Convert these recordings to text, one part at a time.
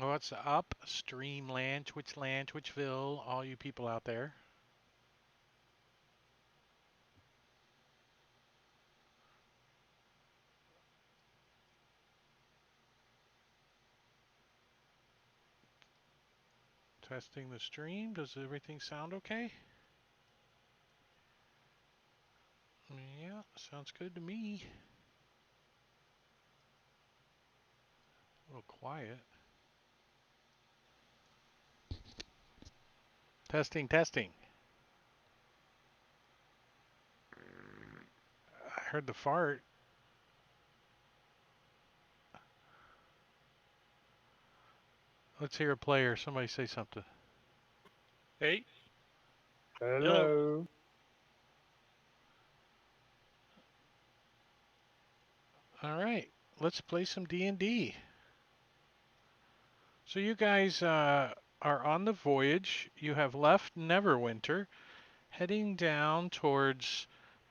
What's up, Streamland, Twitchland, Twitchville, all you people out there? Testing the stream. Does everything sound okay? Yeah, sounds good to me. A little quiet. Testing, testing. I heard the fart. Let's hear a player. Somebody say something. Hey. Hello. All right, let's play some D&D. So you guys are on the voyage. You have left Neverwinter, heading down towards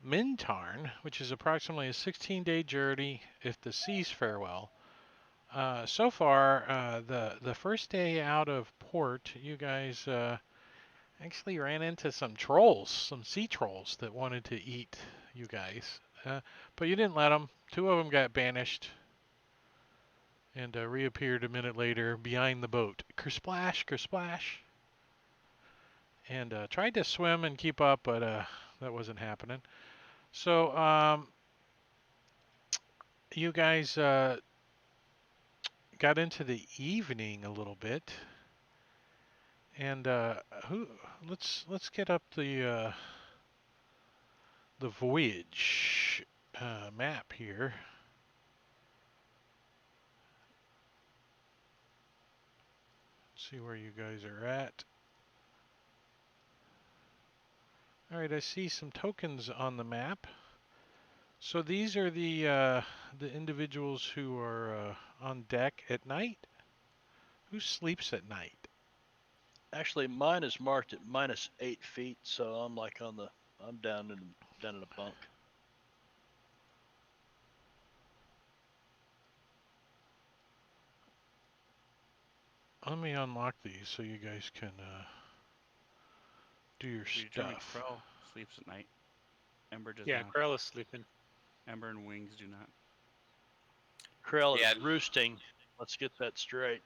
Mintarn, which is approximately a 16-day journey if the seas fare well. So far, the first day out of port, you guys actually ran into some trolls, some sea trolls that wanted to eat you guys. But you didn't let them. Two of them got banished and reappeared a minute later behind the boat. Kersplash, kersplash. And tried to swim and keep up, but that wasn't happening. So you guys got into the evening a little bit, and let's get up the voyage map here. Let's see where you guys are at. All right, I see some tokens on the map. So these are the individuals who are on deck at night. Who sleeps at night? Actually, mine is marked at -8 feet, so I'm like I'm down in a bunk. Let me unlock these so you guys can do your Determined stuff. Krell sleeps at night. Ember does Yeah, not. Krell is sleeping. Ember and Wings do not. Krell Yeah. is roosting. Let's get that straight.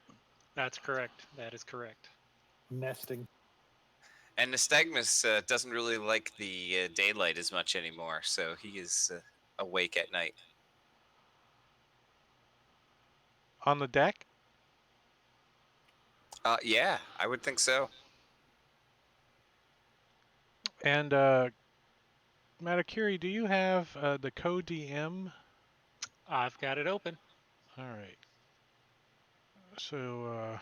That's correct. That is correct. Nesting. And Nystagmus doesn't really like the daylight as much anymore, so he is awake at night. On the deck? Yeah, I would think so. And Matakiri, do you have the co-DM? I've got it open. All right. So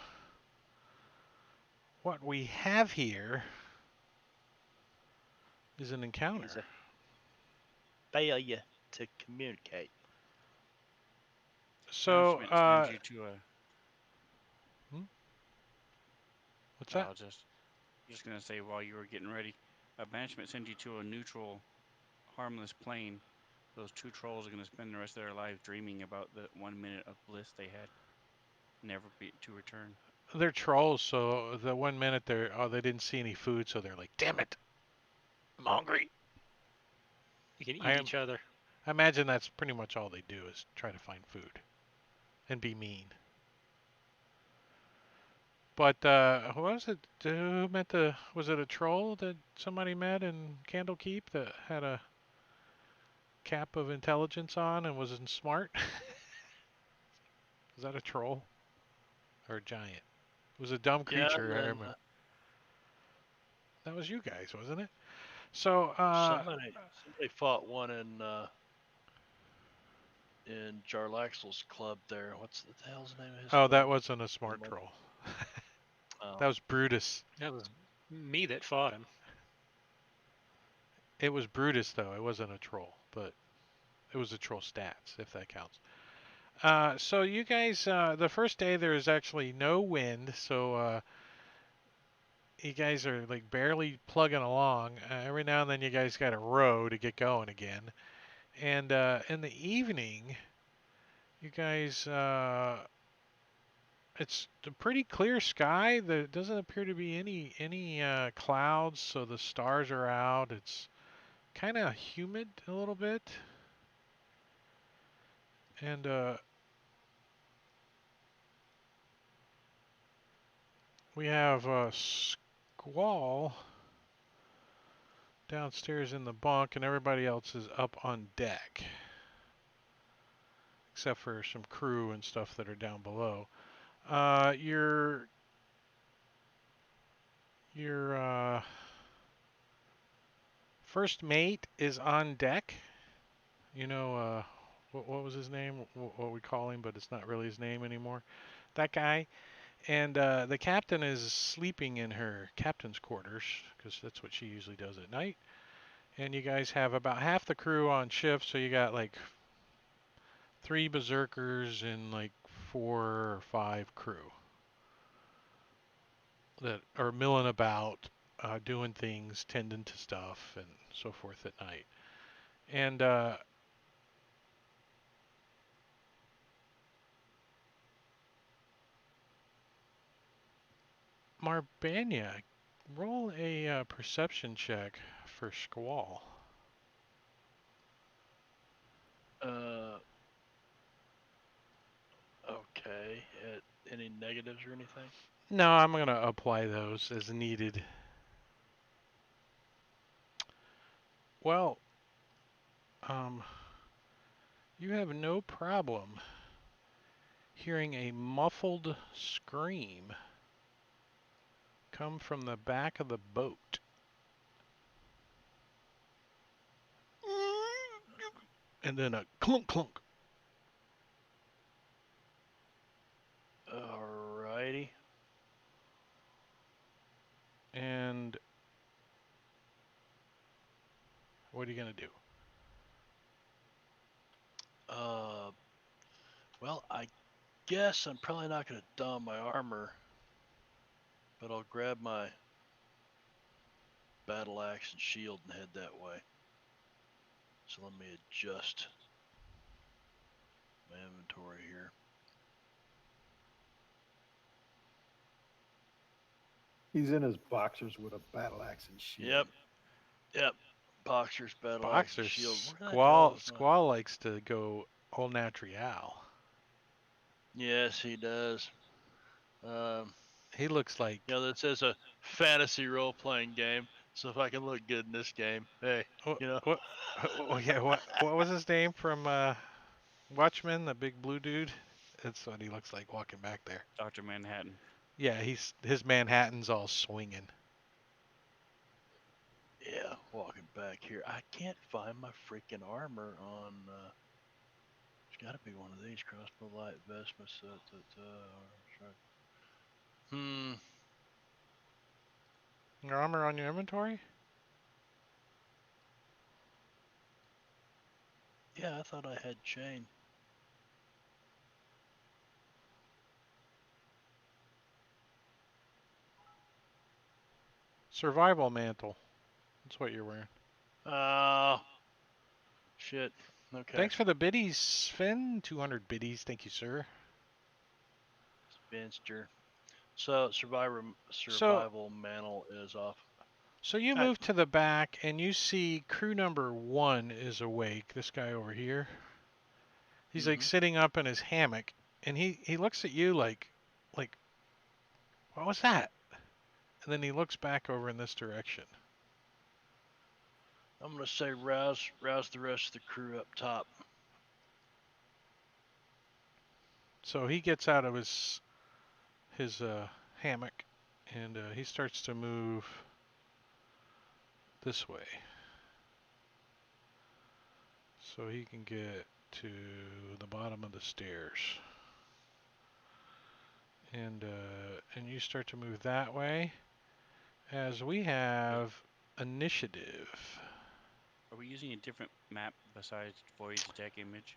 what we have here is an encounter. Is a failure to communicate. So Banishment sends you to a. what's that? I'm just gonna say while you were getting ready, a banishment sends you to a neutral, harmless plane. Those two trolls are gonna spend the rest of their lives dreaming about the 1 minute of bliss they had, never be to return. They're trolls, so the 1 minute they didn't see any food, so they're like, "Damn it, I'm hungry." You can eat each other. I imagine that's pretty much all they do is try to find food and be mean. But who was it? Who met the? Was it a troll that somebody met in Candlekeep that had a cap of intelligence on and wasn't smart? Was that a troll or a giant? It was a dumb creature. Yeah, I and remember. That was you guys, wasn't it? So somebody fought one in Jarlaxle's club there. What's the hell's the name of his oh, club? that wasn't a smart troll. Oh. That was Brutus. That was me that fought him. It was Brutus though. It wasn't a troll, but it was a troll stats if that counts. So you guys, the first day there is actually no wind, so you guys are like barely plugging along. Every now and then you guys got to row to get going again. And in the evening, you guys It's a pretty clear sky. There doesn't appear to be any clouds, so the stars are out. It's kind of humid a little bit, and we have a squall downstairs in the bunk, and everybody else is up on deck, except for some crew and stuff that are down below. Your first mate is on deck. You know, what was his name? What we call him, but it's not really his name anymore. That guy. And the captain is sleeping in her captain's quarters, because that's what she usually does at night. And you guys have about half the crew on shift, so you got like 3 berserkers and like 4 or 5 crew that are milling about, doing things, tending to stuff, and so forth at night. And Marbanya, roll a perception check for Squall. Okay. Any negatives or anything? No, I'm going to apply those as needed. Well, you have no problem hearing a muffled scream come from the back of the boat. And then a clunk clunk. Alrighty. And what are you going to do? Well, I guess I'm probably not going to don my armor, but I'll grab my battle axe and shield and head that way. So let me adjust my inventory here. He's in his boxers with a battle axe and shield. Yep. Boxers, battle axe, and Boxer shield. Where the hell is my- Squall likes to go au naturel. Yes, he does. He looks like That says a fantasy role-playing game. So if I can look good in this game, hey, what was his name from Watchmen, the big blue dude? That's what he looks like walking back there. Dr. Manhattan. Yeah, his Manhattan's all swinging. yeah, walking back here. I can't find my freaking armor on. It's got to be one of these crossbow light vest. Your armor on your inventory? Yeah, I thought I had chain. Survival mantle. That's what you're wearing. Oh, shit. Okay. Thanks for the biddies, Finn. 200 biddies. Thank you, sir. Spinster. So survival mantle is off. So you move to the back and you see crew number 1 is awake. This guy over here. He's like sitting up in his hammock, and he looks at you like, what was that? And then he looks back over in this direction. I'm gonna say rouse the rest of the crew up top. So he gets out of his hammock, and he starts to move this way, so he can get to the bottom of the stairs. And you start to move that way, as we have initiative. Are we using a different map besides Voyage Deck Image?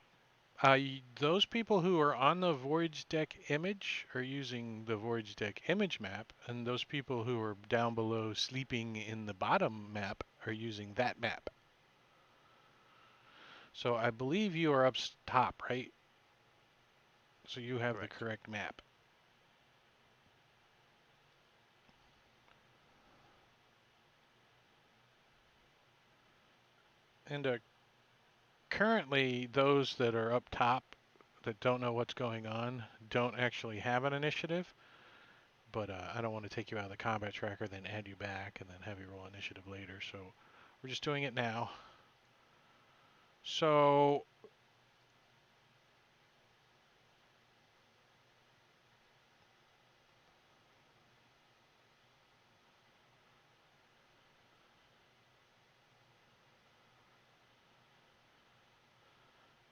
Those people who are on the Voyage Deck image are using the Voyage Deck image map, and those people who are down below sleeping in the bottom map are using that map. So I believe you are up top, right? So you have Correct. the correct map. And currently, those that are up top that don't know what's going on don't actually have an initiative. But I don't want to take you out of the combat tracker, then add you back, and then have you roll initiative later. So we're just doing it now. So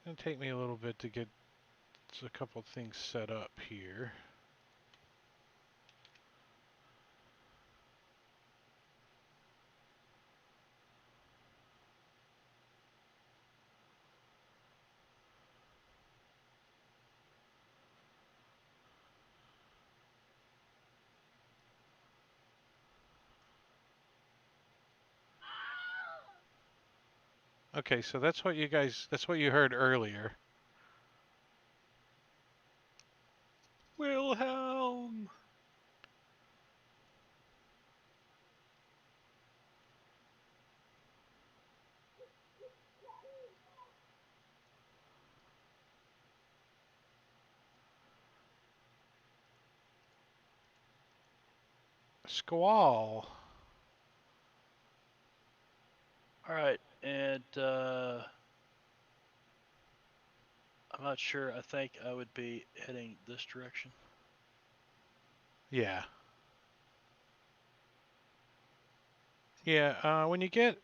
it'll take me a little bit to get a couple things set up here. Okay, so that's what you heard earlier. Wilhelm! Squall. All right, and I'm not sure. I think I would be heading this direction. Yeah. Yeah, when you get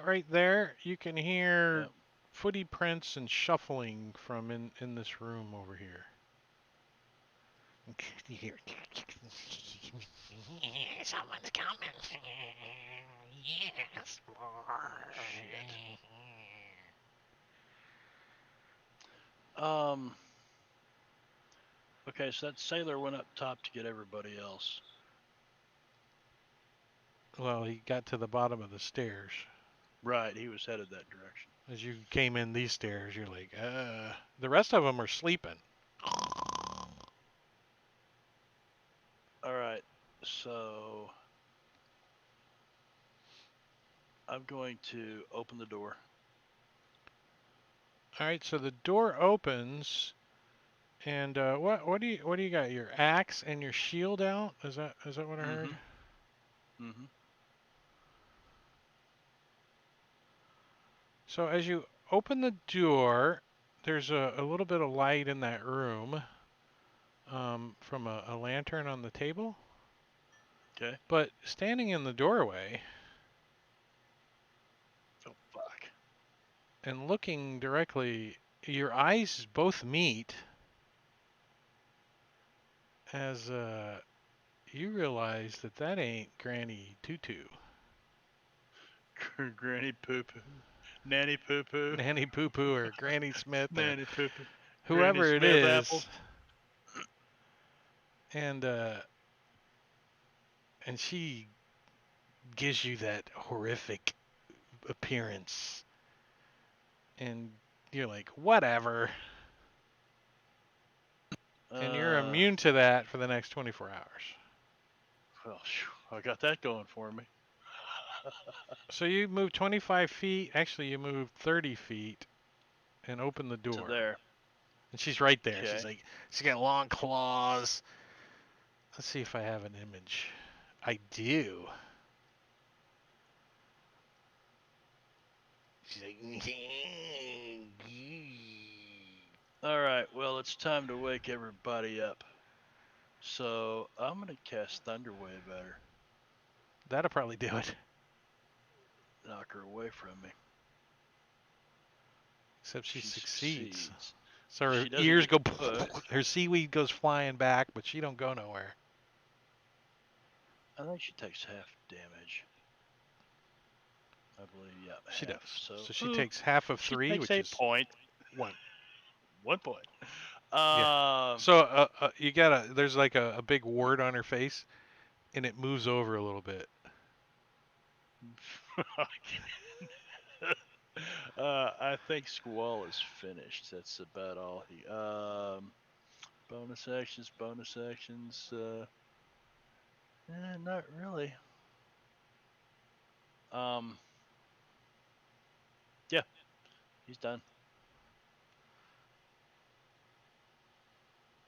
right there, you can hear Yep. footy prints and shuffling from in this room over here. You hear someone's coming. Yes, more. Okay, so that sailor went up top to get everybody else. Well, he got to the bottom of the stairs. Right, he was headed that direction. As you came in these stairs, you're like, The rest of them are sleeping. All right, so I'm going to open the door. All right, so the door opens, and what do you got? Your axe and your shield out? Is that what I heard? Mm-hmm. So as you open the door, there's a little bit of light in that room from a lantern on the table. Okay. But standing in the doorway Oh fuck. and looking directly, your eyes both meet as you realize that ain't Granny Tutu. Granny Poo Poo. Nanny Poo Poo. Nanny Poo Poo or Granny Smith or Nanny Poo Poo. whoever Granny it Smith is. apple. And she gives you that horrific appearance. And you're like, whatever. And you're immune to that for the next 24 hours. Well, I got that going for me. So you move 25 feet. Actually, you move 30 feet and open the door. To there. And she's right there. Okay. She's like, she's got long claws. Let's see if I have an image. I do. She's like, All right. Well, it's time to wake everybody up. So I'm gonna cast Thunder Wave at her. that'll probably do it. Knock her away from me. Except she succeeds. succeeds. So her She doesn't ears go, get put. her seaweed goes flying back, but she don't go nowhere. I think she takes half damage. I believe, yeah. She half. does. So she takes half of 3, which is point. 1. 1 point. Yeah. So you got there's like a big wart on her face, and it moves over a little bit. I think Squall is finished. That's about all he. Bonus actions. Not really. He's done.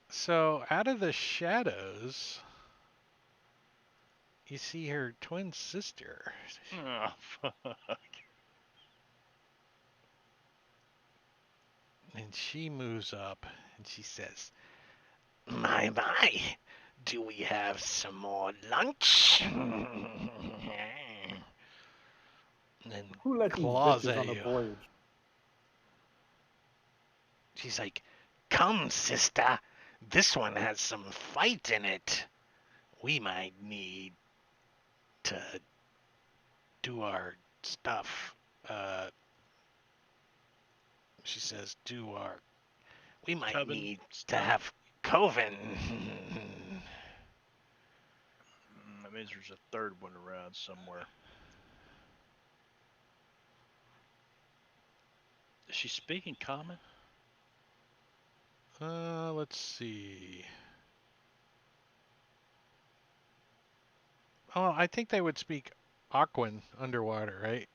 So out of the shadows, you see her twin sister. Oh, fuck. And she moves up and she says, My, do we have some more lunch? And then Who let these claws bitches at on the you. voyage? She's like, Come, sister. This one has some fight in it. We might need to do our stuff. She says, we might Coven need to stuff. have Coven. That means there's a third one around somewhere. Is she speaking common? Let's see. Oh, I think they would speak Aquan underwater, right?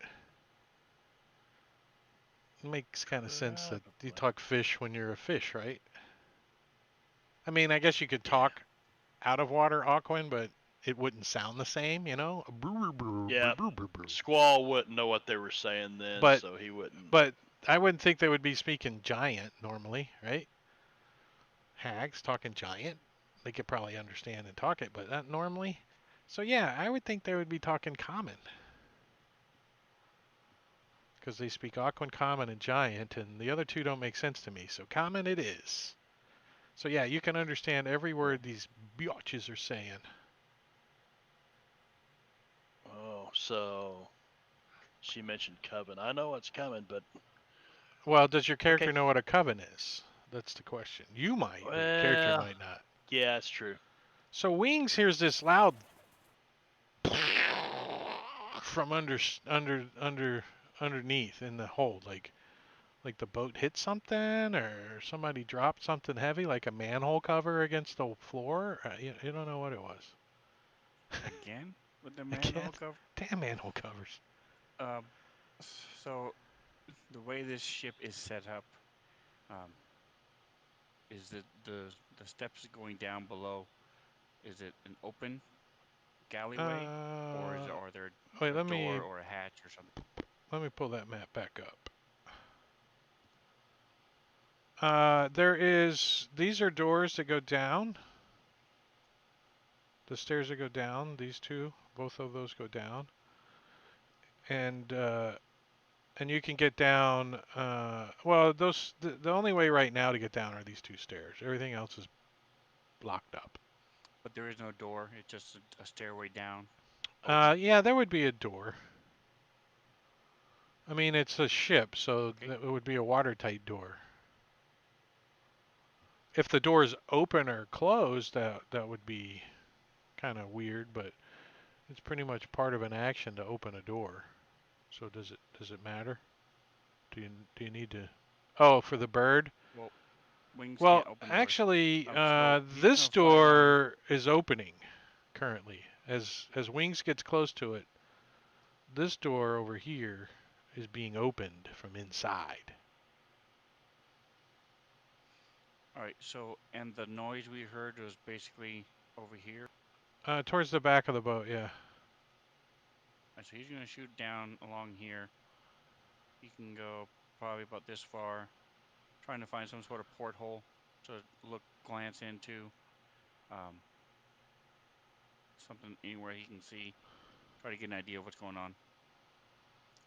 It makes kind of sense that you Probably. talk fish when you're a fish, right? I mean, I guess you could Yeah. talk out of water Aquan, but it wouldn't sound the same, you know? Yeah. Squall wouldn't know what they were saying then, But- so he wouldn't. But I wouldn't think they would be speaking giant normally, right? Hags talking giant. They could probably understand and talk it, but not normally. So yeah, I would think they would be talking common. Because they speak Aquan, common, and giant, and the other two don't make sense to me. So common it is. So yeah, you can understand every word these biatches are saying. Oh, so she mentioned coven. I know what's coming, but Well, does your character Okay. know what a coven is? That's the question. You might, but the character Well- might not. yeah, it's true. So Wings hears this loud from underneath in the hold, like the boat hit something or somebody dropped something heavy, like a manhole cover against the floor. You don't know what it was. Again with the Again? manhole cover. Damn manhole covers. So the way this ship is set up, is that the steps going down below, is it an open galleyway, or are there Wait, a let door me or a hatch or something? pull that map back up. These are doors that go down. The stairs that go down, these two, both of those go down. And you can get down, well, the only way right now to get down are these two stairs. Everything else is blocked up. But there is no door. It's just a stairway down. Yeah, there would be a door. I mean, it's a ship, so Okay. it would be a watertight door. If the door is open or closed, that would be kind of weird, but it's pretty much part of an action to open a door. So does it matter? Do you need to? Oh, for the bird? Wings Well, can't open doors. actually, So he's this gonna fly along. door is opening currently. As Wings gets close to it, this door over here is being opened from inside. All right. So and the noise we heard was basically over here. Towards the back of the boat, yeah. Right, so he's gonna shoot down along here. He can go probably about this far, trying to find some sort of porthole to glance into. Something anywhere he can see. Try to get an idea of what's going on.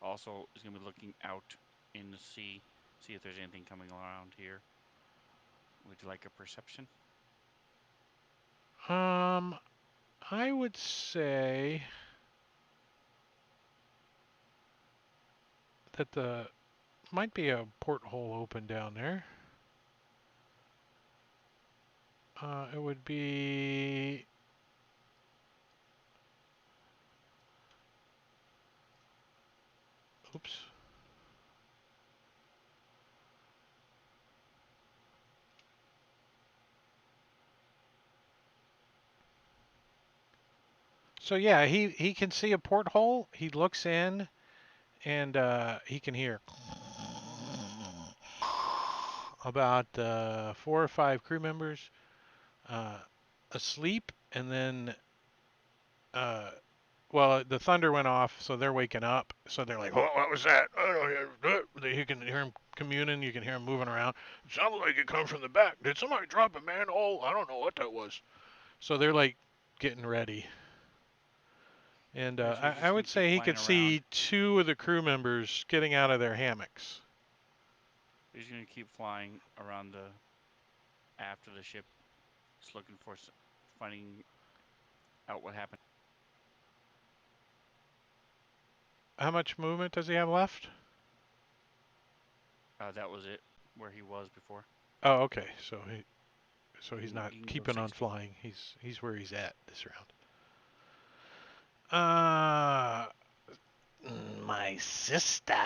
Also, he's gonna be looking out in the sea, see if there's anything coming around here. Would you like a perception? I would say that might be a porthole open down there. It would be. Oops. So yeah, he can see a porthole. He looks in, and he can hear about 4 or 5 crew members uh, asleep, and then well, the thunder went off, so they're waking up. So they're like, "What was that?" You can hear them communing. You can hear them moving around. It sounded like it come from the back. Did somebody drop a manhole? I don't know what that was. So they're like getting ready. And Yeah, so he's just I gonna would keep say he flying could around. see 2 of the crew members getting out of their hammocks. He's gonna keep flying around the aft of the ship, just looking for finding out what happened. How much movement does he have left? That was it, where he was before. Oh, okay. So he's He not can go keeping on 60. flying. He's where he's at this round. My sisters,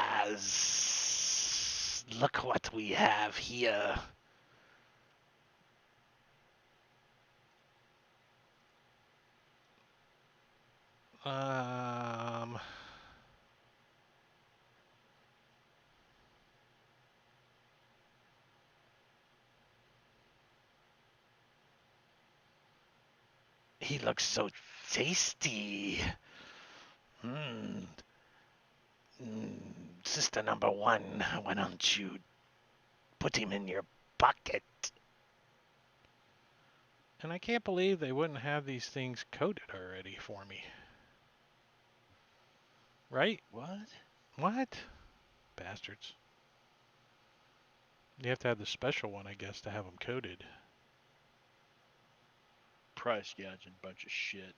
look what we have here. Um, he looks so tasty. Hmm. Sister number 1, why don't you put him in your bucket? And I can't believe they wouldn't have these things coated already for me. Right? What? What? Bastards. You have to have the special one, I guess, to have them coated. Price gouging bunch of shit.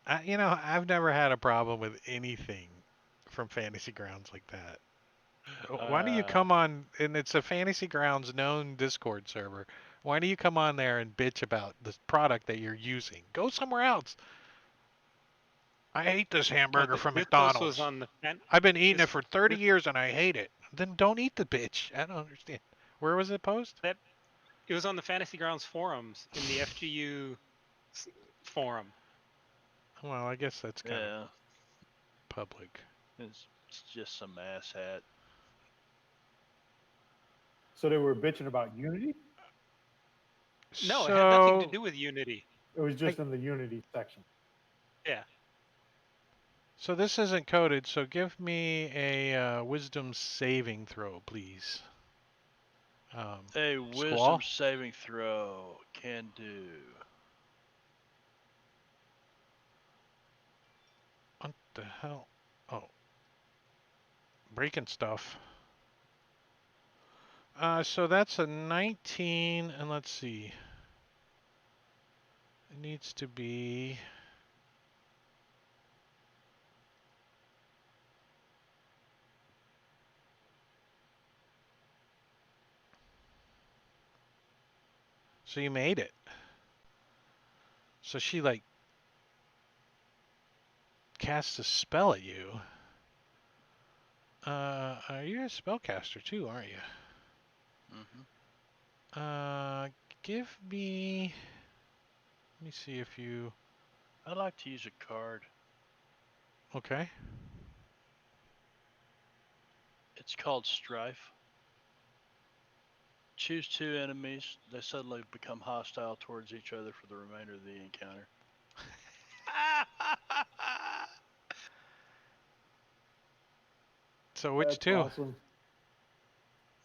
I've never had a problem with anything from Fantasy Grounds like that. Why do you come on, and it's a Fantasy Grounds known Discord server, why do you come on there and bitch about the product that you're using? Go somewhere else. I hate this hamburger from This was McDonald's. on the I've been eating it this, for 30 this years and I hate it. Then don't eat the bitch. I don't understand. Where was it post? that it was on the Fantasy Grounds forums in the FGU forum. Well, I guess that's kind of Yeah, public. it's just some asshat. So they were bitching about Unity? No, it had nothing to So, do with Unity. It was just in the Unity section. Yeah. so this isn't coded, so give me a wisdom saving throw, please. A wisdom Squall? saving throw can do. What the hell? Oh. Breaking stuff. So that's a 19, and let's see. It needs to be... So you made it. So she, like, casts a spell at you. You're a spellcaster too, aren't you? Mm-hmm. Give me... Let me see if you... I'd like to use a card. Okay. It's called Strife. Choose 2 enemies. They suddenly become hostile towards each other for the remainder of the encounter. So which That's two? awesome.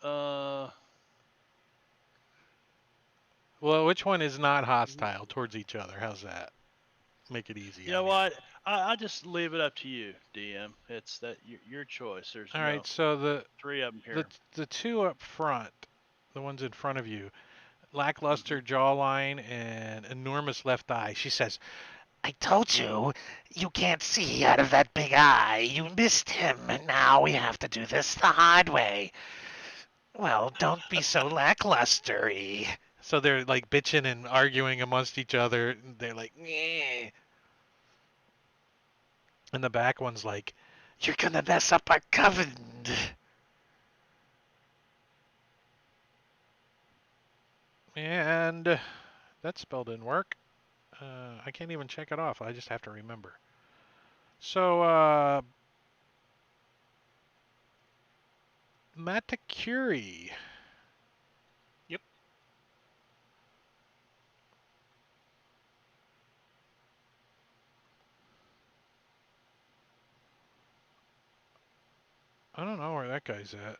Uh, Well, which one is not hostile towards each other? How's that? Make it easy. you know what? I just leave it up to you, DM. It's that your choice. There's All right. So the 3 of them here. the two up front, the ones in front of you, lackluster jawline and enormous left eye. She says, I told you, you can't see out of that big eye. You missed him, and now we have to do this the hard way. Well, don't be so lacklustery. so they're like bitching and arguing amongst each other. They're like, "Nyeh." And the back one's like, You're gonna mess up our coven. and that spell didn't work. I can't even check it off. I just have to remember. So, Matakuri. Yep. I don't know where that guy's at.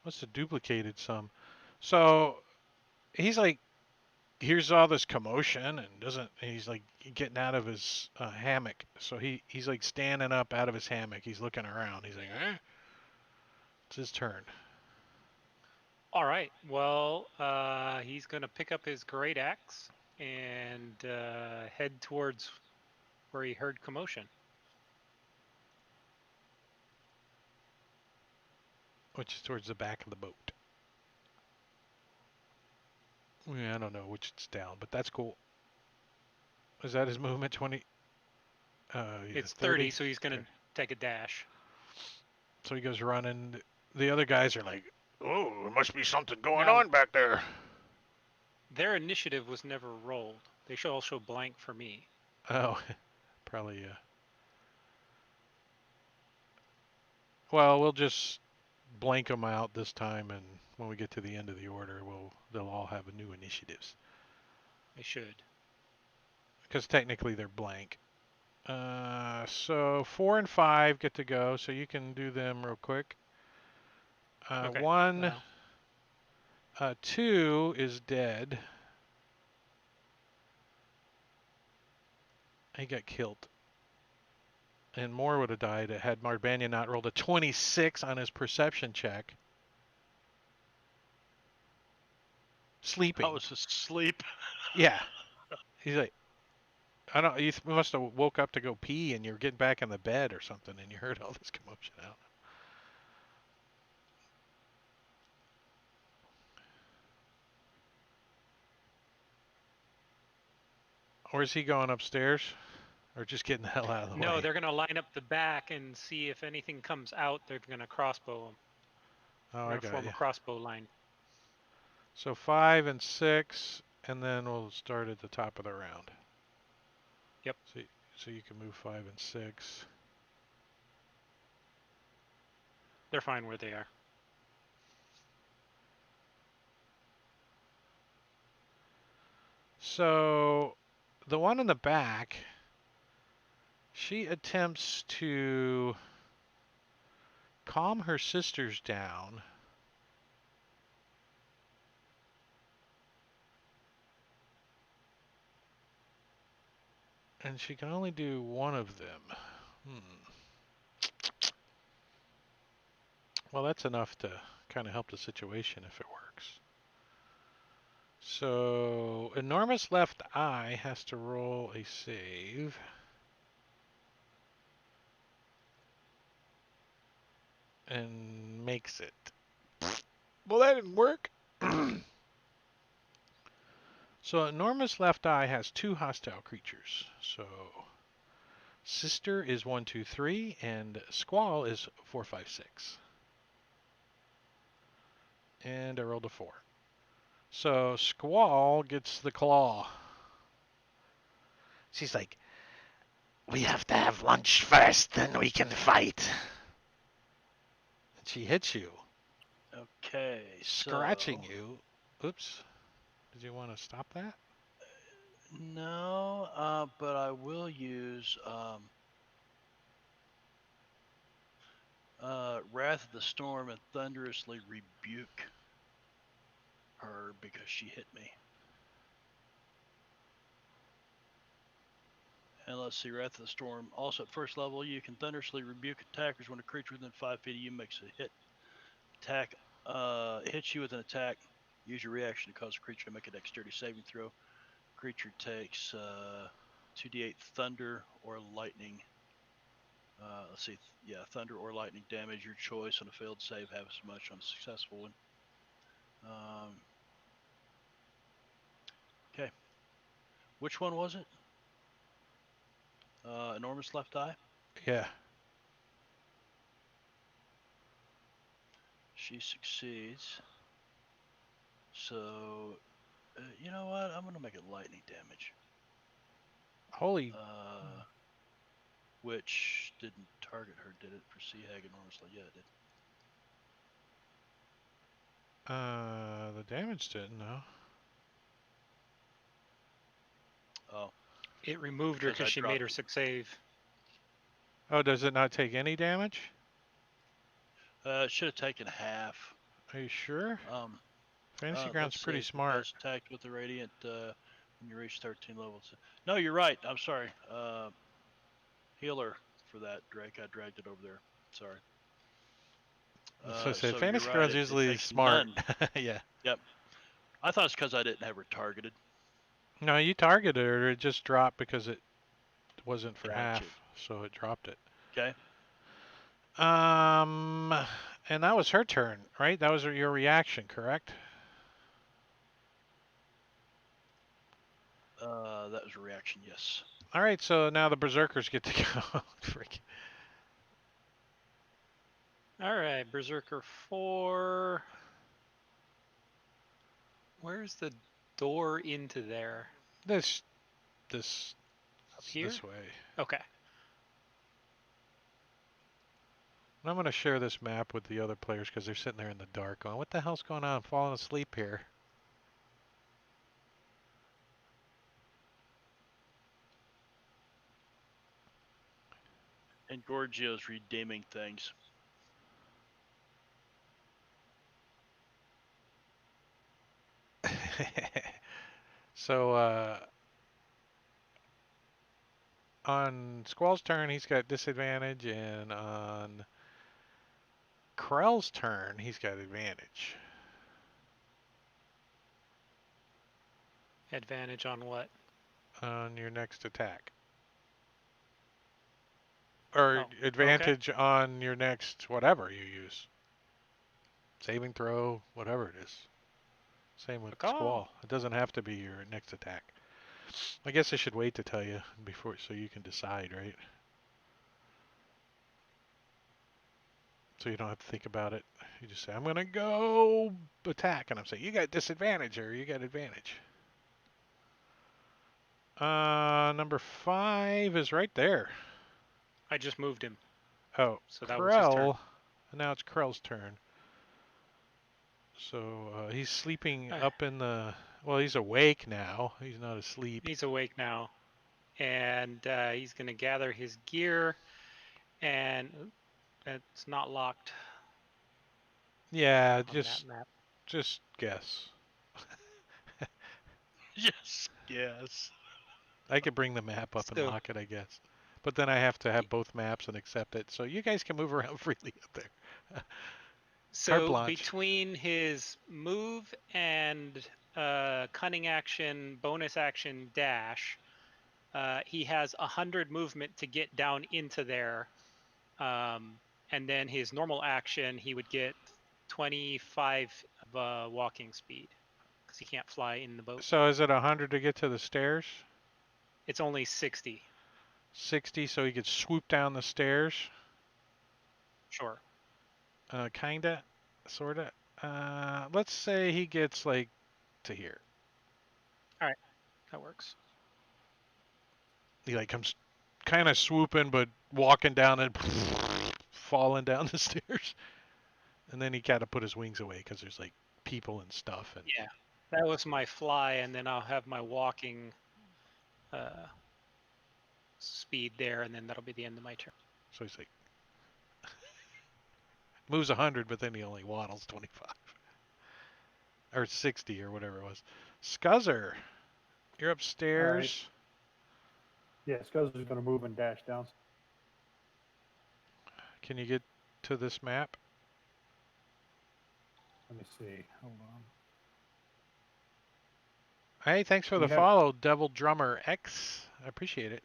Must have duplicated some. So he's like, hears all this commotion and he's like getting out of his hammock. So he's like standing up out of his hammock. He's looking around. He's like, eh? It's his turn. All right. Well, he's going to pick up his great axe and head towards where he heard commotion. Which is towards the back of the boat. Yeah, I don't know which it's down, but that's cool. Is that his movement? 20? Yeah, It's 30, so he's going to take a dash. So he goes running. The other guys are like, oh, there must be something going Now- on back there. Their initiative was never rolled. They should all show blank for me. Oh, probably, yeah. Well, we'll just blank them out this time, and when we get to the end of the order, they'll all have new initiatives. They should. Because technically they're blank. So 4 and 5 get to go, so you can do them real quick. Okay, 1, well, 2 is dead. He got killed. And more would have died had Marbanya not rolled a 26 on his perception check. Sleeping. I was asleep. Yeah. He's like, I don't. You must have woke up to go pee, and you're getting back in the bed or something, and you heard all this commotion out. Or is he going upstairs, or just getting the hell out of the way? no, they're going to line up the back and see if anything comes out. They're going to crossbow them. Oh, I They're going to got form you. a crossbow line. So 5 and 6, and then we'll start at the top of the round. Yep. So you can move 5 and 6. They're fine where they are. So the one in the back, she attempts to calm her sisters down. And she can only do one of them. Well, that's enough to kind of help the situation if it works. So, Enormous Left Eye has to roll a save. And makes it. Well, that didn't work. So, Enormous Left Eye has 2 hostile creatures. So, Sister is 1, 2, 3, and Squall is 4, 5, 6. And I rolled a 4. So Squall gets the claw. She's like, we have to have lunch first, then we can fight. And she hits you, Okay, scratching so, you. Oops. Did you want to stop that? No, but I will use Wrath of the Storm and thunderously rebuke her because she hit me. And let's see, Wrath of the Storm. Also, at first level, you can thunderously rebuke attackers when a creature within 5 feet of you makes a attack, hits you with an attack. Use your reaction to cause a creature to make a dexterity saving throw. Creature takes 2d8 thunder or lightning. Let's see, thunder or lightning damage, your choice. On a failed save, have as much on a successful one. Okay. Which one was it? Enormous Left Eye? Yeah. She succeeds. So, you know what? I'm gonna make it lightning damage. Holy, Which didn't target her, did it? For Seahag enormously, yeah, it did. the damage didn't, no. Oh, It removed her Because I because she made her dropped- save. Oh, does it not take any damage? it should have taken half. Are you sure? Fantasy Ground's let's pretty see, smart. Has attacked with the radiant when you reach 13 levels. No, you're right. I'm sorry. Healer for that, Drake. I dragged it over there. Sorry. So I said, so Fantasy you're right, Ground's it usually takes smart. none. Yeah. I thought it's because I didn't have her targeted. No, you targeted her. It just dropped because it wasn't for Gotcha. half, so it dropped it. Okay. And that was her turn, right? That was your reaction, correct? That was a reaction, yes. All right, so now the berserkers get to go. Freak. All right, Berserker 4. Where's the door into there? This Up here? this way. Okay. And I'm gonna share this map with the other players because they're sitting there in the dark, going, "What the hell's going on? I'm falling asleep here." And Gorgio's redeeming things. So on Squall's turn, he's got disadvantage, and on Krell's turn, he's got advantage. Advantage on what? On your next attack. Or Oh, advantage on your next whatever you use. Saving throw, whatever it is. Same with Good call. Squall. It doesn't have to be your next attack. I guess I should wait to tell you before so you can decide, right? So you don't have to think about it. You just say, I'm going to go attack. And I'm saying, you got disadvantage or you got advantage. Number 5 is right there. I just moved him. Oh, So that was his turn. Krell. And now it's Krell's turn. So he's sleeping up in the... Well, he's awake now. He's not asleep. He's awake now. And he's going to gather his gear. And it's not locked Yeah, on just that map. just guess. Yes. Yes. I could bring the map up and So- lock it, I guess. But then I have to have both maps and accept it. So you guys can move around freely up there. So blanche. between his move and cunning action, bonus action, dash, he has 100 movement to get down into there. And then his normal action, he would get 25 of walking speed because he can't fly in the boat. So is it 100 to get to the stairs? It's only 60. 60 so he could swoop down the stairs? Sure. Kinda, sorta. Let's say he gets like to here. That works. He like comes kind of swooping but walking down and falling down the stairs. And then he gotta put his wings away because there's like people and stuff. And Yeah. That was my fly, and then I'll have my walking speed there, and then that'll be the end of my turn. so he's like moves 100, but then he only waddles 25 or 60 or whatever it was. Scuzzer, you're upstairs. Yeah, Scuzz is going to move and dash down. Can you get to this map? Let me see. Hold on. Hey, thanks for the You have- follow, Devil Drummer X. I appreciate it.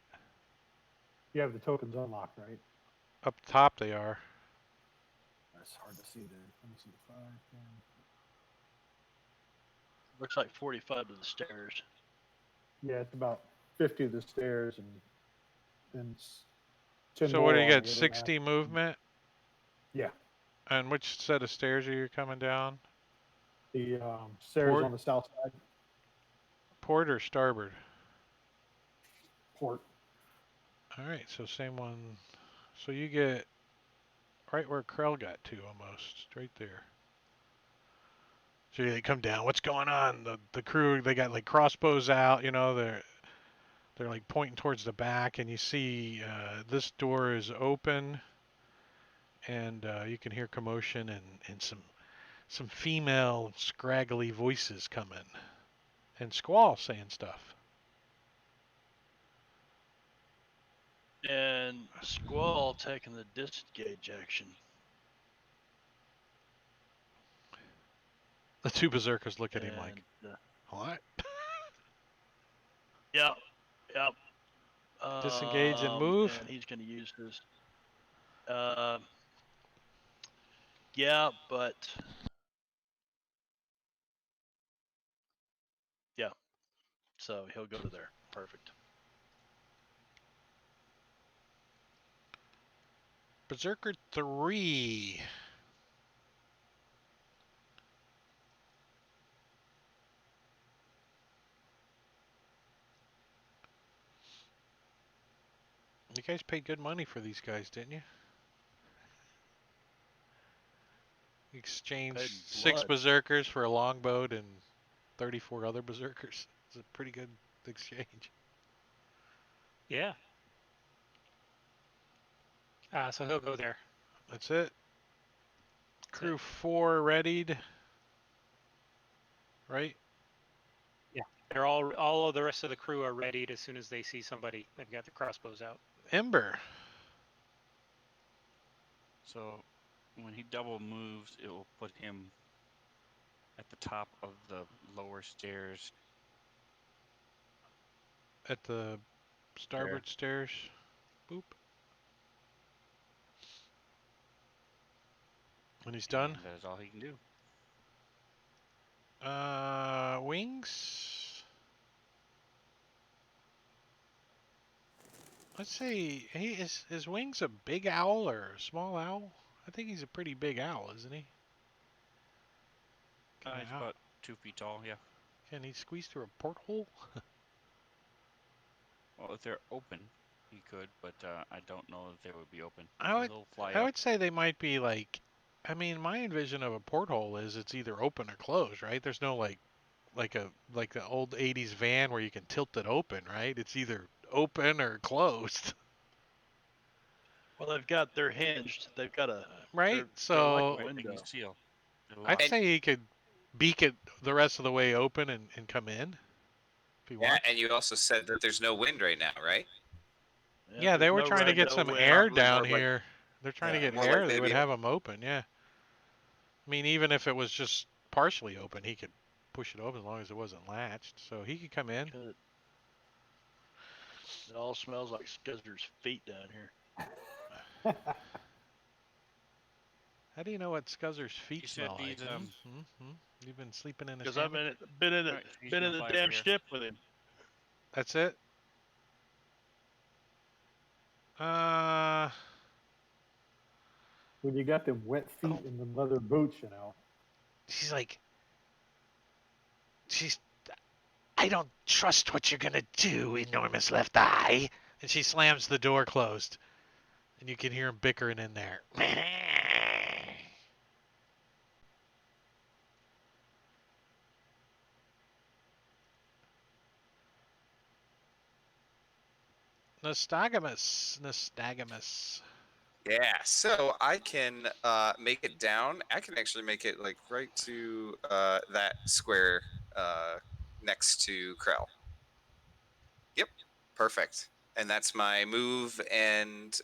You have the tokens unlocked, right? Up top they are. That's hard to see there. Let me see. 5, 10. Looks like 45 to the stairs. Yeah, it's about 50 to the stairs and then 10 So more what do you on the got? other 60 map. movement? Yeah. And which set of stairs are you coming down? The stairs Port? on the south side. Port or starboard? Port. All right, so same one. So you get right where Krell got to almost, right there. So they come down. What's going on? The crew, they got like crossbows out. You know, they're like pointing towards the back, and you see this door is open, and you can hear commotion and some female scraggly voices coming, and Squall saying stuff. And Squall taking the disengage action. The two berserkers look at him like, And, what? yep. Disengage and move? And he's going to use his. Yeah, but. Yeah. So he'll go to there. Perfect. Berserker 3. You guys paid good money for these guys, didn't you? You exchanged Paid 6 blood. berserkers for a longboat and 34 other berserkers. It's a pretty good exchange. Yeah. So he'll go there. That's it. Crew 4 readied. Right? Yeah. They're all of the rest of the crew are readied as soon as they see somebody. They've got the crossbows out. Ember. So when he double moves, it will put him at the top of the lower stairs. At the starboard stairs. Boop. When he's done. And that is all he can do. Wings. Let's see. Is Wings a big owl or a small owl? I think he's a pretty big owl, isn't he? He's about 2 feet tall, yeah. Can he squeeze through a porthole? Well, if they're open, he could, but I don't know if they would be open. I They'll fly would up. say they might be like. I mean, my envision of a porthole is it's either open or closed, right? There's no like the old '80s van where you can tilt it open, right? It's either open or closed. Well, they're hinged. They've got a. Right? They're So like a Right, they can window. seal. They're I'd locked. say he could beak it the rest of the way open and come in if he Yeah, wants. and you also said that there's no wind right now, right? Yeah, they there's were no trying to rain, get no some wind. air Probably down more like- here. They're trying to Yeah, get more air. like They would maybe- have them open. Yeah. I mean, even if it was just partially open, he could push it open as long as it wasn't latched. So he could come in. Good. It all smells like Scuzzer's feet down here. How do you know what Scuzzer's feet He said smell like? these, You've been sleeping in his Because I've hammock? been in Alright, he's the gonna fly damn over here. ship with him. That's it? When you got them wet feet in the leather boots, you know. She's like, I don't trust what you're gonna do, enormous left eye. And she slams the door closed. And you can hear him bickering in there. Nystagmus. Yeah, so I can make it down. I can actually make it like right to that square next to Krell. Yep, perfect. And that's my move and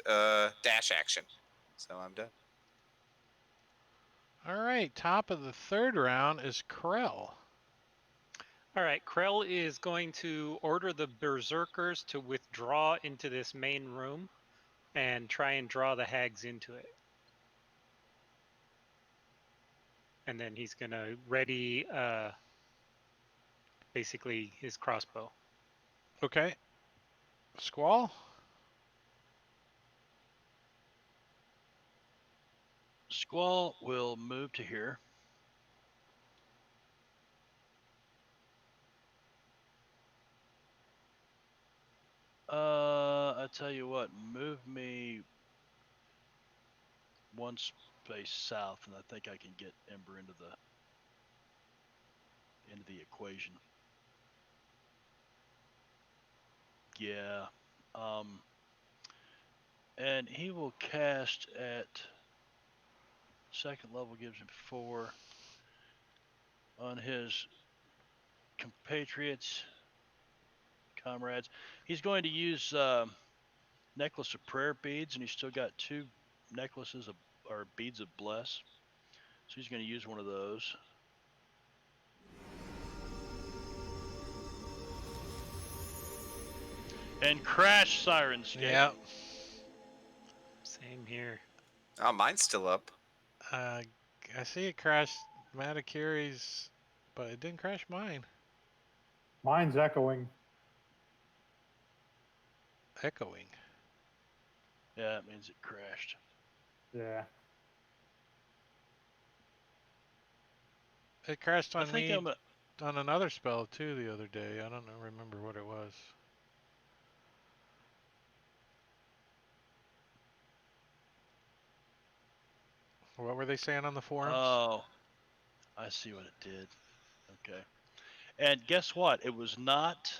dash action. So I'm done. All right, top of the third round is Krell. All right, Krell is going to order the berserkers to withdraw into this main room and try and draw the hags into it. And then he's going to ready basically his crossbow. Okay. Squall. Squall will move to here. I tell you what, move me one space south, and I think I can get Ember into the equation. Yeah. And he will cast at second level, gives him 4 on his compatriots, comrades. He's going to use Necklace of Prayer beads, and he's still got 2 necklaces of or beads of bless. So he's going to use one of those. And crash Sirenscape. Yeah. Same here. Oh, mine's still up. I see it crashed Matakiri's, but it didn't crash mine. Mine's echoing. Echoing. Yeah, that means it crashed. Yeah. It crashed I on think me I'm gonna, on another spell too the other day. I don't remember what it was. What were they saying on the forums? Oh, I see what it did. Okay. And guess what? It was not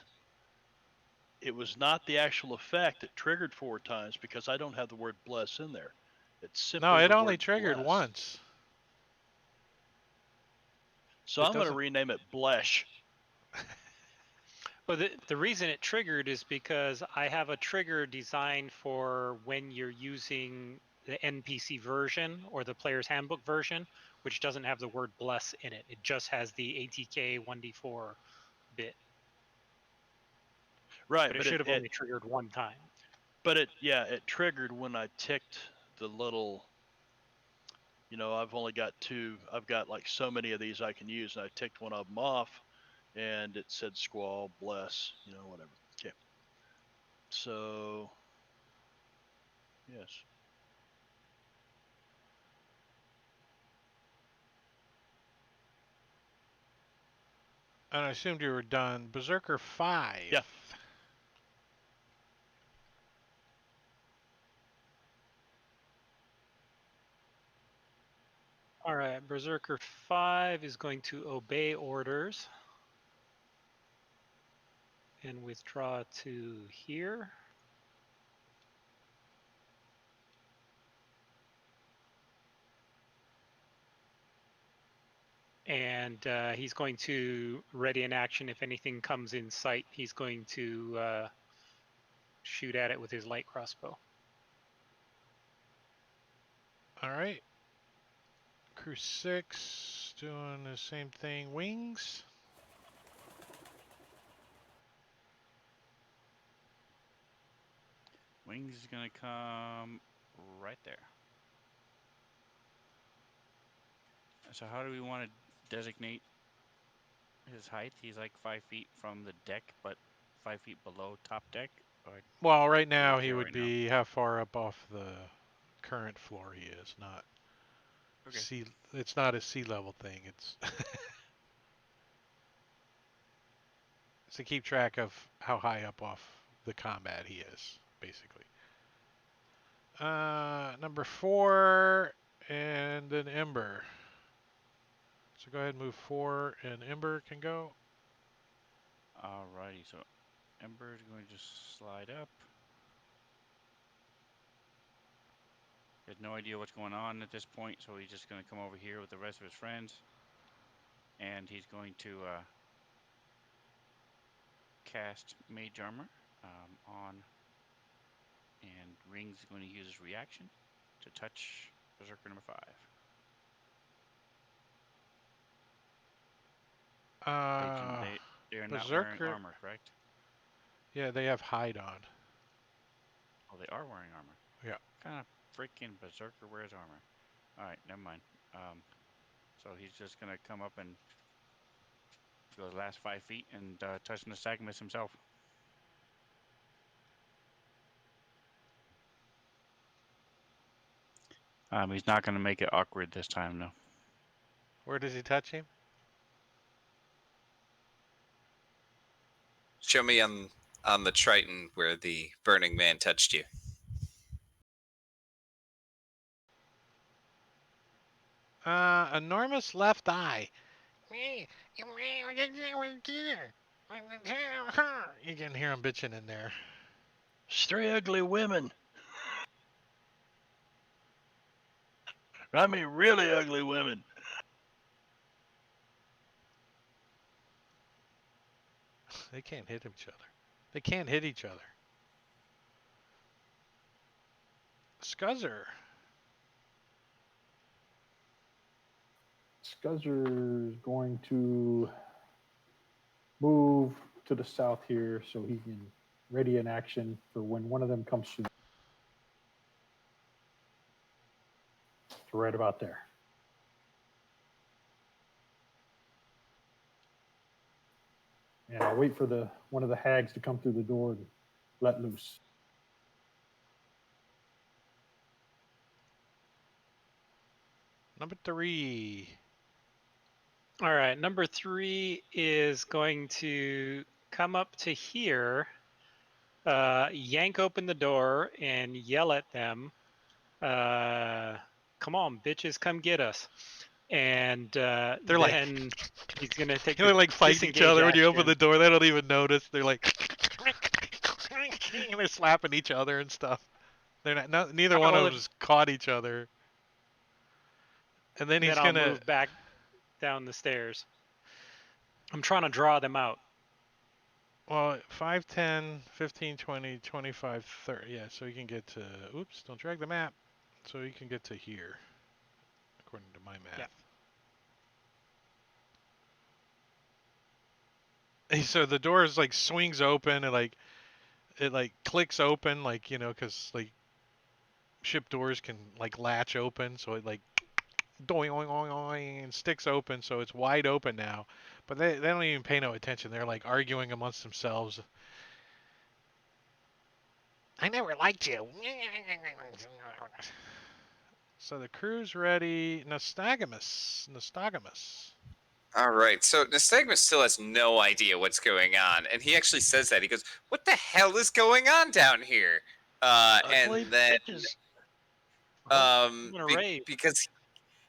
the actual effect that triggered 4 times because I don't have the word bless in there. It's simply No, it the only word triggered bless. once. So It I'm going to doesn't- rename it Blesh. But the reason it triggered is because I have a trigger designed for when you're using the NPC version or the player's handbook version, which doesn't have the word bless in it. It just has the ATK 1d4 bit. Right, But it but should have only triggered one time. it triggered when I ticked the little, I've only got 2. I've got like so many of these I can use, and I ticked one of them off, and it said Squall, Bless, whatever. Okay. So, yes. And I assumed you were done. Berserker 5. Yeah. All right, Berserker 5 is going to obey orders and withdraw to here. And he's going to ready an action if anything comes in sight. He's going to shoot at it with his light crossbow. All right. Crew 6 doing the same thing. Wings. Wings is gonna come right there. So how do we want to designate his height? He's like 5 feet from the deck, but 5 feet below top deck. Or Well, right now he care would right now? be how far up off the current floor he is, not Okay. sea. It's not a sea level thing. It's it's to keep track of how high up off the combat he is, basically. Number 4 and then Ember. So go ahead and move 4 and Ember can go. Alrighty, so Ember is going to just slide up. He has no idea what's going on at this point, so he's just going to come over here with the rest of his friends. And he's going to cast Mage Armor on, and Ring's going to use his reaction to touch Berserker number 5. They're not wearing Berserker. armor, correct? Yeah, they have hide on. Oh, they are wearing armor. Yeah. Kind of freaking Berserker wears armor. All right, never mind. So he's just gonna come up and go the last 5 feet and touch Nystagmus himself. He's not going to make it awkward this time, no. Where does he touch him? Show me on the Triton where the Burning Man touched you. Enormous left eye. You can hear him bitching in there. It's 3 ugly women. I mean, really ugly women. They can't hit each other. They can't hit each other. Scuzzer. Scuzzer's going to move to the south here so he can ready an action for when one of them comes through. So right about there. And I'll wait for one of the hags to come through the door and let loose. Number 3. All right, number 3 is going to come up to here, yank open the door, and yell at them. Come on, bitches, come get us. And They're then like, he's gonna take. they're the like fighting each disengage other when you open action. the door. They don't even notice. They're like, and they're slapping each other and stuff. They're not neither one Well, of them's caught each other. And then he's Then I'll gonna move back down the stairs. I'm trying to draw them out. well, 5, 10, 15, 20, 25, 30. Yeah, so you can get to. Oops! Don't drag the map. So you can get to here, according to my math. Yeah. So the door is like swings open and like it like clicks open, like because like ship doors can like latch open, so it like doing and sticks open, so it's wide open now. But they don't even pay no attention. They're like arguing amongst themselves. I never liked you. So the crew's ready. Nostagamus. All right, so Nystagmus still has no idea what's going on, and he actually says that. He goes, "What the hell is going on down here?" Ugly And then, bitches. I'm gonna be- rave. because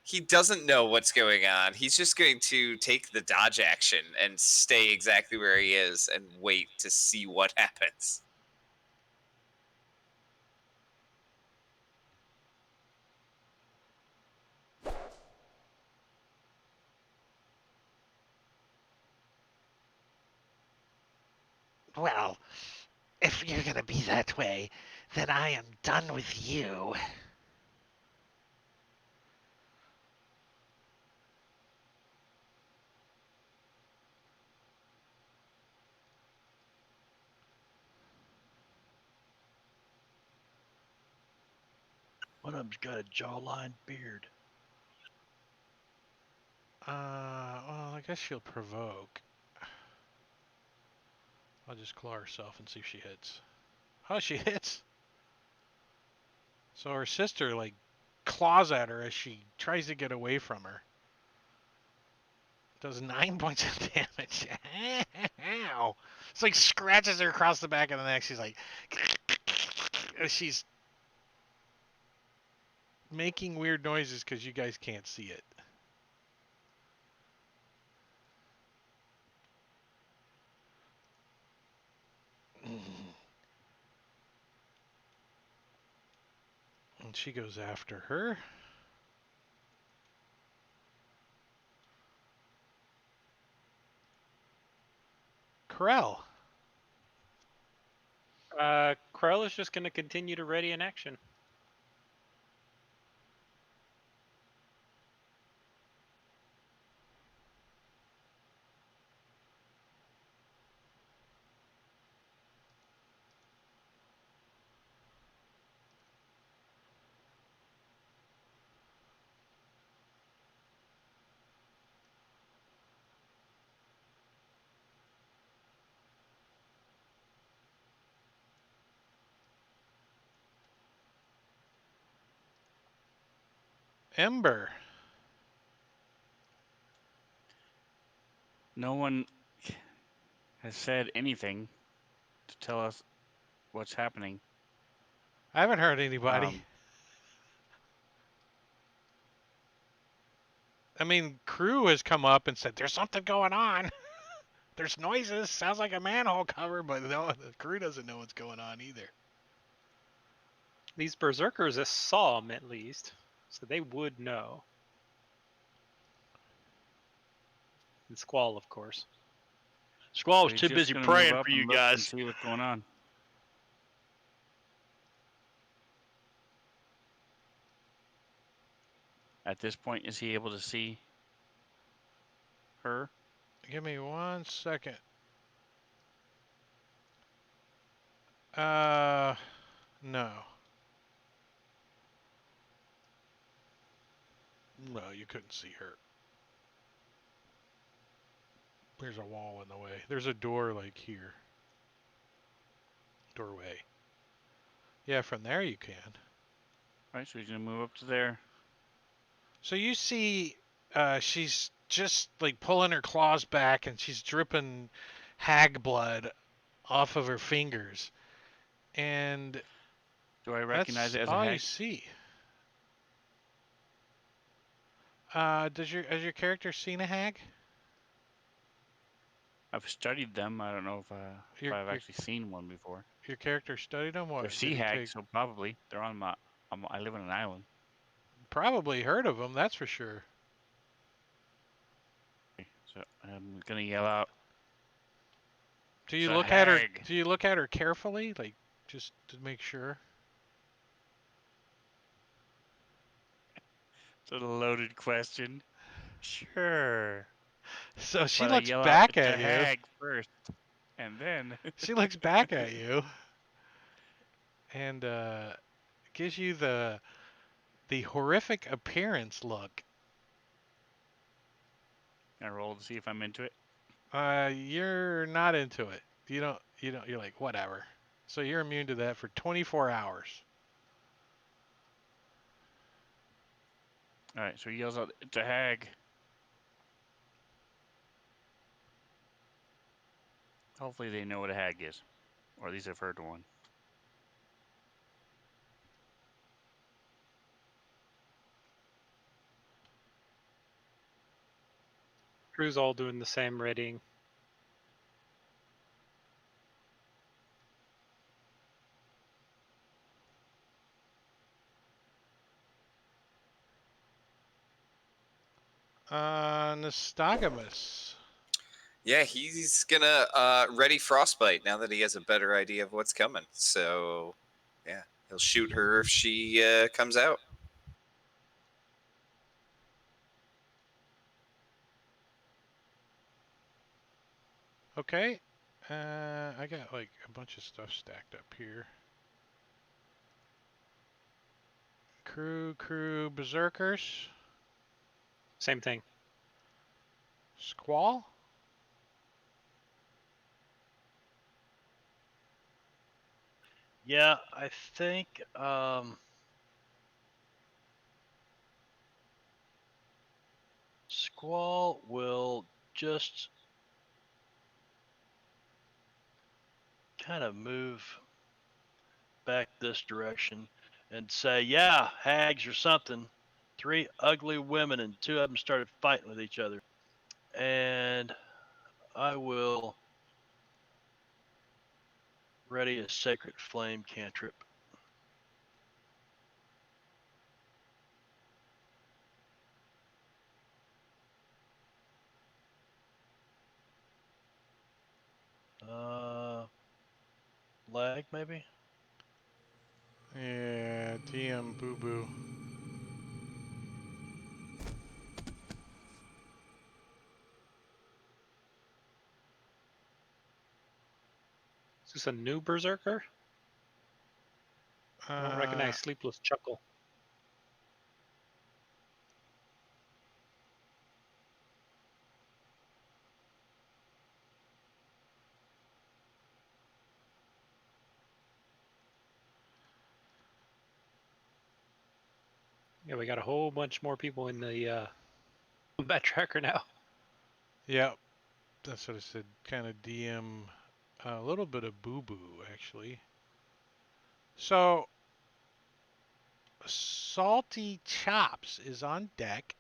he doesn't know what's going on, he's just going to take the dodge action and stay exactly where he is and wait to see what happens. Well, if you're gonna be that way, then I am done with you. One of them's got a jawline beard. Well, I guess she'll provoke. I'll just claw herself and see if she hits. Oh, she hits. So her sister like claws at her as she tries to get away from her. Does 9 points of damage. Ow! It's like scratches her across the back of the neck. She's like, she's making weird noises because you guys can't see it. And she goes after her. Corel. Krell is just going to continue to ready an action. Ember. No one has said anything to tell us what's happening. I haven't heard anybody. Um, I mean, crew has come up and said there's something going on. There's noises. Sounds like a manhole cover, but no, the crew doesn't know what's going on either. These berserkers saw him at least, so they would know. And Squall, of course. Squall was he's too just busy gonna move praying up for and you look and guys. see what's going on. At this point, is he able to see her? Give me 1 second. No. No, you couldn't see her. There's a wall in the way. There's a door like here. Doorway. Yeah, from there you can. Right, so he's gonna move up to there. So you see, she's just like pulling her claws back, and she's dripping hag blood off of her fingers, and Do I recognize that's it as a all you hag? see. Has your character seen a hag? I've studied them. I don't know if Your I've your, actually seen one before. your character studied them. They're What did sea he take? hags, so probably they're on my. I live on an island. Probably heard of them. That's for sure. So I'm gonna yell out. Do It's you a look at her? hag. Do you look at her carefully, like just to make sure? It's a loaded question. Sure. So she But I looks yell out, back it's a at you. hag first. And then. She looks back at you, and gives you the horrific appearance look. I roll to see if I'm into it. You're not into it. You don't. You're like whatever. So you're immune to that for 24 hours. Alright, so he yells out, it's a hag. Hopefully they know what a hag is. Or at least I've heard one. Crew's all doing the same reading. Nystagmus. Yeah, he's gonna ready frostbite now that he has a better idea of what's coming. So, yeah, he'll shoot her if she comes out. Okay. I got like a bunch of stuff stacked up here. Crew, berserkers, Same thing. squall. Yeah, I think Squall will just kind of move back this direction and say, yeah, hags or something. 3 ugly women and 2 of them started fighting with each other. And I will ready a sacred flame cantrip. Lag maybe? Yeah, DM boo boo. Is this a new berserker? I don't recognize Sleepless Chuckle. Yeah, we got a whole bunch more people in the combat tracker now. Yep, that's what I said. Kind of DM, a little bit of boo boo actually. So, Salty Chops is on deck.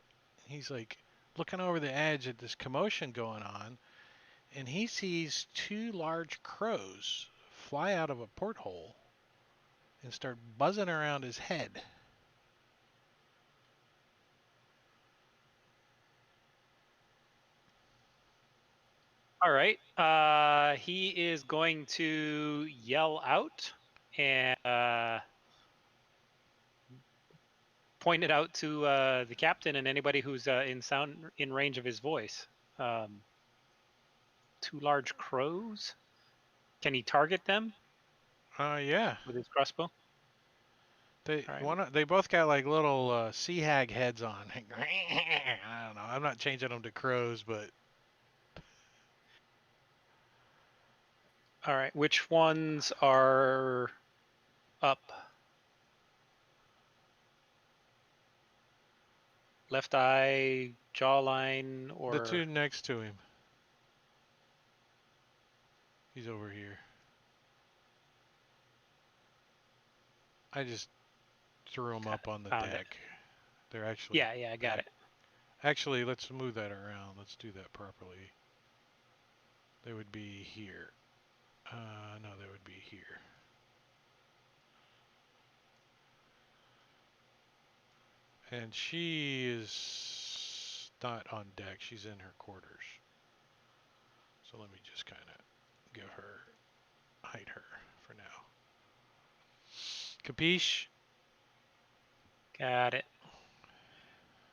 He's like looking over the edge at this commotion going on, and he sees two large crows fly out of a porthole and start buzzing around his head. All right. He is going to yell out and point it out to the captain and anybody who's in range of his voice. Two large crows. Can he target them Yeah. with his crossbow? They All right. they both got like little sea hag heads on. I don't know. I'm not changing them to crows, but All right. Which ones are up? Left eye, jawline, or the two next to him. He's over here. I just threw them up on the Found it. deck. They're actually Yeah, I got it. Actually, let's move that around. Let's do that properly. They would be here. No, they would be here. And she is not on deck. She's in her quarters. So let me just kind of give her, hide her for now. Capiche? Got it.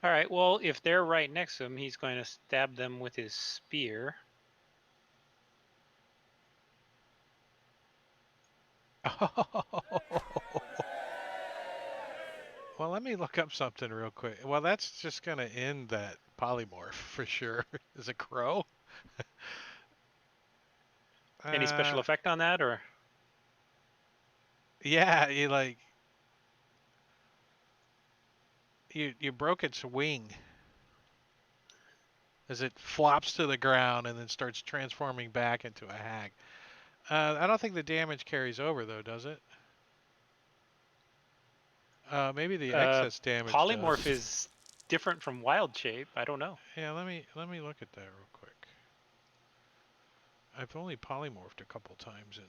All right. Well, if they're right next to him, he's going to stab them with his spear. Well, let me look up something real quick. Well, that's just going to end that polymorph for sure. Is a crow? Any special effect on that, or? Yeah, you broke its wing as it flops to the ground and then starts transforming back into a hag. I don't think the damage carries over though, does it? Maybe the excess damage Polymorph does. is different from wild shape. I don't know. Yeah, let me look at that real quick. I've only polymorphed a couple times and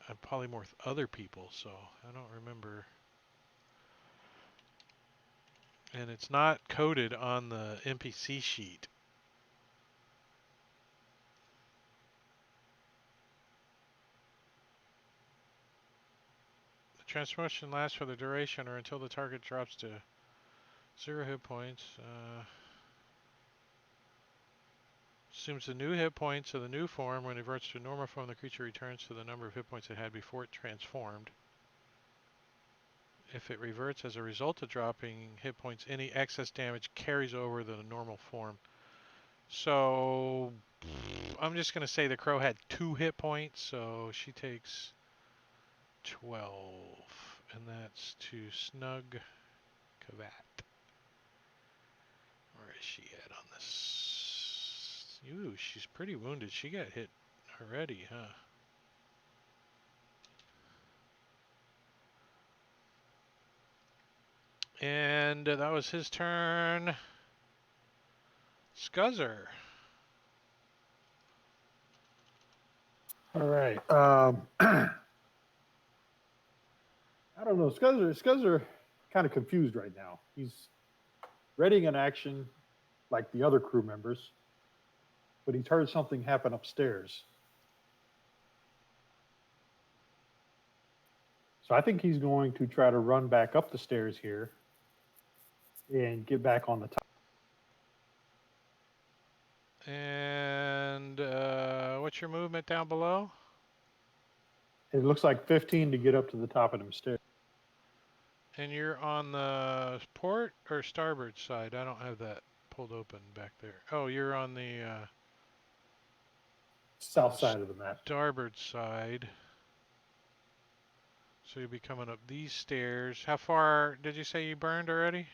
I've polymorphed other people, so I don't remember. And it's not coded on the NPC sheet. The transformation lasts for the duration or until the target drops to 0 hit points. Assumes the new hit points of the new form. When it reverts to normal form, the creature returns to the number of hit points it had before it transformed. If it reverts as a result of dropping hit points, any excess damage carries over the normal form. So I'm just going to say the crow had 2 hit points, so she takes 12. And that's to Snug Kavat. Where is she at on this? Ooh, she's pretty wounded. She got hit already, huh? And that was his turn. Scuzzer. All right. I don't know. Scuzzer kind of confused right now. He's readying an action like the other crew members, but he's heard something happen upstairs. So I think he's going to try to run back up the stairs here and get back on the top. And what's your movement down below? It looks like 15 to get up to the top of them stairs. And you're on the port or starboard side? I don't have that pulled open back there. Oh, you're on the South side of the map. starboard side. So you'll be coming up these stairs. How far did you say you burned already?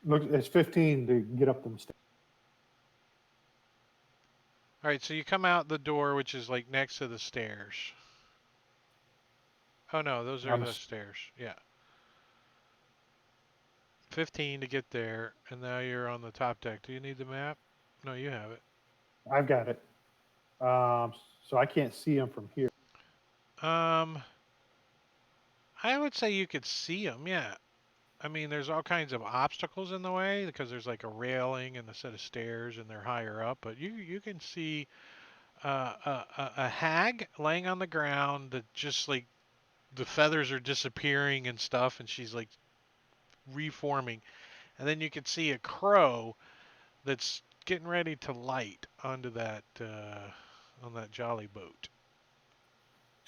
Look, it's 15 to get up them stairs. All right, so you come out the door, which is like next to the stairs. Oh no, those are I'm the s- stairs. Yeah. 15 to get there, and now you're on the top deck. Do you need the map? No, you have it. I've got it. So I can't see them from here. Um, I would say you could see them. Yeah. I mean, there's all kinds of obstacles in the way because there's like a railing and a set of stairs, and they're higher up. But you can see a hag laying on the ground that just like the feathers are disappearing and stuff, and she's like reforming. And then you can see a crow that's getting ready to light onto that on that jolly boat.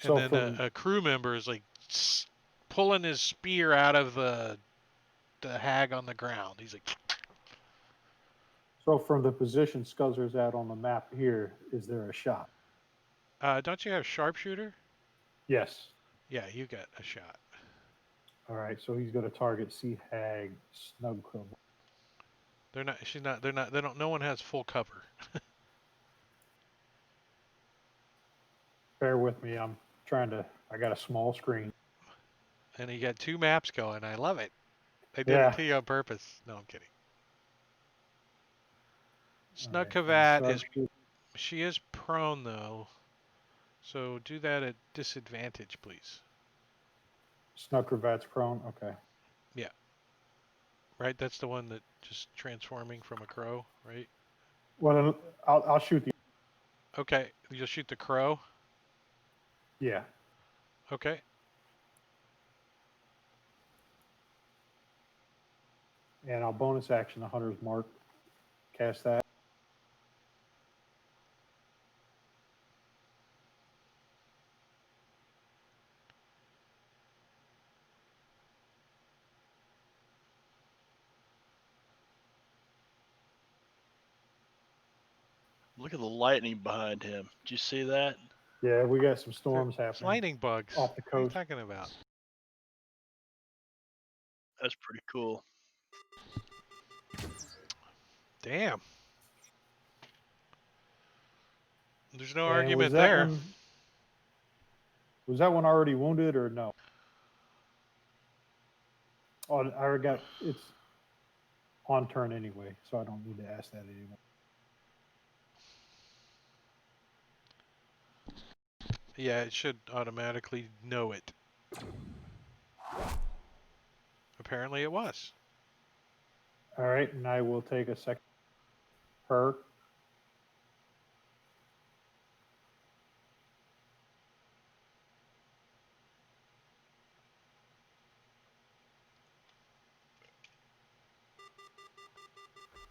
And So then from a crew member is like pulling his spear out of the hag on the ground. He's like, the position Scuzzer's at on the map here, is there a shot? don't you have sharpshooter? Yes. Yeah, you got a shot. All right. So he's going to target Sea Hag, Snug Quill. They're not. She's not. They're not. They don't. No one has full cover. Bear with me. I'm trying to. I got a small screen. And you got two maps going. I love it. They did Yeah. it to you on purpose. No, I'm kidding. All right, Snugkavat is. sharpshooter. She is prone though. So do that at disadvantage, please. Snuggervat's prone. Okay. Right. That's the one that just transforming from a crow. Right. Well, I'll shoot the. Okay. You'll shoot the crow. Yeah. Okay. And I'll bonus action the Hunter's Mark. Cast that. Look at the lightning behind him. Did you see that? Yeah, we got some storms It's happening lightning bugs. off the What are you coast. talking about? That's pretty cool. Damn. There's no And argument there. Was that one already wounded or no? Oh, I already got it's on turn anyway, so I don't need to ask that anymore. Yeah, it should automatically know it. Apparently it was. All right, and I will take a second. Her.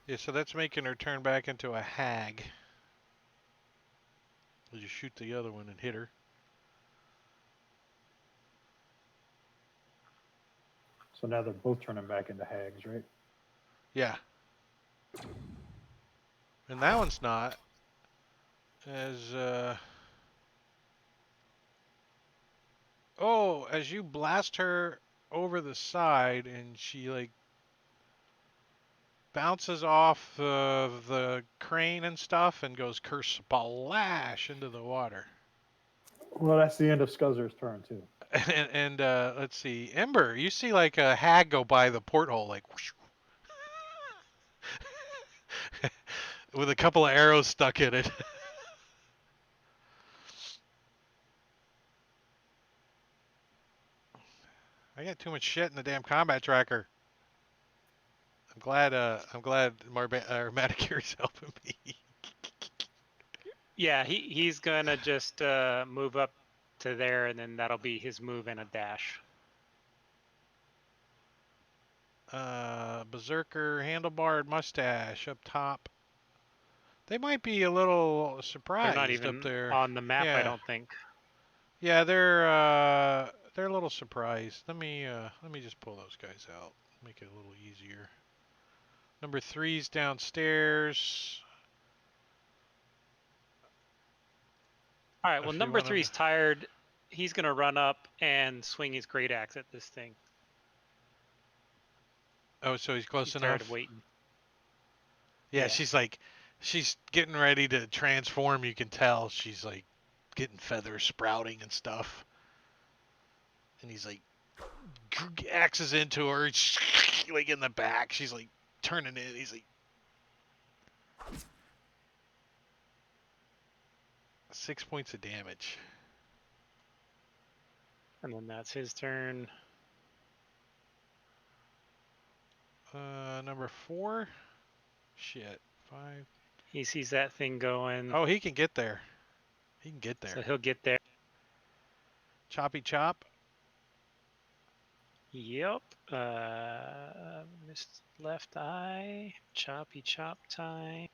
Yeah, so that's making her turn back into a hag. We'll just shoot the other one and hit her. So now they're both turning back into hags, right? Yeah. And that one's not. As oh, as you blast her over the side and she like bounces off of the crane and stuff and goes kersplash into the water. Well, that's the end of Scuzzer's turn too. And let's see, Ember, you see like a hag go by the porthole, like whoosh, with a couple of arrows stuck in it. I got too much shit in the damn combat tracker. I'm glad Maticure's helping me. Yeah, he's gonna just move up to there, and then that'll be his move and a dash. Berserker, handlebarred mustache up top. They might be a little surprised They're not even up there. on the map, Yeah. I don't think. Yeah, they're a little surprised. Let me just pull those guys out. Make it a little easier. Number 3's downstairs. All right, If well, you number wanna- 3's tired. He's gonna run up and swing his great axe at this thing. Oh, so he's close He's tired enough. of waiting. Yeah, Yeah. she's like, she's getting ready to transform. You can tell she's like getting feathers sprouting and stuff. And he's like, axes into her, like in the back. She's like turning it. He's like, 6 points of damage. And then that's his turn. Number 4. Shit. 5. He sees that thing going. Oh, he can get there. He can get So there. he'll get there. Choppy chop. Yep. Missed left eye. Choppy chop time.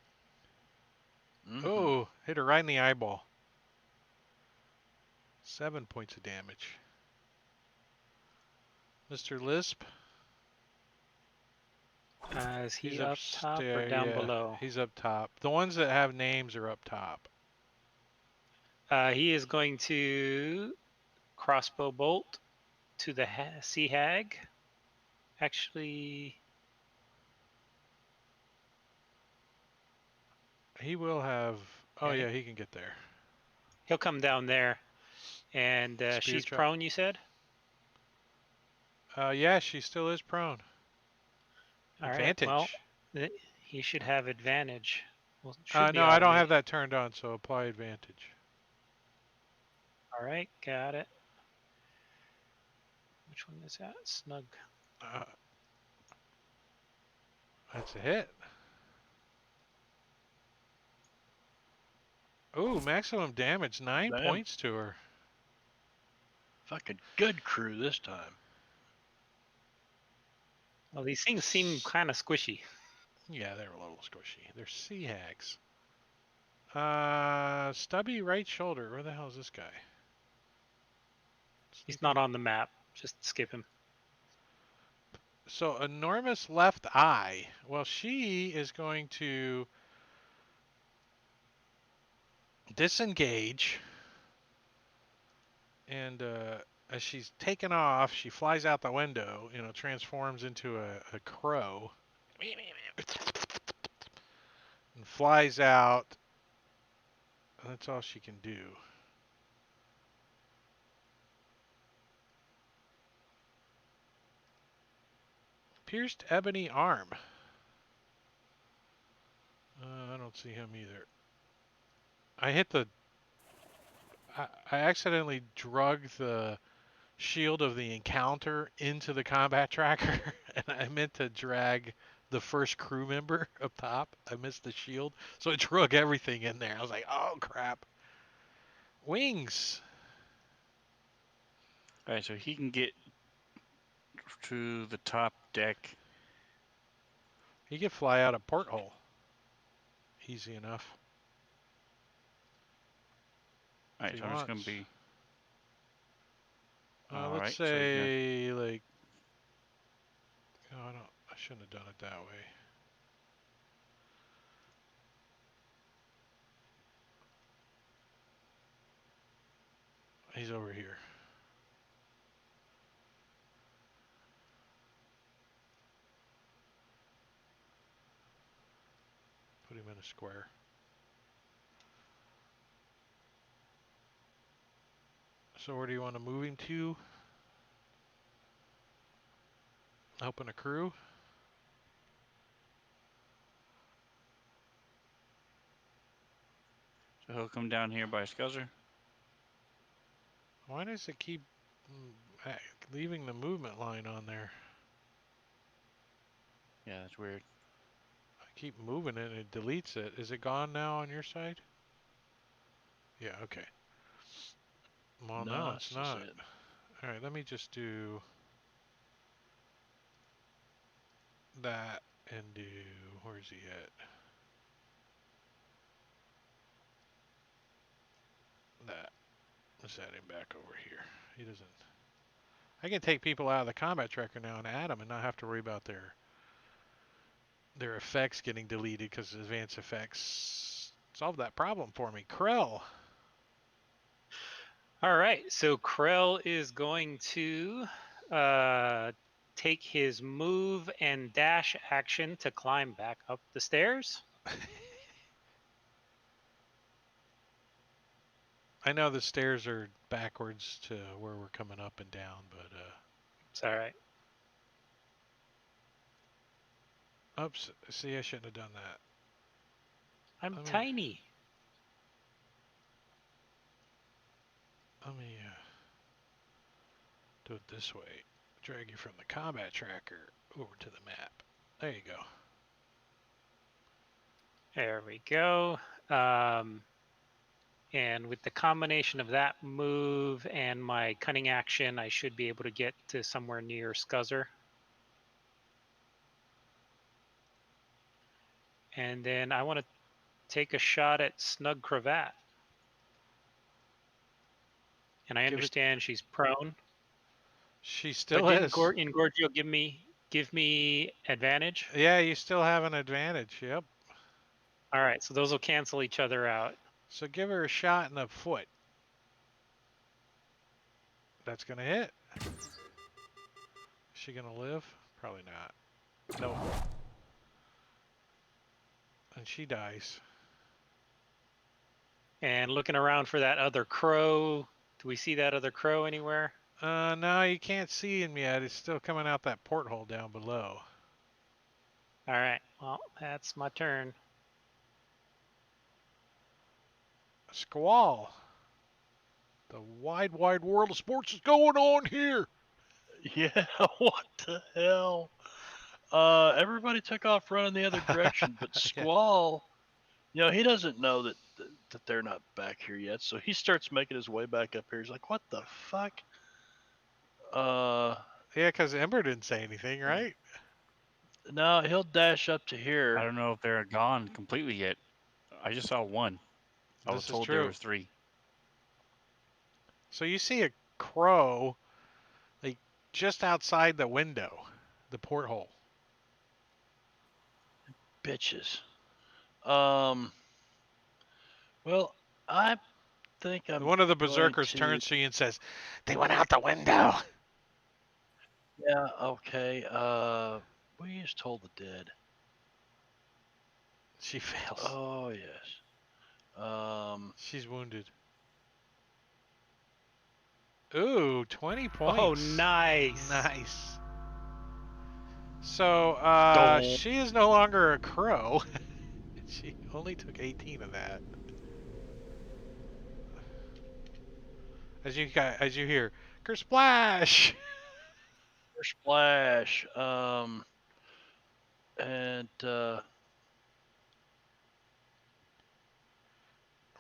Mhm. Oh, hit her right in the eyeball. 7 points of damage. Mr. Lisp. Is he He's up top or upstairs, down yeah, below? He's up top. The ones that have names are up top. He is going to crossbow bolt to the sea hag. Actually, He will have. Oh Okay. yeah, he can get there. he'll come down there. And Spear she's trap. prone, you said? Yeah, she still is prone. All right. Advantage. Well, he should have advantage. Well, should be no, I don't already. have that turned on, so apply advantage. All right, got it. Which one is that? Snug. That's a hit. Ooh, maximum damage, 9 Damn. points to her. Fucking good crew this time. Well, these things seem kind of squishy. Yeah, they're a little squishy. They're sea hags. Stubby right shoulder. Where the hell is this guy? He's not on the map. Just skip him. So enormous left eye. Well, she is going to disengage, and as she's taken off, she flies out the window. Transforms into a crow, and flies out. That's all she can do. Pierced ebony arm. I don't see him either. I hit the. I accidentally drug the shield of the encounter into the combat tracker, and I meant to drag the first crew member up top. I missed the shield, so it drug everything in there. I was like, oh crap. Wings. All right, so he can get to the top deck. He could fly out a porthole. Easy enough. All right, If so he I'm just gonna wants. be. Let's Alright, so he's say like. Oh, I shouldn't have done it that way. He's over here. Put him in a square. So where do you want to move him to? Helping a crew? So he'll come down here by Scuzzer. Why does it keep leaving the movement line on there? Yeah, that's weird. I keep moving it and it deletes it. Is it gone now on your side? Yeah, okay. Well, no, it's that's not. it. Alright, let me just do that and do. Where's he at? That. Let's add him back over here. He doesn't. I can take people out of the combat tracker now and add them and not have to worry about their effects getting deleted because advanced effects solve that problem for me. Krell. All right, so Krell is going to take his move and dash action to climb back up the stairs. I know the stairs are backwards to where we're coming up and down, but It's all right. oops. See, I shouldn't have done that. I'm Let me- tiny. Let me do it this way. Drag you from the combat tracker over to the map. There you go. There we go. And with the combination of that move and my cunning action, I should be able to get to somewhere near Scuzzer. And then I want to take a shot at Snug Cravat. And I Give it- understand she's prone. She still But didn't is. Ingorgio give me advantage? Yeah, you still have an advantage. Yep. All right, so those will cancel each other out. So give her a shot in the foot. That's gonna hit. Is she gonna live? Probably not. Nope. And she dies. And looking around for that other crow. Do we see that other crow anywhere? No, you can't see him yet. It's still coming out that porthole down below. All right, well, that's my turn. Squall. The wide, wide world of sports is going on here. Yeah, what the hell? Everybody took off running the other direction, but Yeah. Squall, he doesn't know that they're not back here yet, so he starts making his way back up here. He's like, "What the fuck?" Yeah, because Ember didn't say anything, right? Now he'll dash up to I here. don't know if they're gone completely yet. I just saw one. I was This is told there true. was 3. So you see a crow, like just outside the window, the porthole. Bitches. Well, I think I'm. One of the going berserkers to- turns to you and says, They went out the window. Yeah. Okay. We just told the dead. she fails. Oh yes. She's wounded. Ooh, 20 points. Oh, nice. Nice. So, Don't. she is no longer a crow. She only took 18 of that. As you hear, Kersplash! Splash. And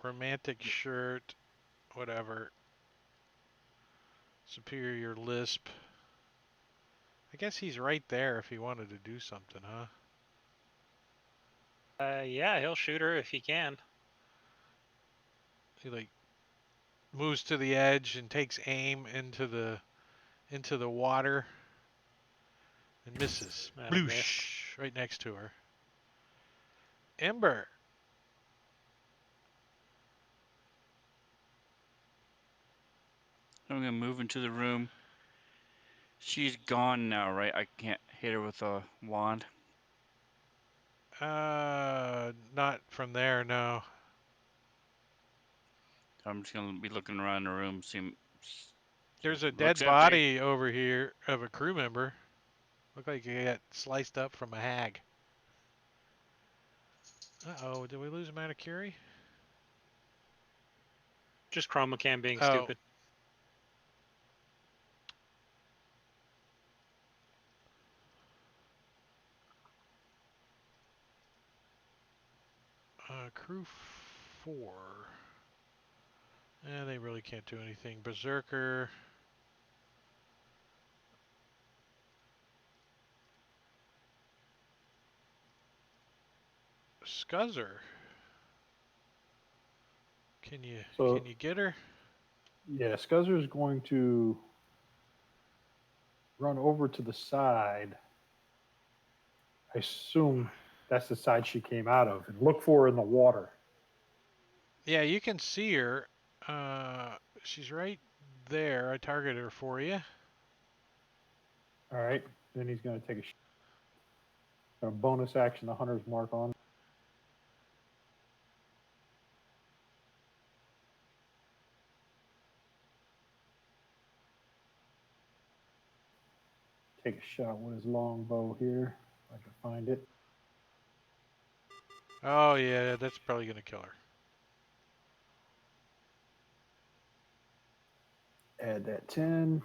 Romantic shirt, whatever. Superior lisp. I guess he's right there if he wanted to do something, huh? Yeah, he'll shoot her if he can. He like moves to the edge and takes aim into the water and misses. That'll miss. Bloosh! Right next to her. Ember. I'm gonna move into the room. She's gone now, right? I can't hit her with a wand. Not from there, no. I'm just gonna be looking around the room, see. There's a Looks dead empty. body over here of a crew member. Looked like he got sliced up from a hag. Uh-oh, did we lose Manicuri? Just Chromacam being Oh. stupid. Crew 4. They really can't do anything. Berserker. Scuzzer. Can you get her? Yeah, Scuzzer is going to run over to the side. I assume that's the side she came out of, and look for her in the water. Yeah, you can see her. She's right there. I targeted her for you. All right. Then he's going to take a bonus action, the hunter's mark on. Take a shot with his longbow here, if I can find it. Oh yeah, that's probably gonna kill her. Add that 10.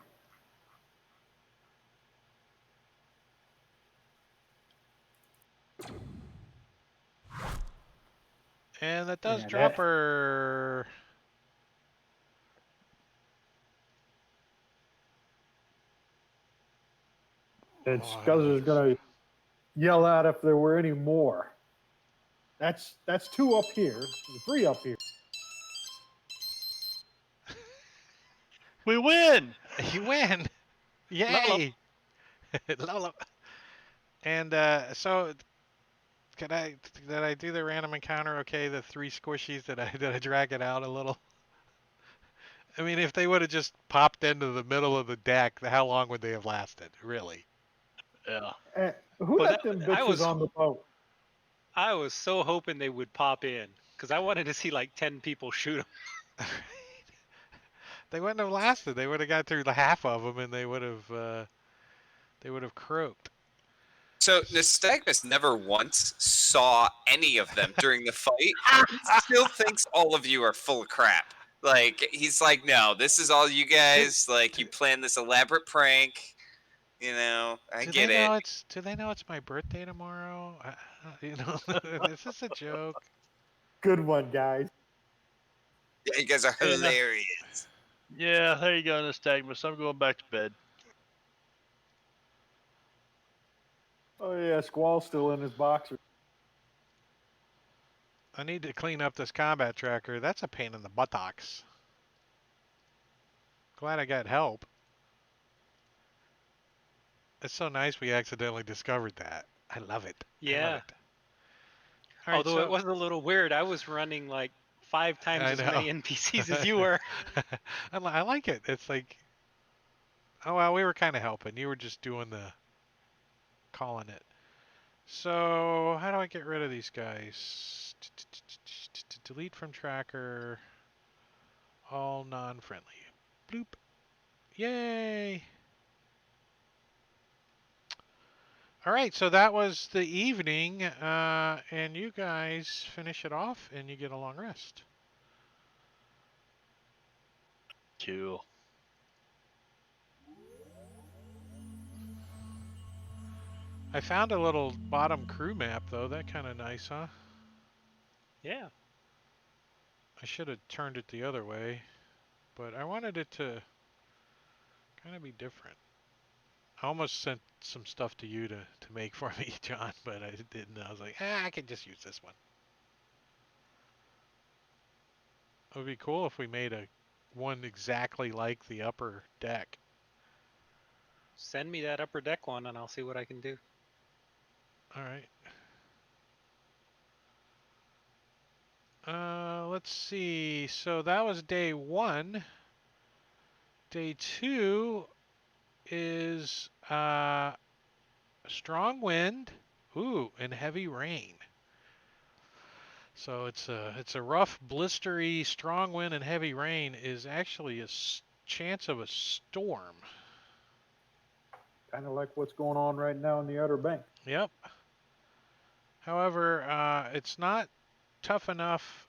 And that does Yeah, drop that- her. And Oh, I don't know Scuzzer's if going to yell out if there were any more. That's 2 up here, 3 up here. We win. you win. Level up. Yay! Level up. And so did I do the random encounter okay? The 3 squishies that I drag it out a little? I mean, if they would have just popped into the middle of the deck, how long would they have lasted? Really? Yeah. Who Well, let them I bitches was on the boat? I was so hoping they would pop in because I wanted to see like 10 people shoot them. They wouldn't have lasted. They would have got through the half of them, and they would have croaked. So Nystagmus never once saw any of them during the fight. He still thinks all of you are full of crap. Like he's like, no, this is all you guys. Like you planned this elaborate prank. You know, I Do get they it. know do they know it's my birthday tomorrow? You know, is this a joke? Good one, guys. Yeah, you guys are Yeah. hilarious. Yeah, there you go, Nystagmus. I'm going back to bed. Oh yeah, Squall's still in his boxer. I need to clean up this combat tracker. That's a pain in the buttocks. Glad I got help. It's so nice we accidentally discovered that. I love it. I love Yeah. it. All right, Although so it was a little weird. I was running like 5 times I as know. many NPCs as you were. I like it. It's like, oh well, we were kind of helping. You were just doing the calling it. So how do I get rid of these guys? Delete from tracker. All non-friendly. Bloop. Yay. All right, so that was the evening, and you guys finish it off, and you get a long rest. Cool. I found a little bottom crew map, though. That kind of nice, huh? Yeah. I should have turned it the other way, but I wanted it to kind of be different. I almost sent some stuff to you to make for me, John, but I didn't. I was like, I can just use this one. It would be cool if we made one exactly like the upper deck. Send me that upper deck one and I'll see what I can do. All right. Let's see. So that was day 1. Day 2 is strong wind, and heavy rain. So it's a rough, blistery, strong wind and heavy rain is actually a chance of a storm. Kind of like what's going on right now in the Outer Bank. Yep. However, it's not tough enough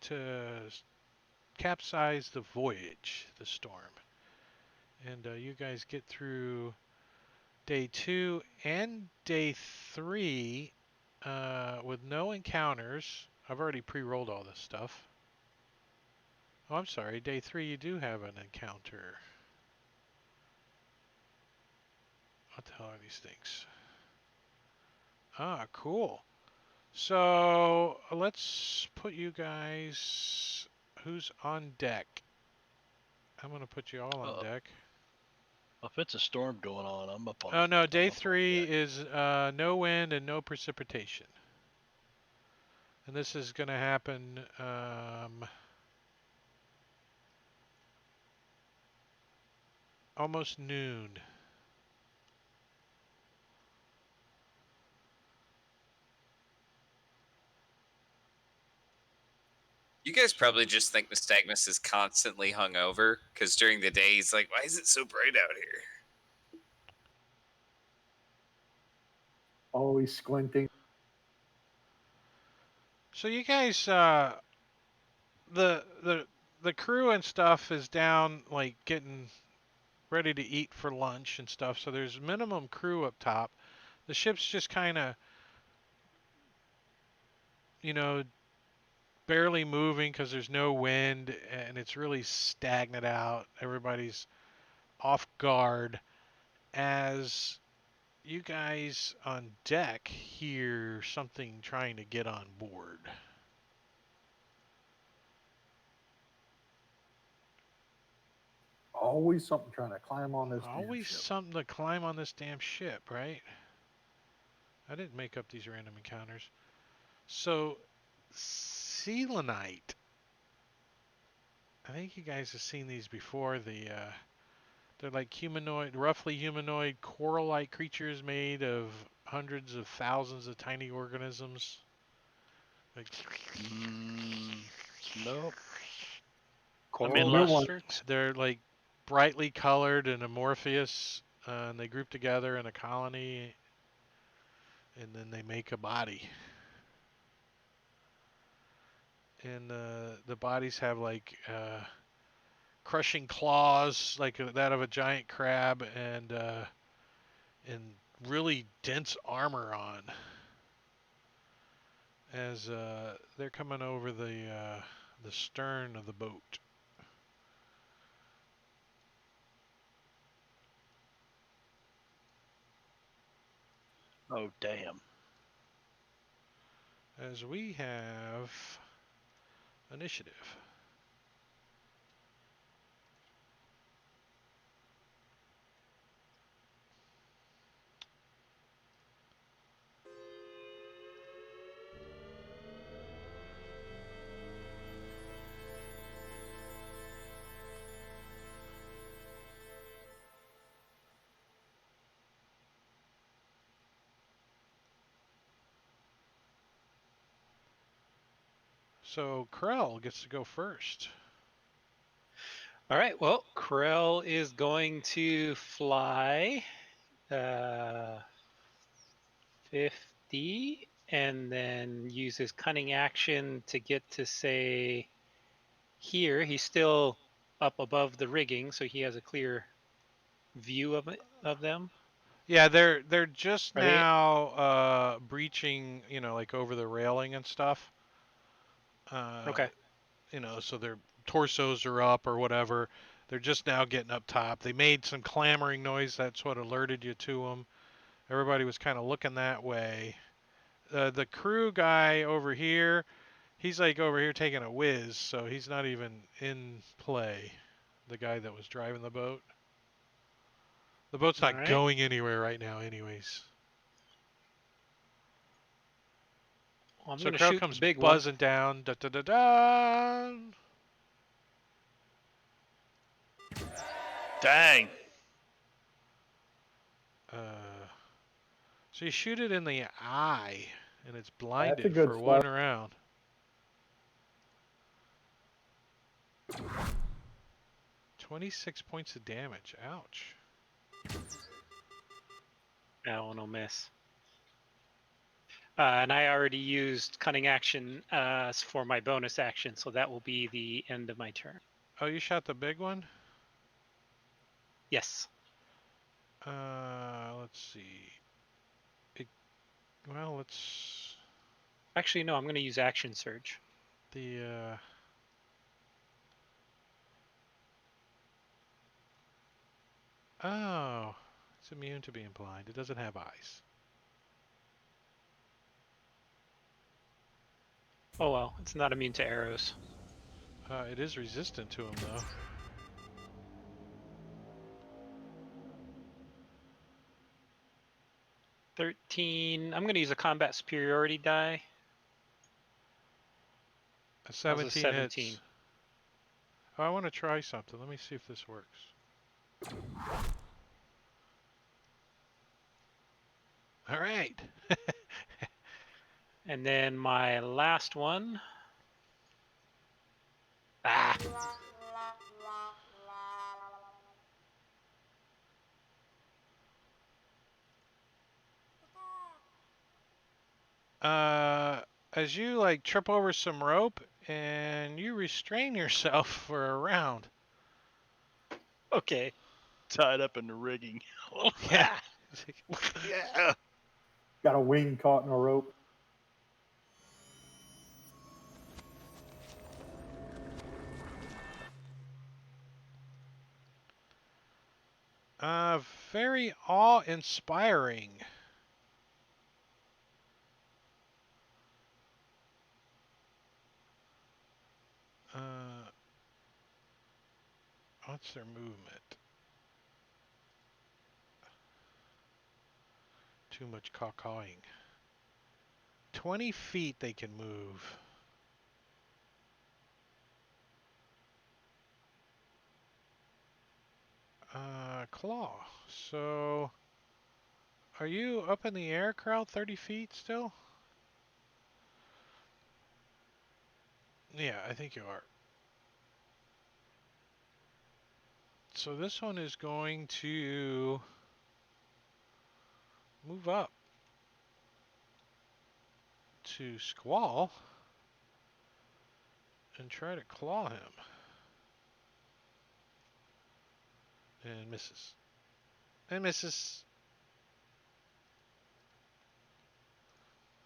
to capsize the voyage, the storm. And you guys get through day 2 and day 3 with no encounters. I've already pre-rolled all this stuff. Oh, I'm sorry. Day 3 you do have an encounter. What the hell are these things? Ah, cool. So let's put you guys. Who's on deck? I'm gonna put you all on deck. If it's a storm going on, I'm up on. Oh no, I'm day up on 3 deck. is no wind and no precipitation. And this is gonna happen almost noon. You guys probably just think Nystagmus is constantly hungover because during the day he's like, "Why is it so bright out here?" Always squinting. So you guys, the the crew and stuff is down, like getting ready to eat for lunch and stuff. So there's minimum crew up top. The ship's just kind of, you know, barely moving because there's no wind and it's really stagnant out. Everybody's off guard as you guys on deck hear something trying to get on board. Always something trying to climb on this damn Always ship. something to climb on this damn ship, right? I didn't make up these random encounters. So, Selenite. I think you guys have seen these before. They're like humanoid, roughly humanoid, coral-like creatures made of hundreds of thousands of tiny organisms. Like, Nope. Coral I mean, monsters. they're like brightly colored and amorphous, and they group together in a colony, and then they make a body. And the bodies have like crushing claws, like that of a giant crab, and really dense armor on. As they're coming over the stern of the boat. oh damn. As we have initiative. So Krell gets to go first. All right. Well, Krell is going to fly 50 and then use his cunning action to get to say here. He's still up above the rigging, so he has a clear view of them. Yeah, they're just Are they now breaching, like over the railing and stuff. okay? So their torsos are up or whatever. They're just now getting up top. They made some clamoring noise. That's what alerted you to them. Everybody was kind of looking that way. The crew guy over here, he's like over here taking a whiz, so he's not even in play. The guy that was driving the boat. The boat's All not right. going anywhere right now, anyways. Well, I'm So going to Crow shoot comes the big one. buzzing down. Da da da da. Dang. So you shoot it in the eye, and it's That's a blinded good for spot. one round. 26 points of damage. Ouch. That one will miss. And I already used cunning action for my bonus action, so that will be the end of my turn. Oh, you shot the big one? Yes. Let's see. Let's Actually, no. I'm going to use action surge. the oh, it's immune to being blind. It doesn't have eyes. Oh well, it's not immune to arrows. It is resistant to them though. $13. I'm going to use a combat superiority die. A That was a 17 17. hits. Oh, I want to try something. Let me see if this works. All right. And then my last one Ah. As you like trip over some rope and you restrain yourself for a round. Okay. Tied up in the rigging. Yeah. Yeah. Got a wing caught in a rope. Very awe-inspiring. What's their movement? Too much caw-cawing. 20 feet they can move. Claw. So, are you up in the air, Crowd? 30 feet still? Yeah, I think you are. So this one is going to move up to Squall and try to claw him. And misses. And misses.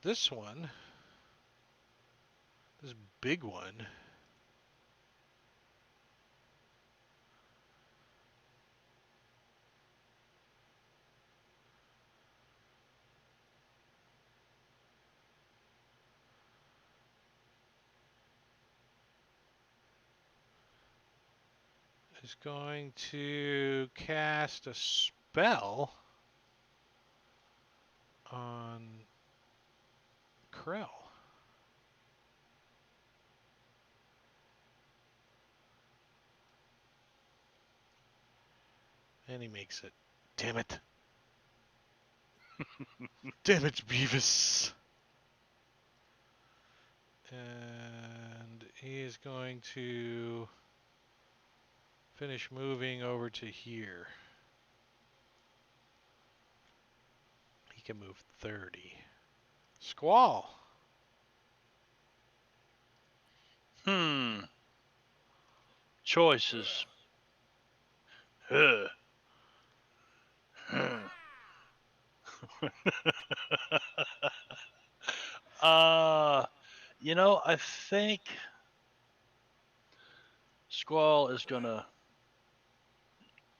This one, this big one, is going to cast a spell on Krell. And he makes it. Damn it. Damn it, Beavis. And he is going to finish moving over to here. He can move 30. Squall. Choices. Huh. I think Squall is gonna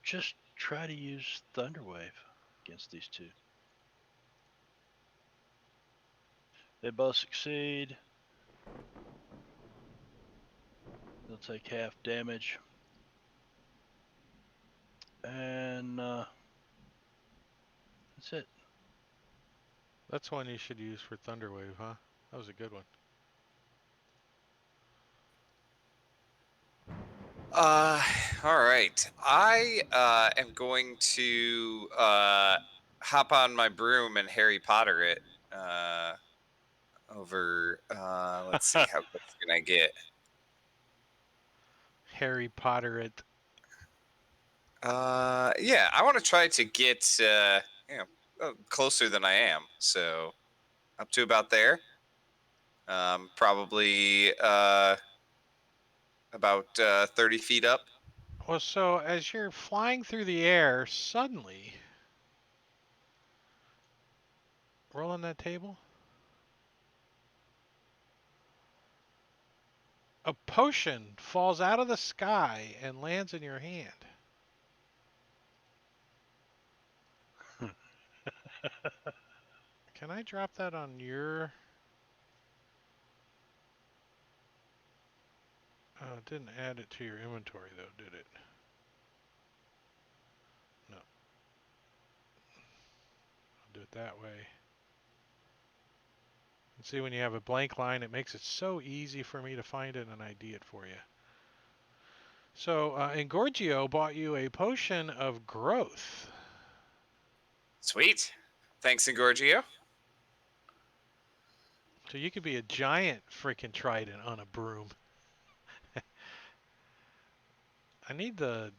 just try to use Thunderwave against these two. They both succeed. They'll take half damage. And that's it. That's one you should use for Thunderwave, huh? That was a good one. All right. I am going to hop on my broom and Harry Potter it over. Let's see, how close can I get? Harry Potter it. Yeah, I want to try to get closer than I am. So up to about there. Probably about 30 feet up. Well, so as you're flying through the air, suddenly, roll on that table. A potion falls out of the sky and lands in your hand. Can I drop that on your... Oh, it didn't add it to your inventory though, did it? No. I'll do it that way. And see, when you have a blank line, it makes it so easy for me to find it and ID it for you. So, Engorgio bought you a potion of growth. Sweet. Thanks, Engorgio. So you could be a giant freaking trident on a broom. I need the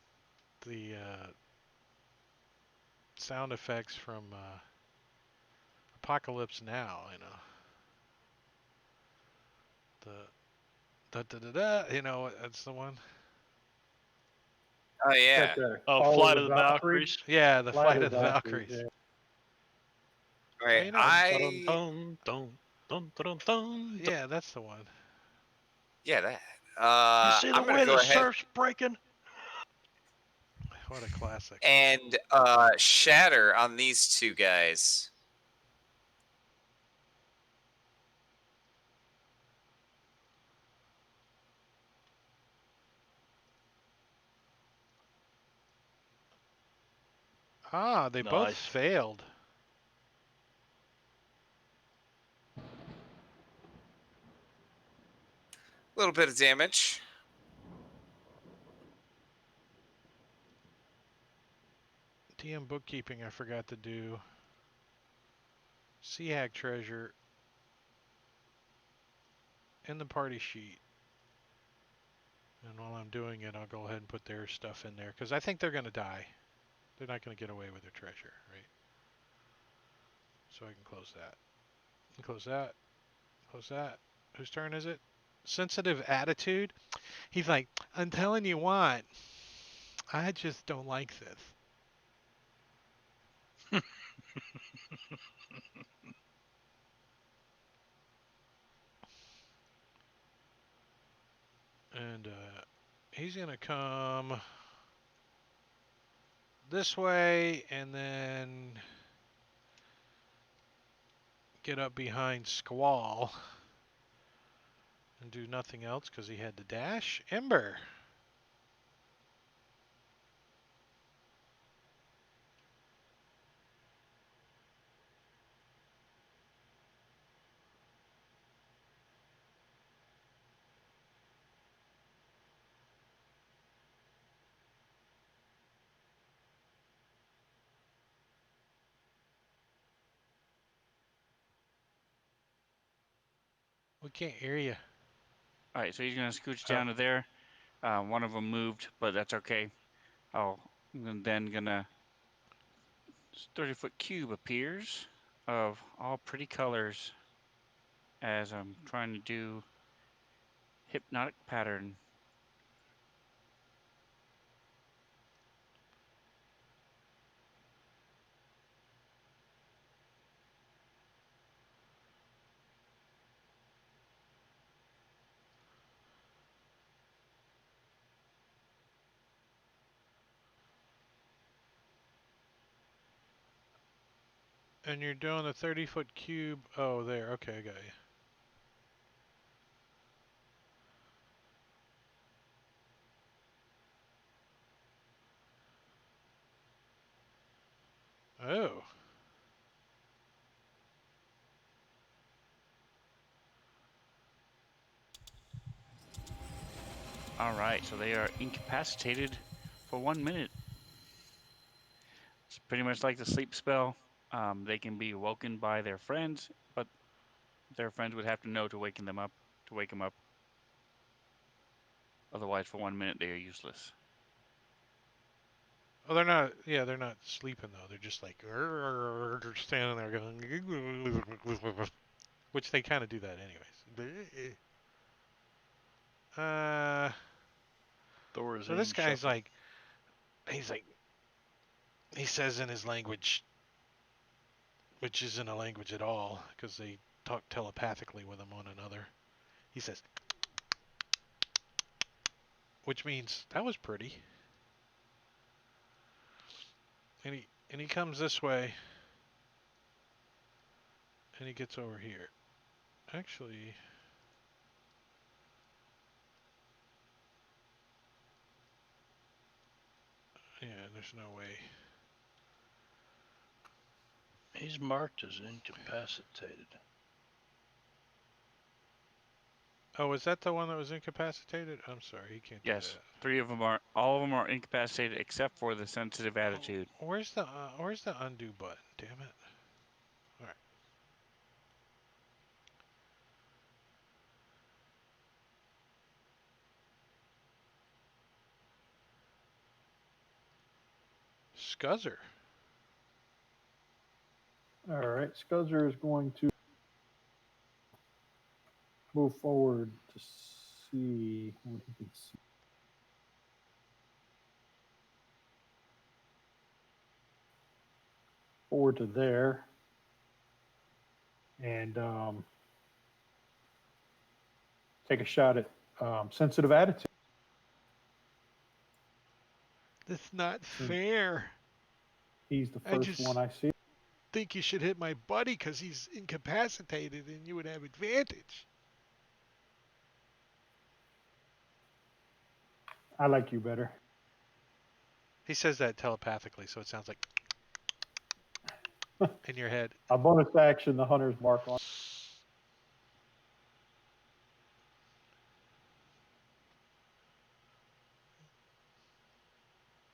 sound effects from Apocalypse Now. You know, the da da da da. You know, that's the one. Oh yeah. Like the Oh, Call Flight of of the Valkyries. Valkyries. Yeah, the Flight Flight of the Valkyries. Yeah. All right. you know- Yeah, that's the one. Yeah, that. You see the I'm gonna way go the ahead surf's breaking? What a classic. and shatter on these two guys. Ah, they both Nice. failed. A little bit of damage. DM bookkeeping I forgot to do. Sea Hack treasure in the party sheet. And while I'm doing it, I'll go ahead and put their stuff in there because I think they're going to die. They're not going to get away with their treasure, right? So I can close that. And close that. Close that. Whose turn is it? Sensitive attitude. He's like, I'm telling you what, I just don't like this. And he's going to come this way and then get up behind Squall and do nothing else because he had to dash. Ember. We can't hear you. All right, so he's gonna scooch Oh. down to there. One of them moved, but that's okay. I'm then gonna 30-foot cube appears of all pretty colors as I'm trying to do hypnotic pattern. And you're doing the 30-foot cube. Oh, there. Okay, I got you. Oh. All right, so they are incapacitated for 1 minute. It's pretty much like the sleep spell. They can be woken by their friends, but their friends would have to know to wake them up. Otherwise, for 1 minute, they are useless. Oh, they're not. Yeah, they're not sleeping though. They're just like standing there going, which they kind of do that anyways. So this guy's like, he's like, he says in his language, which isn't a language at all, because they talk telepathically with one another. He says, which means that was pretty. And he comes this way, and he gets over here. Actually, yeah, there's no way. He's marked as incapacitated. Oh, is that the one that was incapacitated? I'm sorry, he can't do Yes, that. all of them are incapacitated except for the sensitive attitude. Oh, where's the undo button? Damn it! All right. Scuzzer. All right, Scuzzer is going to move forward to see what he can see. Forward to there. And take a shot at sensitive attitude. That's not fair. He's the I first just- one I see. Think you should hit my buddy because he's incapacitated and you would have advantage. I like you better. He says that telepathically, so it sounds like in your head. A bonus action, the hunter's mark on.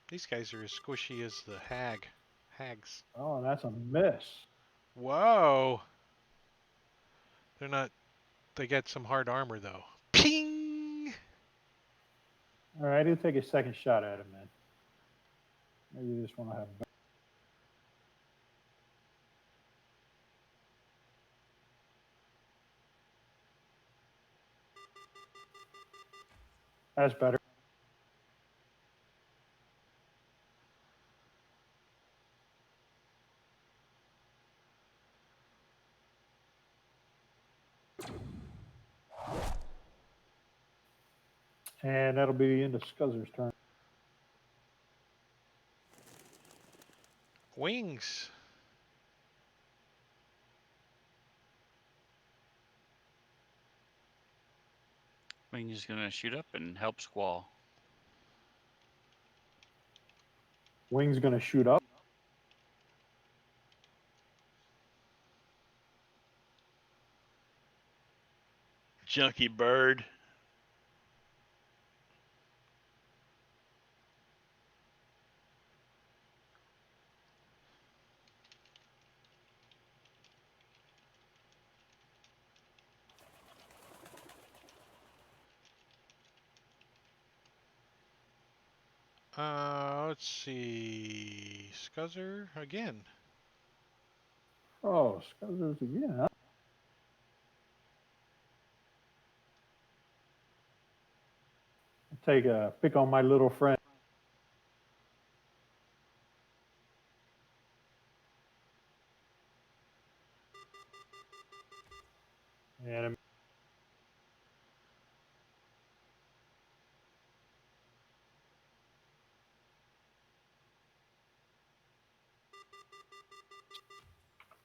These guys are as squishy as the hags. Oh, and that's a miss. Whoa. They're not. They get some hard armor though. Ping. All right, he'll take a second shot at him then. Maybe you just want to have. That's better. And that'll be the end of Scuzzer's turn. Wings. Wing is gonna shoot up and help Squall. Wing's going to shoot up. Junkie bird. Let's see. Scuzzer again. Oh, Scuzzer's again, huh? Take a pick on my little friend.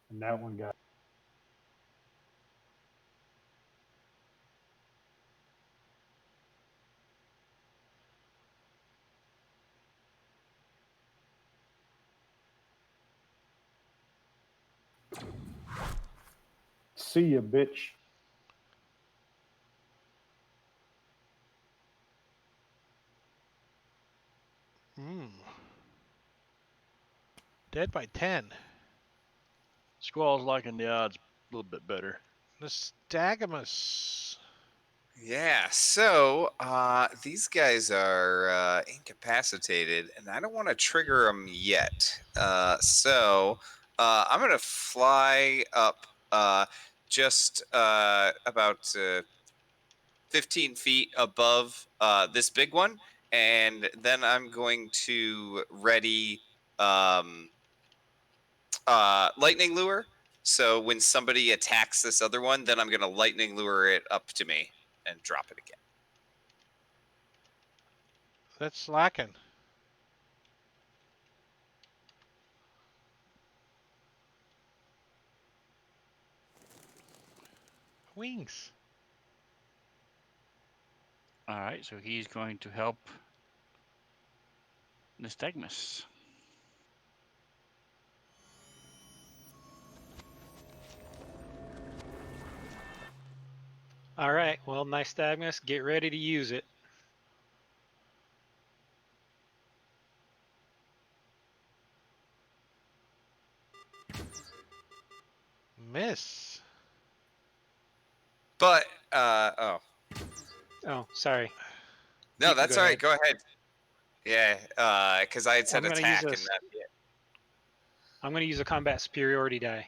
And that one got. See ya, bitch. Dead by 10. Squall's liking the odds a little bit better. Nystagmus. Yeah, so these guys are incapacitated, and I don't want to trigger them yet. So I'm going to fly up just about 15 feet above this big one, and then I'm going to ready lightning lure. So when somebody attacks this other one, then I'm going to lightning lure it up to me and drop it again. That's slacking. Wings. All right, so he's going to help Nystagmus. All right. Well, Nystagmus, get ready to use it. Miss. But oh Oh, sorry. no, You can that's go all ahead. right. Go ahead. Yeah, because I had said I'm gonna attack, use and a that yeah. I'm going to use a combat superiority die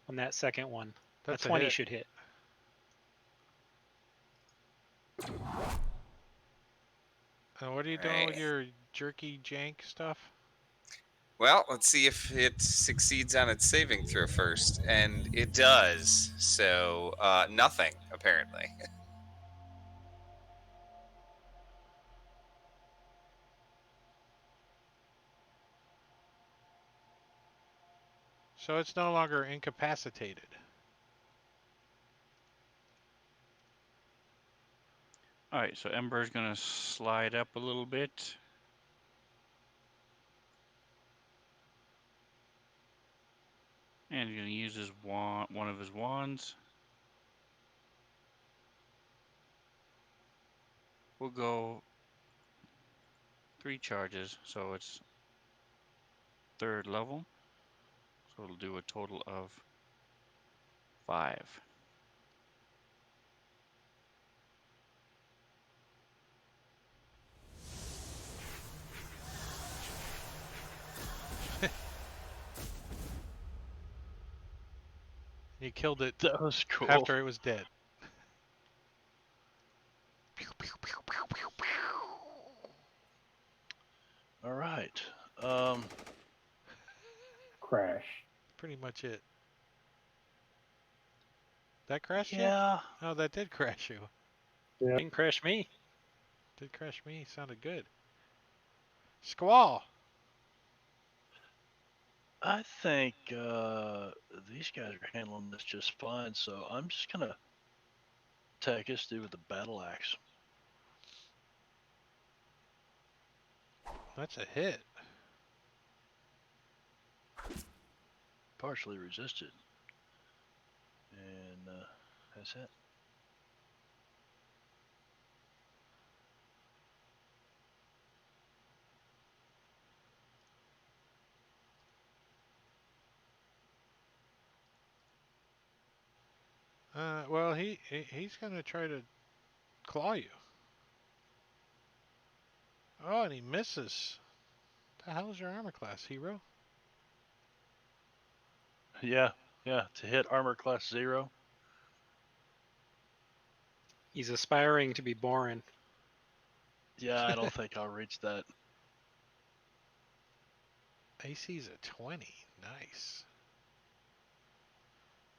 on that second one. That's a a 20 hit. should hit. And what are you doing with Alright. your jerky jank stuff? Well, let's see if it succeeds on its saving throw first, and it does. So nothing apparently. So it's no longer incapacitated. All right, so Ember's gonna slide up a little bit. And he's gonna use his wand, one of his wands. We'll go 3 charges, so it's 3rd level. So it'll do a total of 5. You killed it That was cool. after it was dead. All right. Crash. Pretty much it. That crashed you? Yeah. Oh, that did crash you. Didn't crash me. Did crash me. Sounded good. Squall. I think these guys are handling this just fine, so I'm just gonna attack this dude with the battle axe. That's a hit. Partially resisted. And that's it. Well, he's gonna try to claw you. Oh, and he misses. The hell is your armor class, hero? Yeah, to hit armor class 0. He's aspiring to be Borin. Yeah, I don't think I'll reach that. AC's a 20. Nice.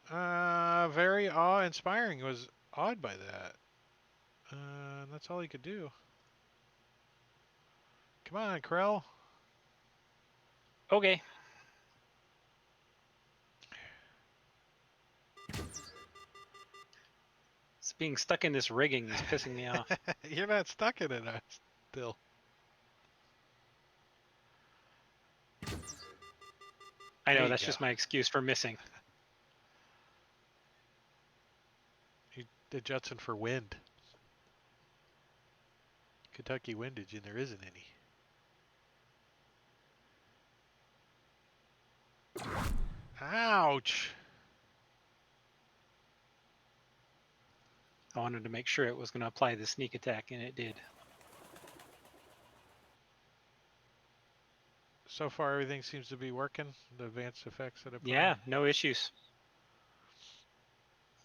Very awe-inspiring. Was awed by that. That's all he could do. Come on, Krell. Okay. It's being stuck in this rigging is pissing me off. You're not stuck in it still. I There know, you that's go. just my excuse for missing. He did Judson for wind. Kentucky windage, and there isn't any. Ouch! I wanted to make sure it was going to apply the sneak attack, and it did. So far, everything seems to be working. The advanced effects that I put Yeah, on. no issues.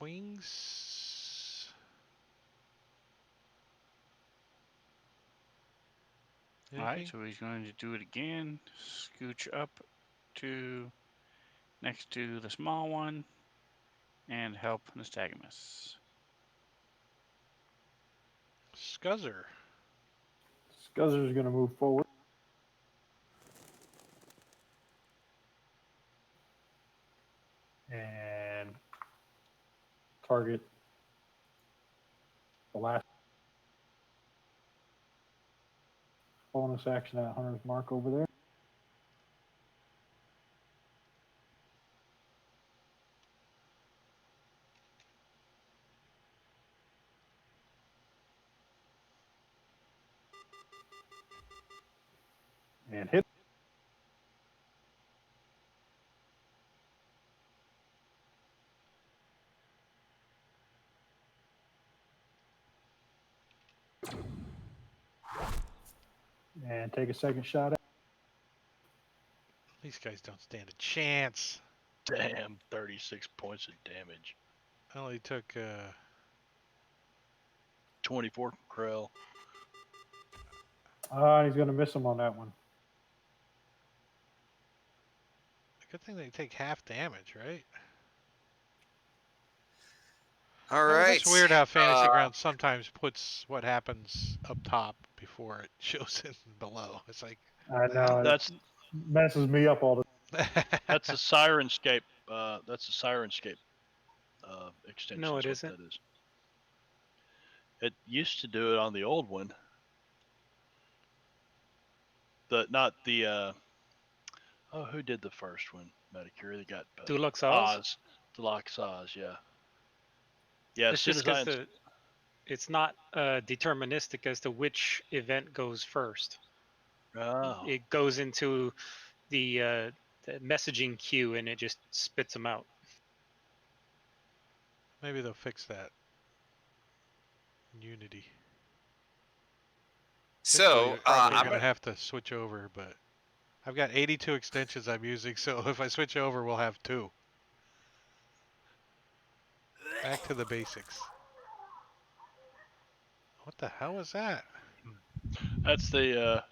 Wings. Alright, Anything? so he's going to do it again. Scooch up to next to the small one and help Nystagmus. Scuzzer. Scuzzer's going to move forward. And target the last bonus action at Hunter's Mark over there. And hit. And take a second shot at. These guys don't stand a chance. Damn, 36 points of damage. I only took 24 from Krell. He's going to miss him on that one. good thing they take half damage, right? All I mean, right. that's weird how Fantasy Grounds sometimes puts what happens up top before it shows it below. It's like I know. It That's messes me up all the that's a Sirenscape. That's a Sirenscape extension. No, it is what isn't. that is. It used to do it on the old one. Not the. Oh, who did the first one? Medicure. They got Dulux Oz? Oz. Deluxe Oz. Yeah. Yeah. As It's soon just as because it's not deterministic as to which event goes first. Oh. It goes into the messaging queue and it just spits them out. maybe they'll fix that in Unity. So Eventually, we're I'm gonna have to switch over, but I've got 82 extensions I'm using, so if I switch over, we'll have 2. Back to the basics. What the hell was that? That's the.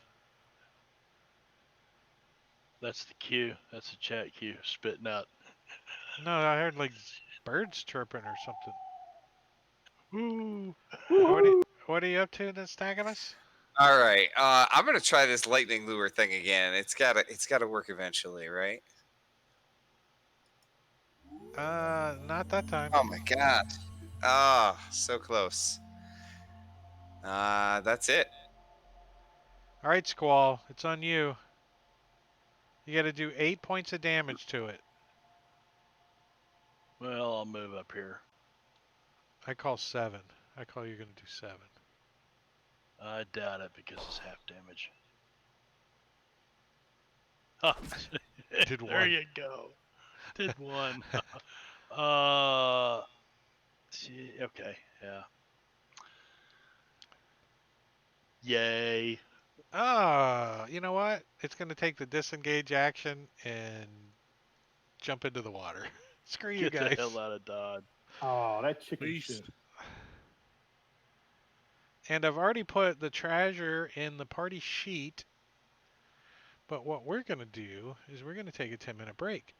That's the queue. That's the chat queue spitting out. No, I heard like birds chirping or something. Ooh. What are you up to, Nystagmus? all right. I'm gonna try this lightning lure thing again. It's gotta work eventually, right? Not that time. Oh my god. Ah, so close. That's it. All right, Squall, it's on you. You got to do 8 points of damage to it. Well, I'll move up here. I call 7. I call you're gonna do 7. I doubt it because it's half damage. Oh, Did there 1. you go. Did 1. Okay, yeah. Yay. You know what? It's gonna take the disengage action and jump into the water. Screw you Get the guys. hell out of Dodge. Oh, that chicken Please. shit. And I've already put the treasure in the party sheet. But what we're going to do is we're going to take a 10-minute break.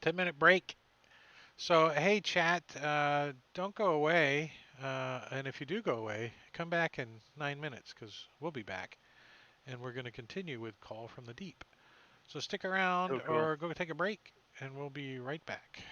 10-minute break. So, hey, chat, don't go away. And if you do go away, come back in 9 minutes because we'll be back. And we're going to continue with Call from the Deep. So stick around Cool. or go take a break, and we'll be right back.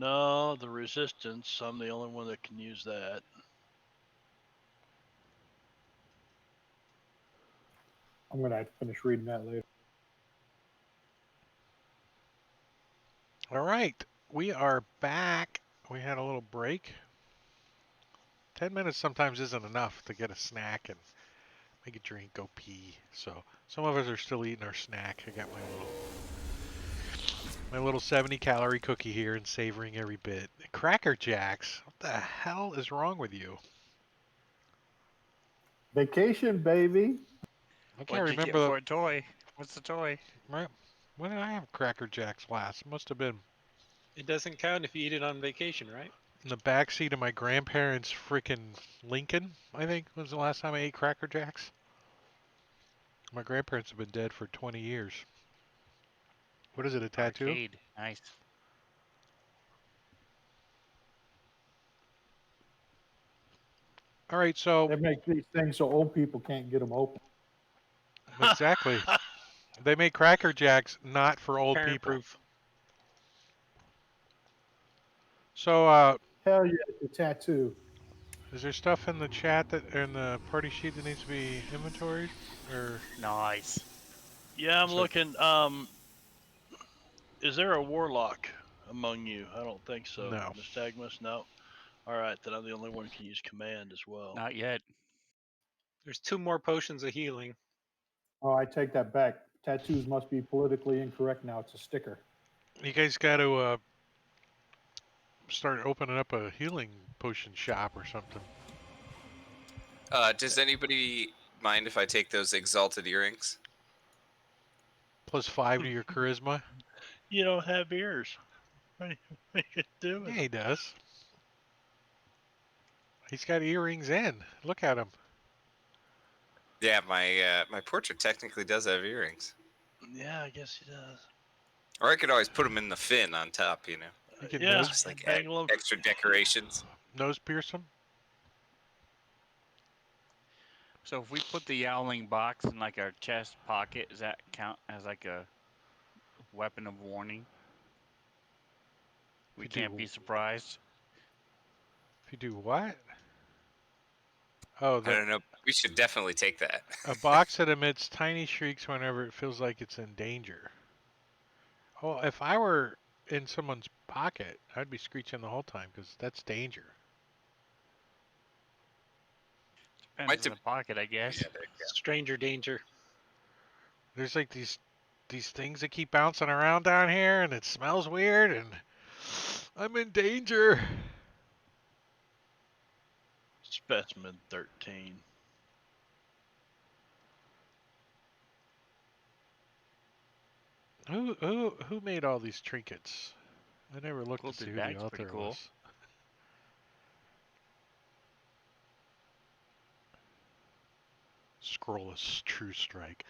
No, the resistance. I'm the only one that can use that. I'm gonna have to finish reading that later. All right, we are back. We had a little break. 10 minutes sometimes isn't enough to get a snack and make a drink, go pee. So some of us are still eating our snack. I got my little 70-calorie cookie here and savoring every bit. Cracker Jacks, what the hell is wrong with you? Vacation, baby. I can't What'd you get remember for a toy? What's the toy? when did I have Cracker Jacks last? It must have been It doesn't count if you eat it on vacation, right? in the back seat of my grandparents' freaking Lincoln, I think was the last time I ate Cracker Jacks. My grandparents have been dead for 20 years. What is it, a tattoo? Arcade. Nice. All right, so They make these things so old people can't get them open. exactly. They make Cracker Jacks not for old Parent people. proof. So, Hell yeah, it's a tattoo. is there stuff in the chat that in the party sheet that needs to be inventoried, or Nice. Yeah, I'm So- looking. Is there a warlock among you? I don't think so. No. Nystagmus? No. All right, then I'm the only one who can use command as well. Not yet. There's 2 more potions of healing. Oh, I take that back. Tattoos must be politically incorrect now. It's a sticker. you guys got to start opening up a healing potion shop or something? Does anybody mind if I take those exalted earrings? +5 to your charisma. You don't have ears. What are you doing? Yeah, he does. He's got earrings in. Look at him. Yeah, my portrait technically does have earrings. Yeah, I guess he does. Or I could always put them in the fin on top, you know. You can Yeah, nose, Just like angle 'em. extra decorations. nose pierce him. So if we put the Yowling box in like our chest pocket, does that count as like a weapon of warning? We You do- can't be surprised. If you do what? Oh, I don't know. We should definitely take that. a box that emits tiny shrieks whenever it feels like it's in danger. Oh, if I were in someone's pocket, I'd be screeching the whole time because that's danger. Depends on the pocket, I guess. Yeah, there you go. Stranger danger. There's like these things that keep bouncing around down here, and it smells weird, and I'm in danger. Specimen 13. Who made all these trinkets? I never looked to Quilted see who bag's the pretty author cool. was. Scrollless True Strike.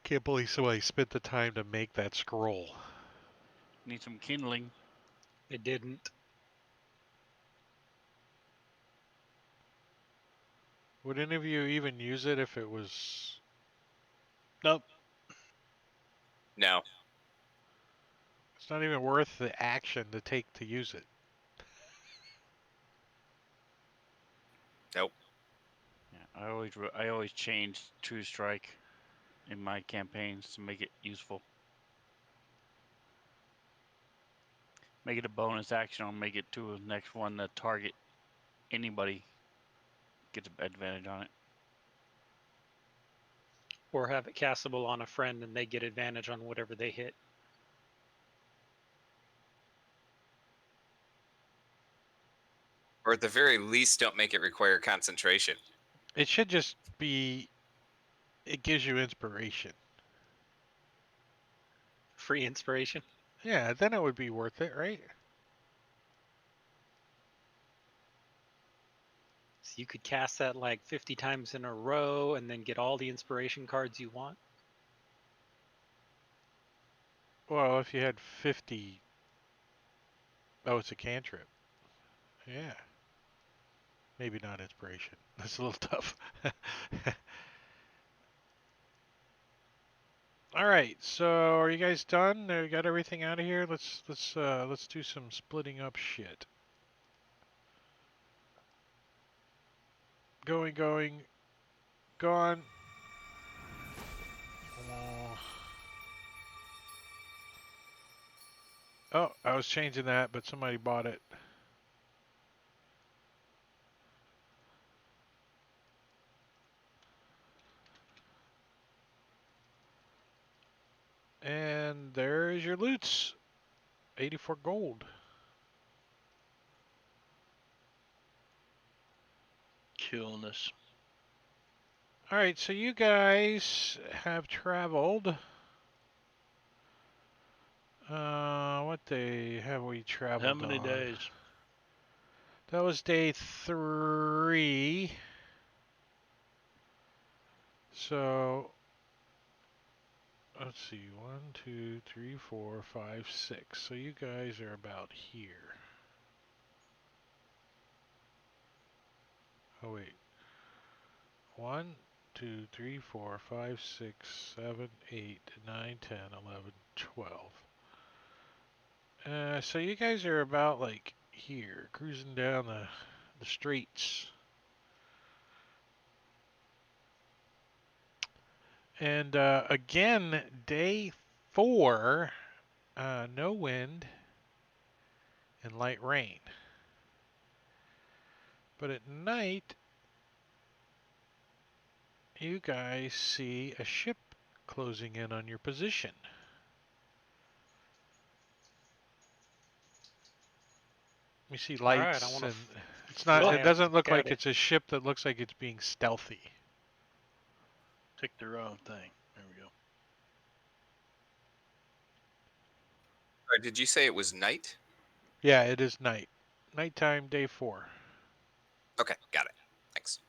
Can't believe somebody spent the time to make that scroll. Need some kindling. It didn't. Would any of you even use it if it was? Nope. No. It's not even worth the action to take to use it. Nope. Yeah, I always change True Strike in my campaigns to make it useful. Make it a bonus action. I'll make it to the next one to target anybody. Gets an advantage on it. Or have it castable on a friend and they get advantage on whatever they hit. Or at the very least, don't make it require concentration. It should just be. It gives you inspiration. Free inspiration. Yeah, then it would be worth it, right? So you could cast that like 50 times in a row and then get all the inspiration cards you want. Well, if you had 50. Oh, it's a cantrip. Yeah. Maybe not inspiration. That's a little tough. All right. So are you guys done? Got everything out of here? Let's do some splitting up shit. Going, gone. Oh, I was changing that, but somebody bought it. And there's your loots. 84 gold. Killing us. All right, so you guys have traveled. What day have we traveled How many on? days? That was day 3. So let's see, 1, 2, 3, 4, 5, 6. So you guys are about here. Oh wait. 1, 2, 3, 4, 5, 6, 7, 8, 9, 10, 11, 12. So you guys are about like here, cruising down the streets. And again, day 4, no wind and light rain. But at night, you guys see a ship closing in on your position. We see All right, I lights, want to and it's not. fly It up doesn't and look scout like it. it's a ship that looks like it's being stealthy. Take their own thing. There we go. Sorry, did you say it was night? Yeah, it is night. Nighttime, day 4. Okay, got it. Thanks.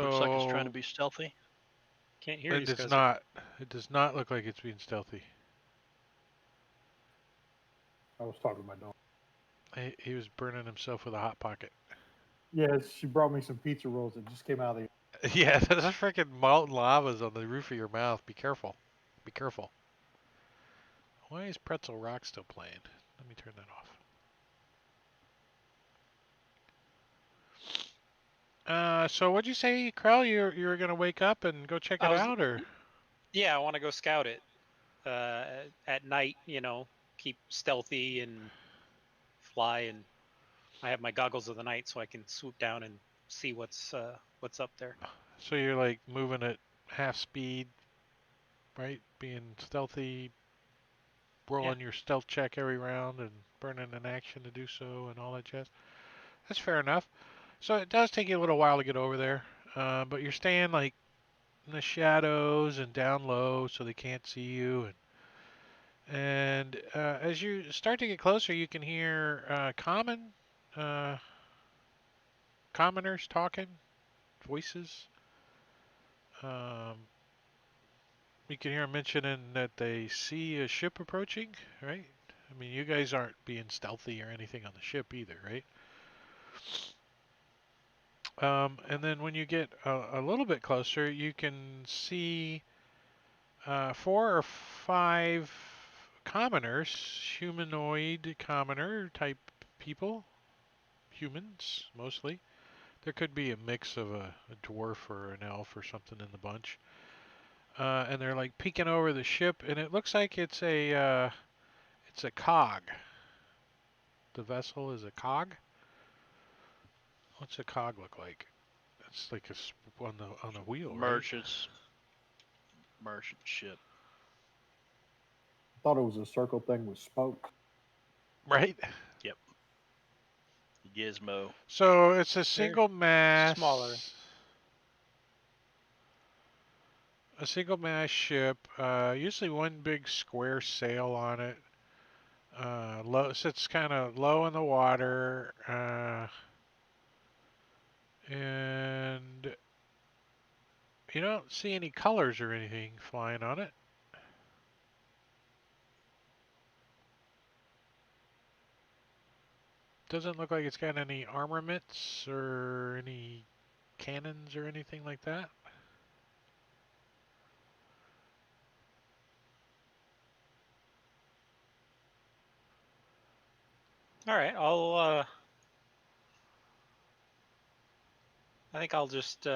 Looks like it's trying to So be stealthy. Can't hear you, it does Scuzzer. not. It does not look like it's being stealthy. I was talking to my dog. He was burning himself with a hot pocket. Yes, she brought me some pizza rolls that just came out of the. Yeah, there's freaking molten lavas on the roof of your mouth. Be careful. Be careful. Why is Pretzel Rock still playing? Let me turn that off. So what'd you say, Krell? You were gonna wake up and go check it I was, out, or? yeah, I want to go scout it at night. Keep stealthy and fly, and I have my goggles of the night, so I can swoop down and see what's up there. So you're like moving at half speed, right? Being stealthy, Yeah. rolling your stealth check every round, and burning an action to do so, and all that jazz. That's fair enough. So it does take you a little while to get over there, but you're staying like in the shadows and down low, so they can't see you. And as you start to get closer, you can hear uh, commoners talking, voices. Um, you can hear them mentioning that they see a ship approaching, right? I mean, you guys aren't being stealthy or anything on the ship either, right? And then when you get a little bit closer, you can see 4 or 5 commoners, humanoid commoner type people, humans mostly. There could be a mix of a dwarf or an elf or something in the bunch. And they're like peeking over the ship, and it looks like it's a cog. The vessel is a cog. What's a cog look like? It's like on the wheel, right? Merchant ship. I thought it was a circle thing with spokes. Right. Gizmo. So it's a They're single mast. smaller. A single mast ship. Usually one big square sail on it. Sits kind of low in the water. And you don't see any colors or anything flying on it. Doesn't look like it's got any armaments or any cannons or anything like that? All right, I think I'll just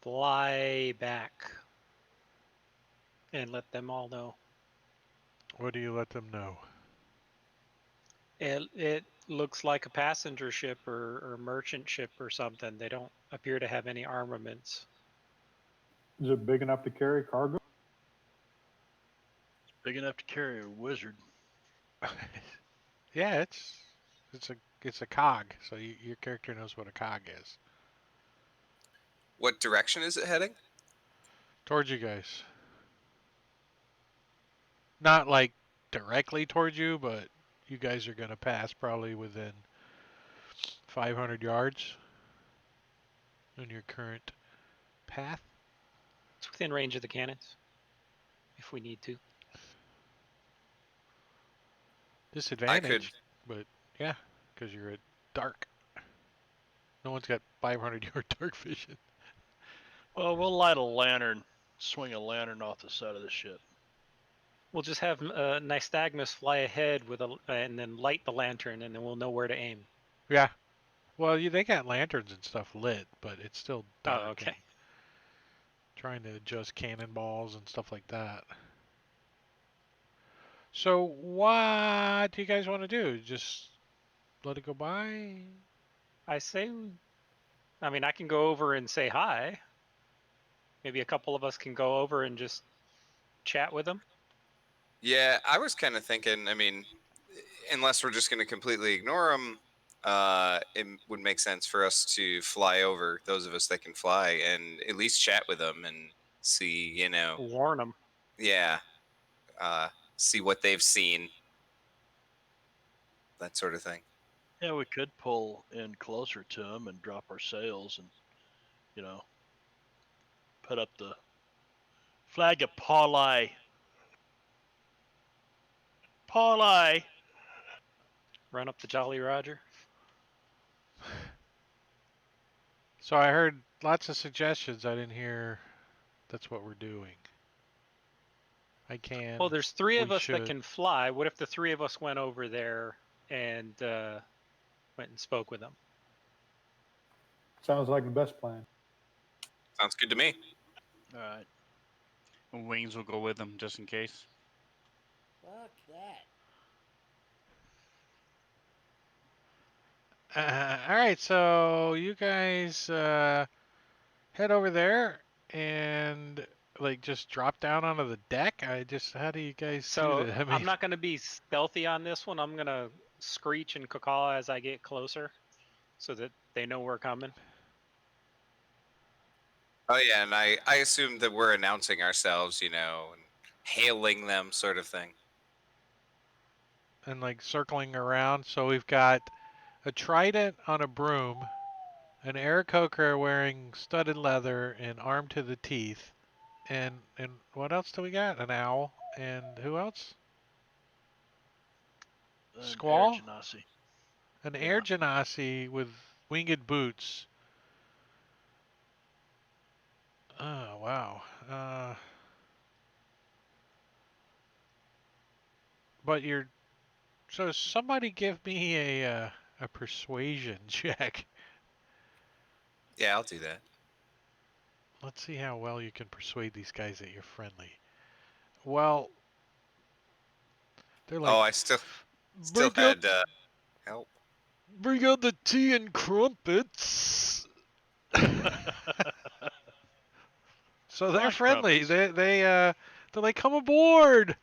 fly back and let them all know. What do you let them know? It looks like a passenger ship or merchant ship or something. They don't appear to have any armaments. Is it big enough to carry cargo? Big enough to carry a wizard. Yeah, it's a cog, so your character knows what a cog is. What direction is it heading? Towards you guys. Not like directly towards you, but you guys are gonna pass probably within 500 yards on your current path. It's within range of the cannons, if we need to. Disadvantage, but yeah, because you're at dark. No one's got 500 yard dark vision. Well, we'll light a lantern, swing a lantern off the side of the ship. We'll just have Nystagmus fly ahead with and then light the lantern, and then we'll know where to aim. Yeah. Well, they got lanterns and stuff lit, but it's still dark. Oh, okay. and trying to adjust cannonballs and stuff like that. So what do you guys want to do? Just let it go by? I say, I mean, I can go over and say hi. Maybe a couple of us can go over and just chat with them. Yeah, I was kind of thinking. I mean, unless we're just going to completely ignore them, it would make sense for us to fly over. Those of us that can fly, and at least chat with them and see, Warn them. yeah, see what they've seen, that sort of thing. Yeah, we could pull in closer to them and drop our sails and, put up the flag of Pauli. Pauli! Run up the Jolly Roger. So I heard lots of suggestions. I didn't hear that's what we're doing. I can. Well, there's three of we us that should. can fly. What if the three of us went over there and went and spoke with them? Sounds like the best plan. Sounds good to me. All right. Wings will go with them just in case. Fuck that. All right, so you guys head over there and just drop down onto the deck. How do you guys So do that? I'm not going to be stealthy on this one. I'm going to screech and caw as I get closer so that they know we're coming. Oh yeah, and I assume that we're announcing ourselves, and hailing them, sort of thing. And circling around. So we've got a trident on a broom, an Aarakocra wearing studded leather and armed to the teeth, and what else do we got? An owl, and who else? Squall? Air Genasi. An Air Genasi with winged boots. Oh wow. But so somebody give me a persuasion check. Yeah, I'll do that. Let's see how well you can persuade these guys that you're friendly. Well, they're like, I still had help. Bring out the tea and crumpets. So they're Lunch friendly. crumpets. They're like, come aboard.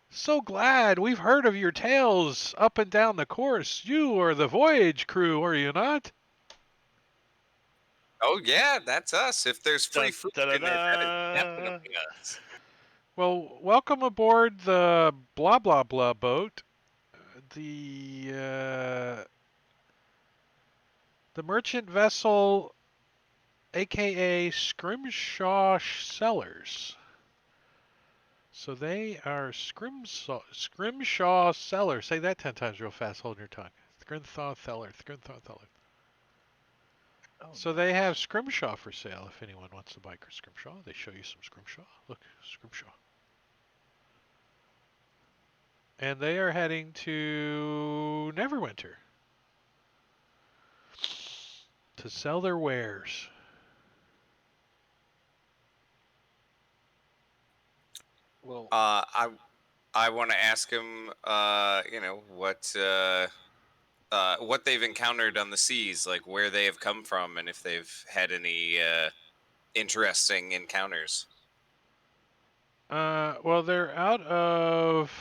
So glad. We've heard of your tales up and down the course. You are the voyage crew, are you not? Oh yeah, that's us. If there's free Dun, food da, da, in it, that is da. definitely us. Well, welcome aboard the blah blah blah boat. The merchant vessel, aka Scrimshaw Sellers. So they are Scrimshaw Sellers. Say that 10 times real fast, holding your tongue. Thgrinthal Theller. Oh, So they have Scrimshaw for sale if anyone wants to buy Scrimshaw. They show you some Scrimshaw. Look, Scrimshaw. And they are heading to Neverwinter to sell their wares. Well, I want to ask him, what they've encountered on the seas, like where they have come from, and if they've had any interesting encounters. Well, they're out of.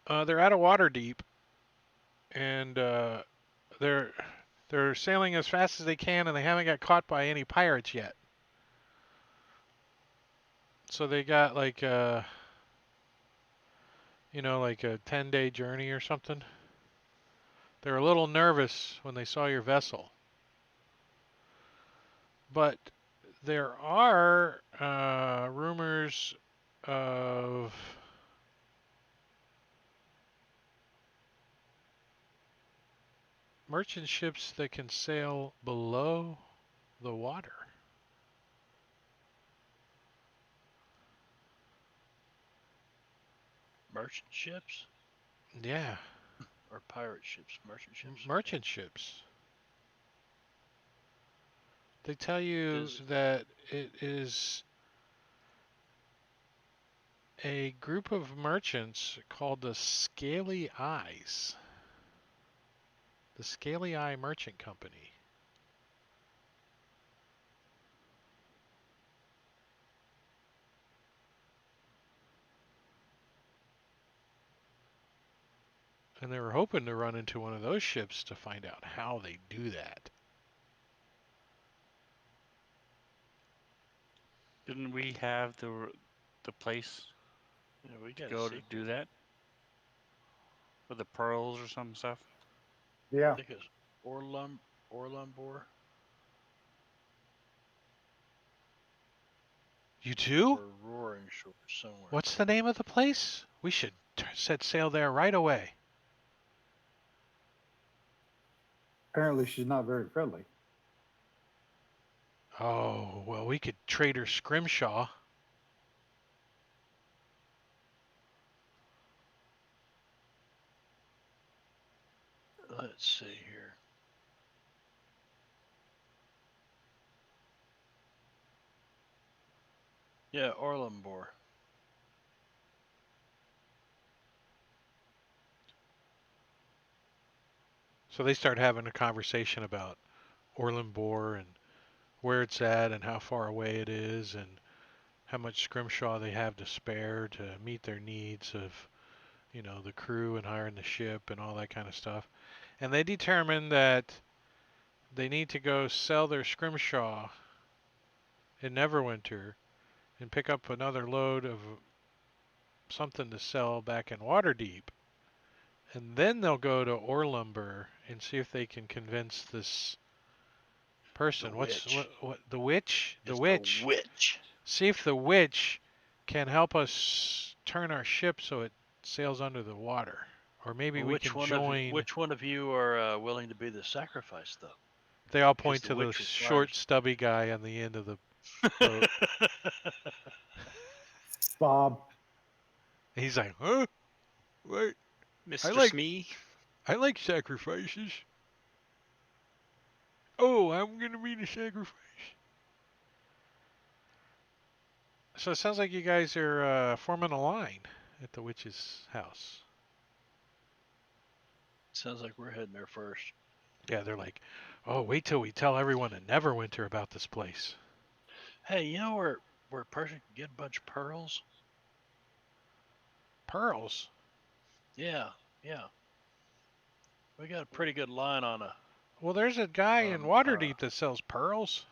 They're out of Waterdeep, and they're sailing as fast as they can, and they haven't got caught by any pirates yet. So they got like like a 10-day journey or something. They're a little nervous when they saw your vessel. But there are rumors of merchant ships that can sail below the water. merchant ships Yeah, or pirate ships? Merchant ships. merchant ships. They tell you Does- that it is a group of merchants called the Scaly Eyes. The Scaly Eye Merchant Company. And they were hoping to run into one of those ships to find out how they do that. Didn't we have the place Yeah, we to got go a to secret. do that? With the pearls or some stuff? Yeah. I think it's Orlumbor You too? or Roaring Shore somewhere. What's the name of the place? We should set sail there right away. Apparently, she's not very friendly. Oh, well, we could trade her Scrimshaw. Let's see here. Yeah, Orlumbor. So they start having a conversation about Orland Bor and where it's at and how far away it is and how much Scrimshaw they have to spare to meet their needs of, the crew and hiring the ship and all that kind of stuff. And they determine that they need to go sell their Scrimshaw in Neverwinter and pick up another load of something to sell back in Waterdeep. And then they'll go to Orlumber and see if they can convince this person. The What's witch. what the witch? The It's witch. The witch. See if the witch can help us turn our ship so it sails under the water. Or maybe Well, we can join. which one of you are willing to be the sacrifice, though? They all point the to the witch short, requires- stubby guy on the end of the boat. Bob. He's like, huh? Wait, Mr. like- Smee. I like sacrifices. Oh, I'm gonna be the sacrifice. So it sounds like you guys are forming a line at the witch's house. Sounds like we're heading there first. Yeah, they're like, oh, wait till we tell everyone in Neverwinter about this place. Hey, you know where a person can get a bunch of pearls? Pearls? Yeah. We got a pretty good line on a. Well, there's a guy in Um, Waterdeep that sells pearls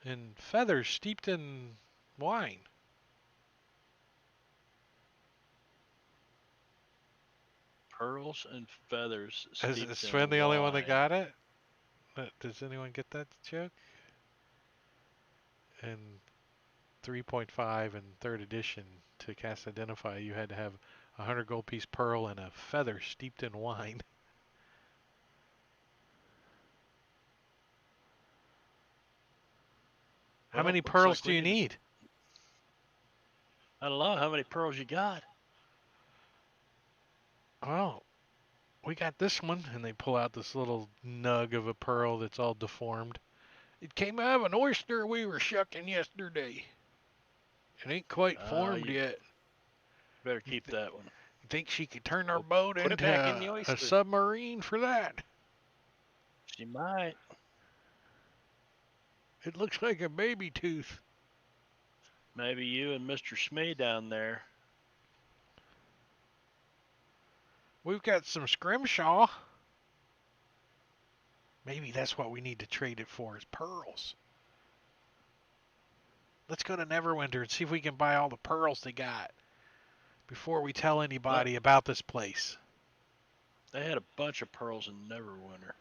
and feathers steeped in wine. Pearls and feathers Is steeped Sven in the only one that wine. got it? Does anyone get that joke? In 3.5 and third edition, to cast Identify, you had to have a 100 gold piece pearl and a feather steeped in wine. How Well, many looks pearls like do we you need? I don't know how many pearls you got. Well, we got this one, and they pull out this little nug of a pearl that's all deformed. It came out of an oyster we were shucking yesterday. It ain't quite formed You yet. better keep that one. You think she could turn our Well, boat put it into back in the a oyster. submarine for that? She might. It looks like a baby tooth. Maybe you and Mr. Smee down there. We've got some scrimshaw. Maybe that's what we need to trade it for, is pearls. Let's go to Neverwinter and see if we can buy all the pearls they got before we tell anybody about this place. They had a bunch of pearls in Neverwinter.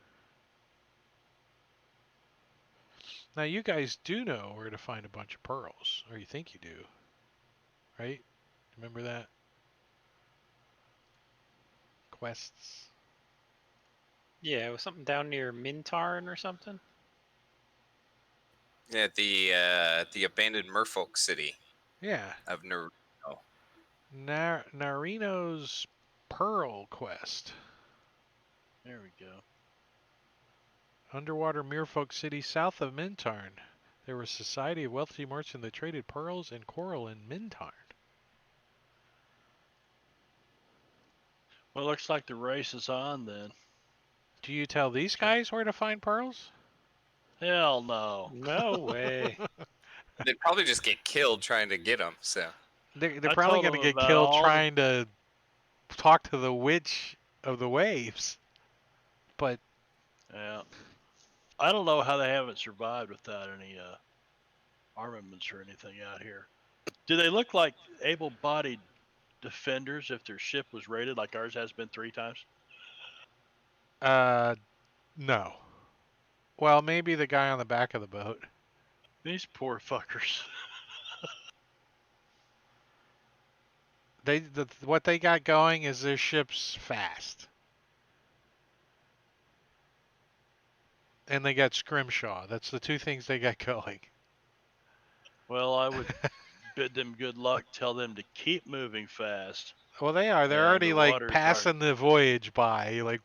Now, you guys do know where to find a bunch of pearls, or you think you do, right? Remember that? Quests. Yeah, it was something down near Mintarn or something. Yeah, the abandoned merfolk city Yeah. of Nar. Narino's Pearl Quest. There we go. Underwater merfolk city south of Mintarn. There was a society of wealthy merchants that traded pearls and coral in Mintarn. Well, looks like the race is on then. Do you tell these guys where to find pearls? Hell no. No way. They'd probably just get killed trying to get them. So They're I probably told going to them get about killed all the- trying to talk to the witch of the waves. But Yeah. I don't know how they haven't survived without any armaments or anything out here. Do they look like able-bodied defenders if their ship was raided like ours has been 3 times? no. Well, maybe the guy on the back of the boat. These poor fuckers. What they got going is their ship's fast. And they got Scrimshaw. That's the two things they got going. Well, I would bid them good luck. Tell them to keep moving fast. Well, they are. They're And already the like waters passing the voyage by. Like,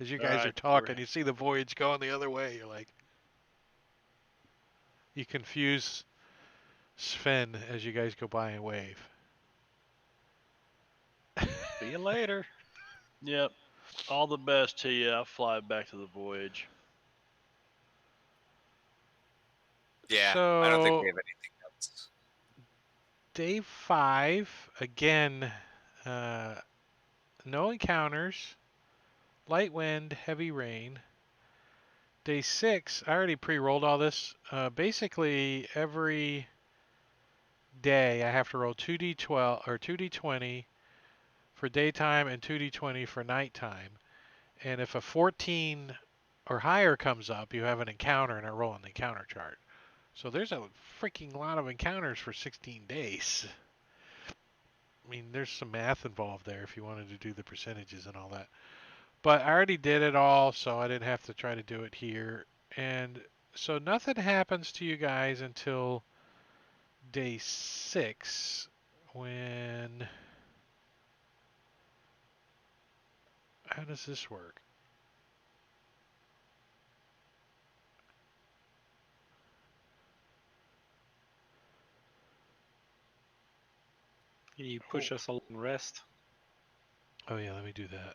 as you guys are Alright, talking, we're- you see the voyage going the other way. You're like, you confuse Sven as you guys go by and wave. See you later. Yep. All the best to you. I'll fly back to the voyage. yeah, I don't think So- we have anything else. Day 5, again, no encounters, light wind, heavy rain. Day 6, I already pre-rolled all this. Basically, every day I have to roll 2d12 or 2d20 for daytime and 2d20 for nighttime. And if a 14 or higher comes up, you have an encounter, and I roll on the encounter chart. So there's a freaking lot of encounters for 16 days. I mean, there's some math involved there if you wanted to do the percentages and all that. But I already did it all, so I didn't have to try to do it here. And so nothing happens to you guys until day 6, when... How does this work? Can you push us a long rest? Oh yeah, let me do that.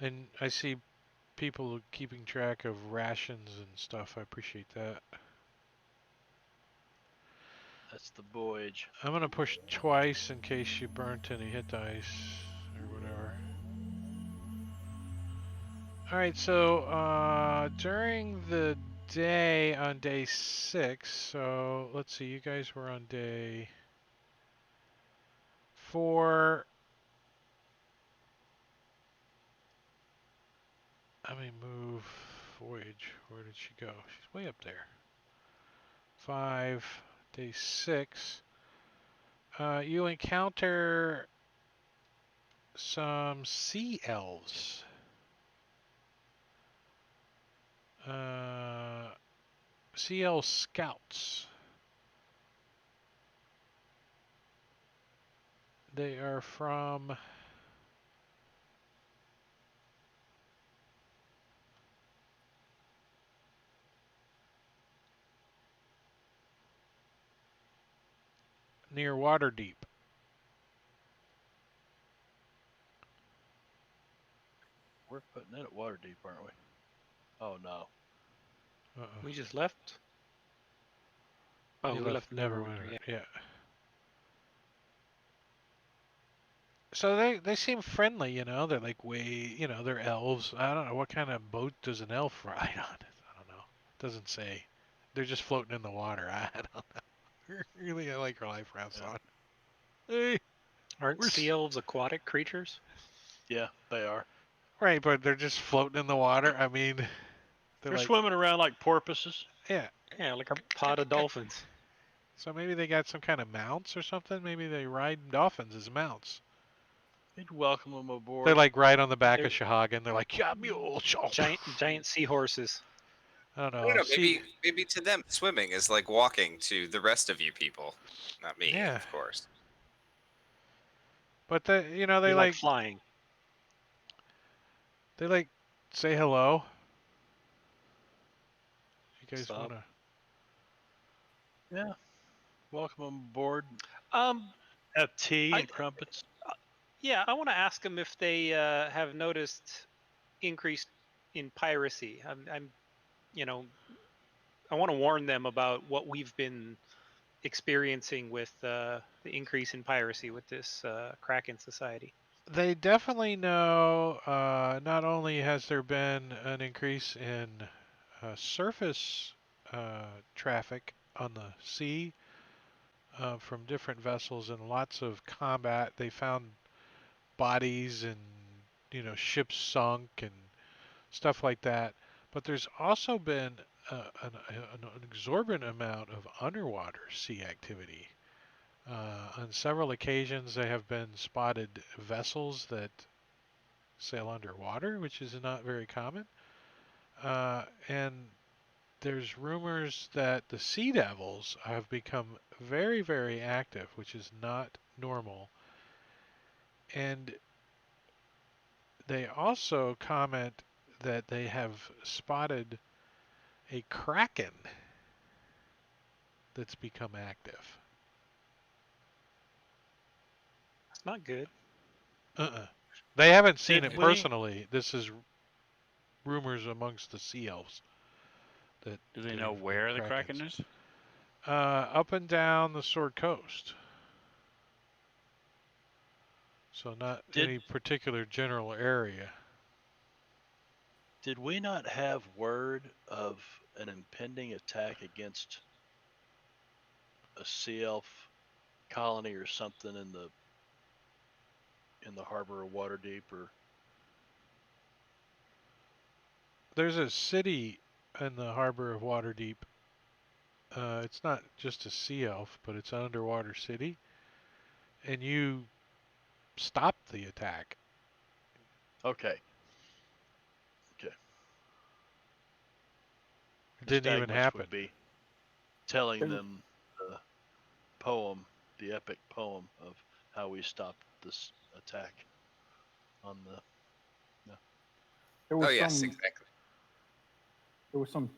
And I see people keeping track of rations and stuff. I appreciate that. That's the voyage. I'm gonna push twice in case you burnt any hit dice or whatever. Alright, so during the day on day 6, so let's see, you guys were on day for. Let me move Voyage. Where did she go? She's way up there. 5, day 6. You encounter some sea elves. Sea elf scouts. They are from near Waterdeep. We're putting in at Waterdeep, aren't we? Oh no. We just left. Oh, You we left Neverwinter. Yeah. Yeah. So they seem friendly, you know. They're like they're elves. I don't know what kind of boat does an elf ride on. I don't know. Doesn't say. They're just floating in the water. I don't know. Really, I like her life rafts Yeah. on. Hey, Aren't We're sea elves aquatic creatures? Yeah, they are. right, but they're just floating in the water. I mean, they're They're like, swimming around like porpoises. yeah. Yeah, like a pod of dolphins. So maybe they got some kind of mounts or something. Maybe they ride dolphins as mounts. We'd welcome them aboard. They like ride on the back They're of Shahagan. They're like, yeah, mule. giant seahorses. I don't I know. don't know. See, Maybe to them, swimming is like walking to the rest of you people. Not me, Yeah. of course. but they We like like flying. they like say hello. You guys Stop. wanna? Yeah. Welcome them aboard. Um, Have tea I- and crumpets. yeah, I want to ask them if they have noticed increase in piracy. I'm, I want to warn them about what we've been experiencing with the increase in piracy with this Kraken society. They definitely know. Not only has there been an increase in surface traffic on the sea from different vessels and lots of combat. They found bodies and ships sunk and stuff like that. But there's also been an exorbitant amount of underwater sea activity. On several occasions, there have been spotted vessels that sail underwater, which is not very common. And there's rumors that the Sea Devils have become very, very active, which is not normal. And they also comment that they have spotted a kraken that's become active. It's not good. They haven't seen Did it we- personally. This is rumors amongst the sea elves. That Do they there know have been where the krakens. Kraken is? Up and down the Sword Coast. So not Did- any particular general area. Did we not have word of an impending attack against a sea elf colony or something in the harbor of Waterdeep? Or There's a city in the harbor of Waterdeep. It's not just a sea elf, but it's an underwater city. And you stopped the attack. okay, It didn't even Stagmus happen. would be telling Can- them the poem, the epic poem of how we stopped this attack on the. There was Oh yes, some, exactly. there was some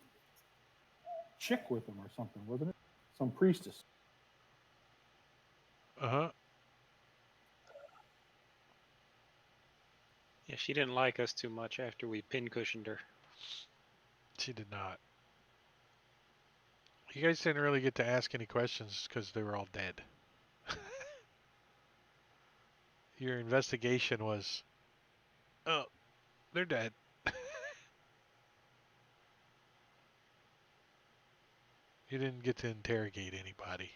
chick with him or something, wasn't it? Some priestess. Uh-huh. Yeah, she didn't like us too much after we pincushioned her. She did not. You guys didn't really get to ask any questions because they were all dead. Your investigation was, oh, they're dead. You didn't get to interrogate anybody.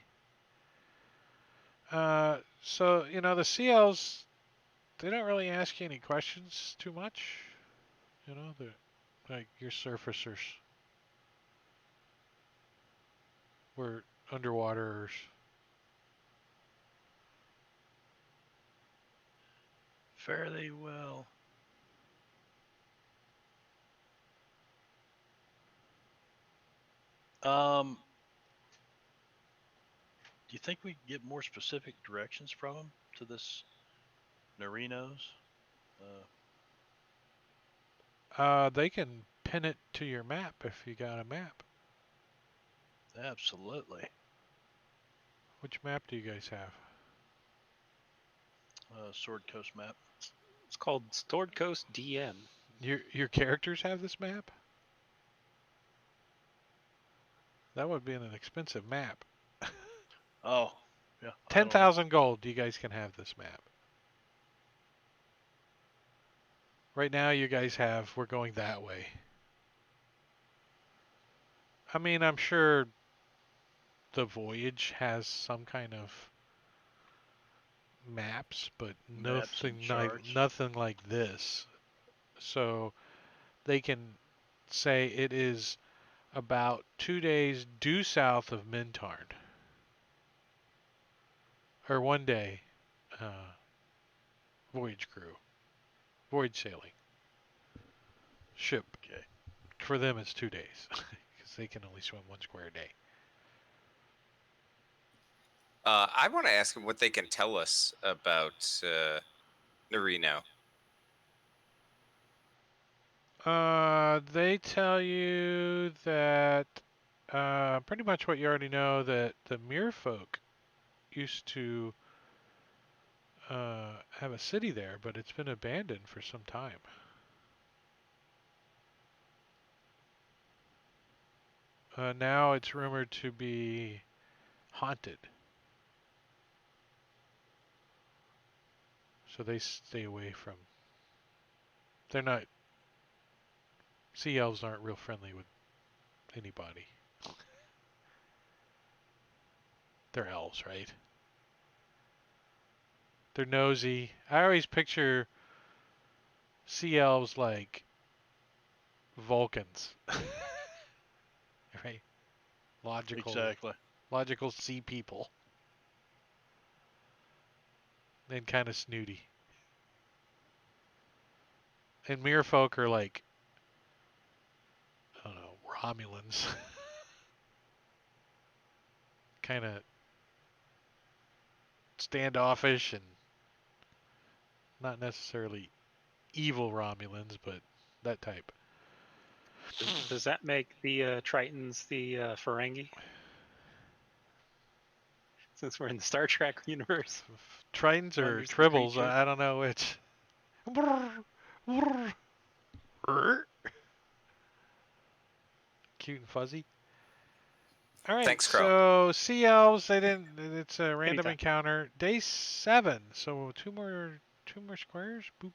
So the CLs, they don't really ask you any questions too much. They're like your surfacers. We're underwaterers. Fare thee well. Do you think we can get more specific directions from him to this Narinos? They can pin it to your map if you got a map. Absolutely. Which map do you guys have? Sword Coast map. It's called Sword Coast DM. Your characters have this map? That would be an expensive map. Oh, yeah. 10,000 gold, you guys can have this map. Right now, you guys have, we're going that way. I mean, I'm sure the voyage has some kind of maps, but Maps and nothing like this. So they can say it is about 2 days due south of Mintarn. Or 1 day voyage crew. Voyage sailing. Ship. Okay. For them, it's 2 days. Because they can only swim 1 square day. I want to ask them what they can tell us about Narino. They tell you that pretty much what you already know, that the Merfolk used to have a city there, but it's been abandoned for some time. Now it's rumored to be haunted. So they stay away from... They're not... Sea elves aren't real friendly with anybody. They're elves, right? They're nosy. I always picture sea elves like Vulcans. Right? Exactly. Logical sea people. And kind of snooty. And Merfolk are like, I don't know, Romulans. Kind of standoffish and not necessarily evil Romulans, but that type. Does that make the Tritons the Ferengi? Since we're in the Star Trek universe. Tritons or Wonders the Tribbles, creature. I don't know which. Cute and fuzzy. All right, Thanks, Crow. so sea elves, they didn't. It's a random Anytime. encounter. Day 7, so two more squares. Boop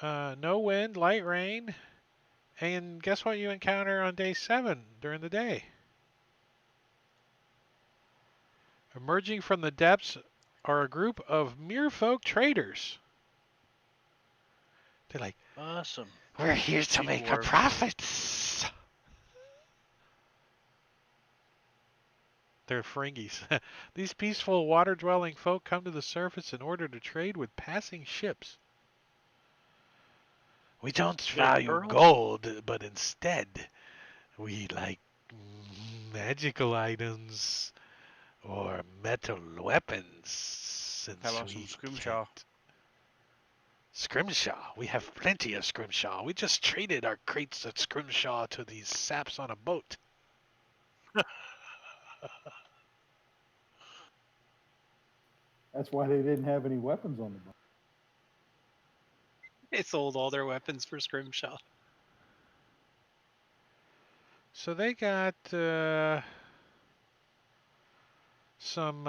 boop. No wind, light rain, and guess what you encounter on day 7 during the day? Emerging from the depths are a group of Merfolk traders. They're like, Awesome. We're here to Sea make a dwarf. profit. they're Ferengis. These peaceful water-dwelling folk come to the surface in order to trade with passing ships. We don't value pearls? gold, but instead we like magical items or metal weapons. Since How about we some scrimshaw? can't- Scrimshaw. We have plenty of scrimshaw. We just traded our crates of scrimshaw to these saps on a boat. That's why they didn't have any weapons on the boat. They sold all their weapons for Scrimshaw. So they got some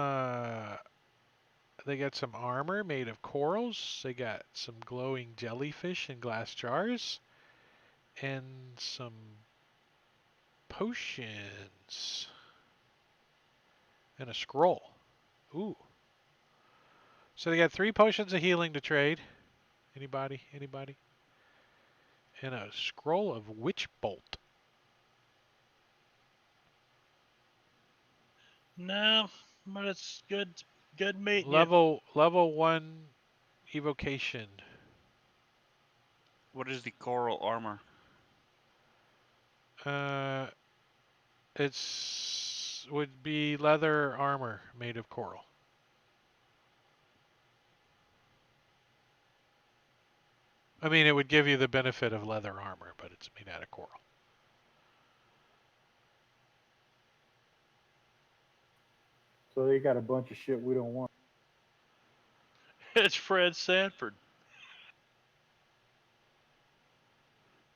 armor made of corals. They got some glowing jellyfish in glass jars and some potions and a scroll. Ooh. So they got 3 potions of healing to trade. Anybody? Anybody? And a scroll of Witch Bolt. No, but it's good. Good meeting you. Level 1 evocation. What is the coral armor? It's would be leather armor made of coral. I mean, it would give you the benefit of leather armor, but it's made out of coral. So they got a bunch of shit we don't want. It's Fred Sanford.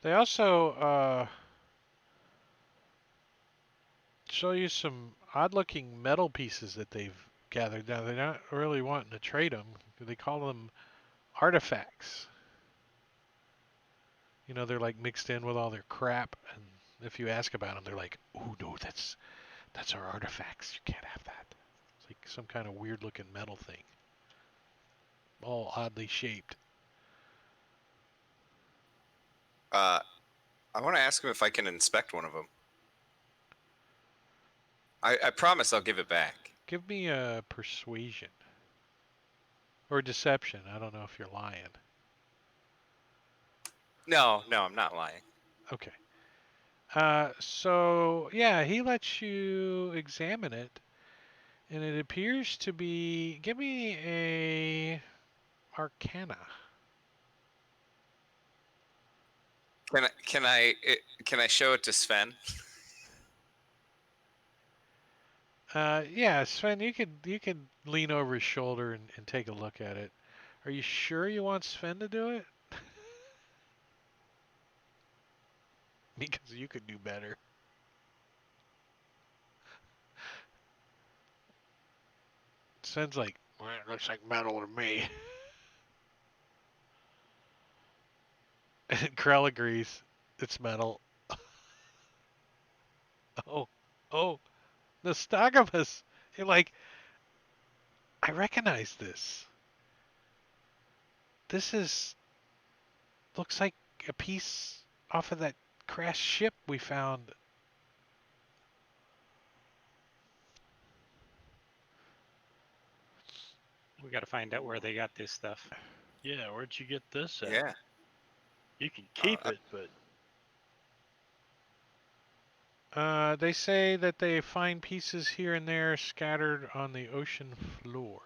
They also show you some odd-looking metal pieces that they've gathered. Now they're not really wanting to trade them. They call them artifacts. You know, they're like mixed in with all their crap, and if you ask about them, they're like, "Oh no, that's our artifacts. You can't have that." It's like some kind of weird-looking metal thing, all oddly shaped. I want to ask him if I can inspect one of them. I promise I'll give it back. Give me a persuasion or deception. I don't know if you're lying. No, I'm not lying. Okay. So yeah, he lets you examine it, and it appears to be. Give me a Arcana. Can I show it to Sven? Yeah, Sven, you could lean over his shoulder and take a look at it. Are you sure you want Sven to do it? Because you could do better. Sven's like, well, it looks like metal to me. And Krell agrees. It's metal. Oh, Nostagamus. You're like, I recognize this. This looks like a piece off of that crashed ship we found. We got to find out where they got this stuff. Yeah, where'd you get this at? Yeah. You can keep it, but They say that they find pieces here and there scattered on the ocean floor.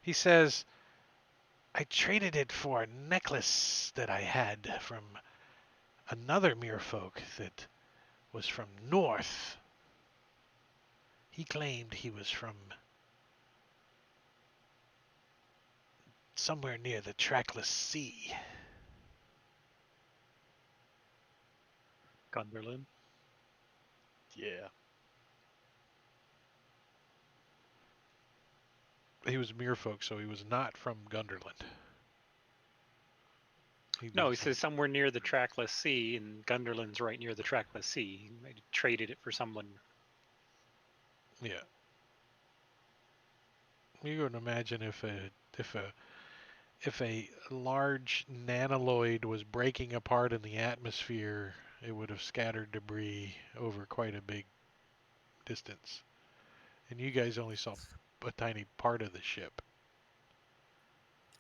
He says, I traded it for a necklace that I had from another merfolk that was from north. He claimed he was from somewhere near the trackless sea. Gunderlin. yeah. He was merfolk, so he was not from Gunderland. No, he says somewhere near the trackless sea, and Gunderlin's right near the trackless sea. He might have traded it for someone. Yeah. You can imagine if a large nanoloid was breaking apart in the atmosphere, it would have scattered debris over quite a big distance. And you guys only saw a tiny part of the ship.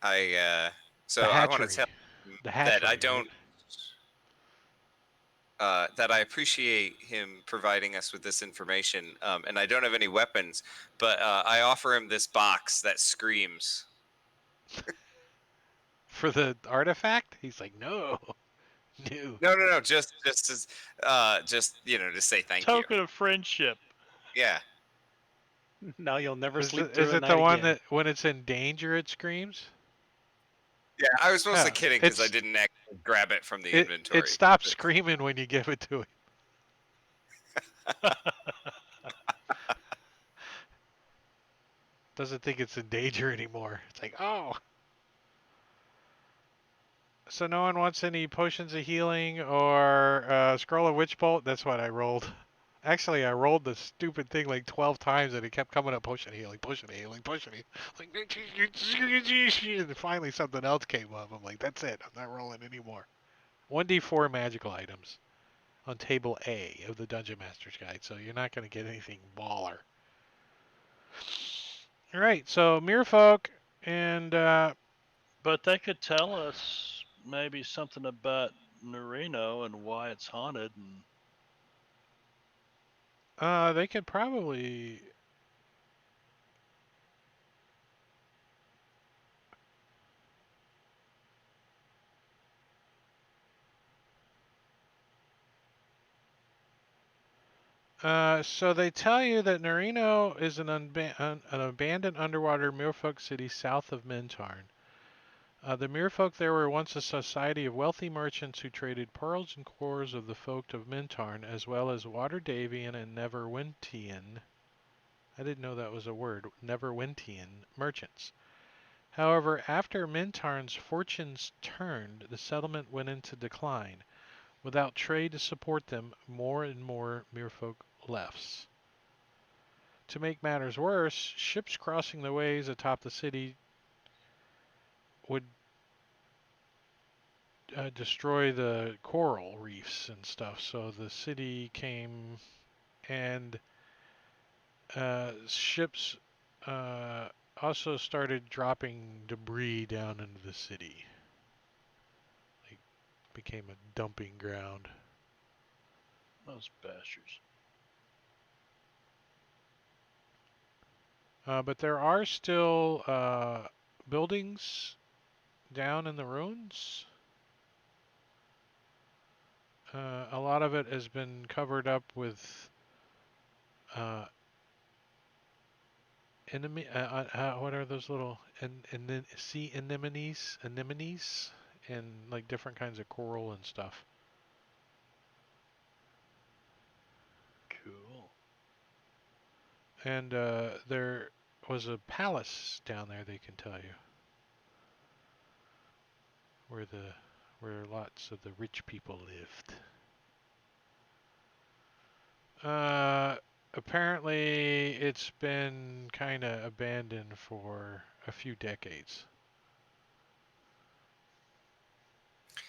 So The I want to hatchery. tell The that hatchery, I right? don't. That I appreciate him providing us with this information, and I don't have any weapons, but I offer him this box that screams. For the artifact? He's like, no. No, just as, to say thank you. Token of friendship. Yeah. Now you'll never Is sleep it, through is a it night the one again. that when it's in danger it screams? Yeah, I was mostly Yeah, kidding because I it's- didn't actually grab it from the It inventory. stops screaming when you give it to him. Doesn't think it's in danger anymore. It's like, oh. So no one wants any potions of healing or scroll of witch bolt. That's what I rolled. Actually, I rolled the stupid thing like 12 times and it kept coming up potion of healing, potion of healing, potion of healing. Like, and finally something else came up. I'm like, that's it. I'm not rolling anymore. 1d4 magical items on table A of the Dungeon Master's Guide, so you're not going to get anything baller. All right, so Merfolk and But they could tell us maybe something about Nerino and why it's haunted. And they could probably. So they tell you that Nerino is an abandoned underwater merfolk city south of Mintarn. The merfolk there were once a society of wealthy merchants who traded pearls and cores of the folk of Mintarn, as well as Waterdavian and Neverwintian. I didn't know that was a word. Neverwintian merchants. However, after Mintarn's fortunes turned, the settlement went into decline. Without trade to support them, more and more merfolk left. To make matters worse, ships crossing the ways atop the city would destroy the coral reefs and stuff. So the city came and ships also started dropping debris down into the city. Like became a dumping ground. those bastards. But there are still buildings down in the ruins. A lot of it has been covered up with what are those little sea anemones and like different kinds of coral and stuff. Cool. And there was a palace down there, they can tell you, where lots of the rich people lived. Apparently it's been kind of abandoned for a few decades.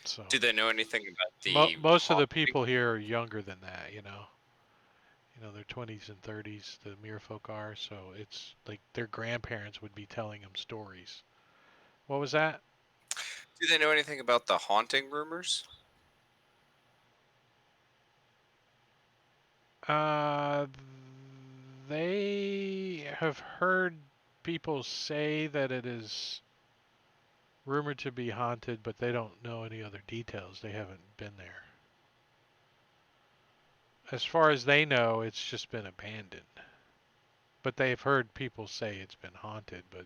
So Do they know anything about the most of the haunting? people here are younger than that, you know. You know, their 20s and 30s, the merfolk are, so it's like their grandparents would be telling them stories. What was that? Do they know anything about the haunting rumors? Uh, they have heard people say that it is rumored to be haunted, but they don't know any other details. They haven't been there. As far as they know, it's just been abandoned. But they've heard people say it's been haunted, but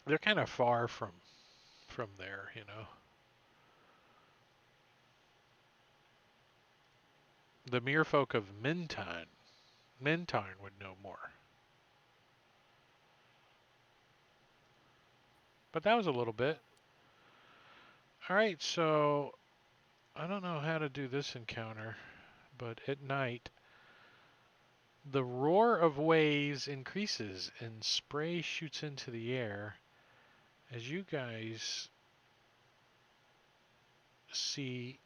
they're kind of far from there, you know. The merfolk of Mintarn would know more. But that was a little bit. Alright, so I don't know how to do this encounter, but at night, the roar of waves increases and spray shoots into the air as you guys see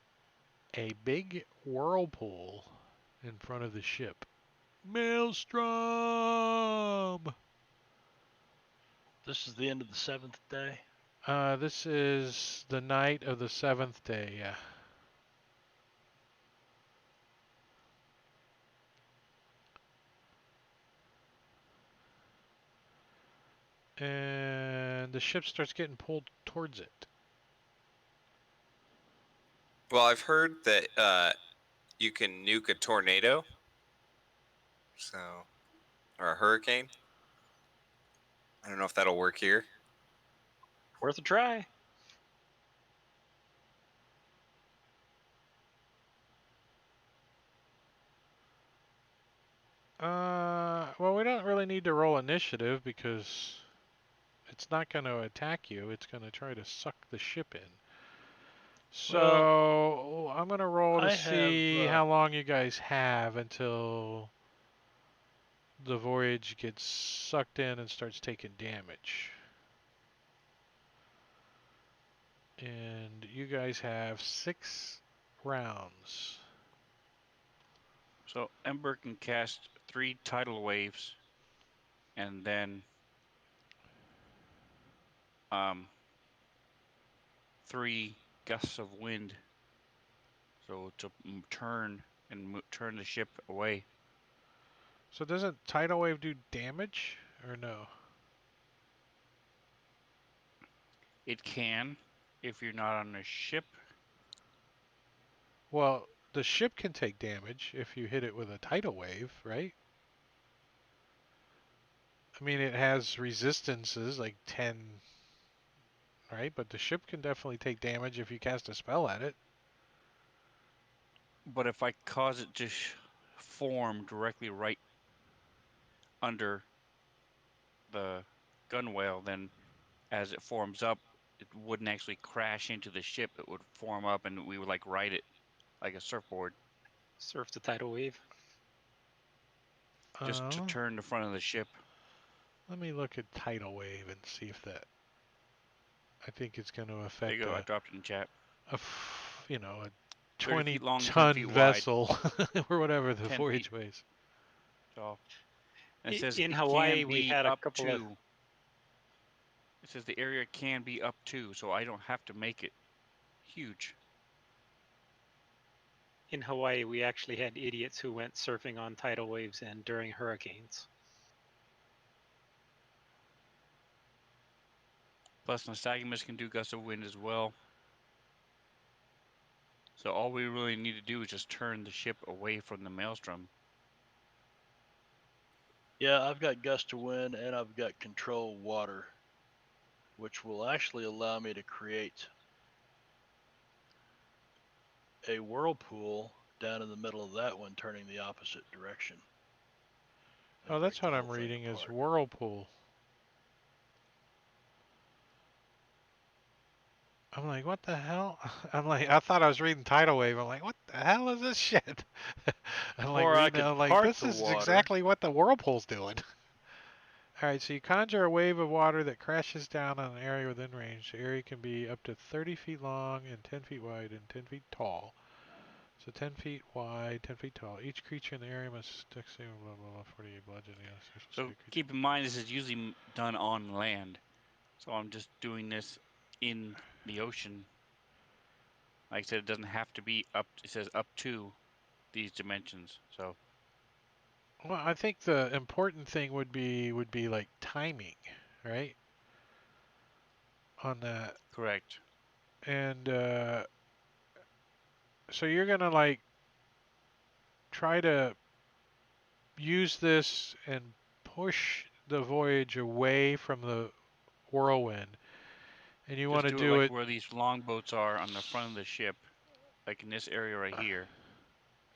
a big whirlpool in front of the ship. Maelstrom! This is the end of the 7th day. This is the night of the 7th day, yeah. And the ship starts getting pulled towards it. Well, I've heard that you can nuke a tornado, so or a hurricane. I don't know if that'll work here. Worth a try. Well, we don't really need to roll initiative because it's not going to attack you. It's going to try to suck the ship in. So I'm going to roll to I see have, how long you guys have until the voyage gets sucked in and starts taking damage. And you guys have 6 rounds. So Ember can cast 3 tidal waves, and then 3 gusts of wind. So to turn the ship away. So doesn't tidal wave do damage or no? It can, if you're not on a ship. Well, the ship can take damage if you hit it with a tidal wave, right? I mean, it has resistances like 10, right? But the ship can definitely take damage if you cast a spell at it. But if I cause it to form directly right under the gunwale, then as it forms up, it wouldn't actually crash into the ship. It would form up, and we would like ride it like a surfboard, Surf the tidal wave. just to Oh, turn the front of the ship. let me look at tidal wave and see if that. I think it's going to There you affect go. I dropped it in chat. a 30 20 feet long, 10 ton feet wide, vessel or whatever the 10 voyage feet weighs. tall. And it says In it Hawaii, can we be had a up couple to. of. It says the area can be up to, so I don't have to make it huge. In Hawaii, we actually had idiots who went surfing on tidal waves and during hurricanes. Plus, Nystagmus can do gusts of wind as well. So all we really need to do is just turn the ship away from the maelstrom. Yeah, I've got gust of wind and I've got control water, which will actually allow me to create a whirlpool down in the middle of that one, turning the opposite direction. Oh, and that's break the what I'm whole thing reading is apart. whirlpool. I'm like, what the hell? I'm like, I thought I was reading tidal wave. I'm like, what the hell is this shit? I'm like Or I reading it. could I'm like, part this the is water. exactly what the whirlpool's doing. All right, so you conjure a wave of water that crashes down on an area within range. The area can be up to 30 feet long and 10 feet wide and 10 feet tall. So 10 feet wide, 10 feet tall. Each creature in the area must succeed blah blah blah 48 bludgeoning. So keep in mind this is usually done on land. So I'm just doing this in the ocean. Like I said, it doesn't have to be up. It says up to these dimensions. So Well, I think the important thing would be like timing, right? On that. correct. And so you're gonna like try to use this and push the voyage away from the whirlwind, and you want Just to do it do like it. where these longboats are on the front of the ship, like in this area right here.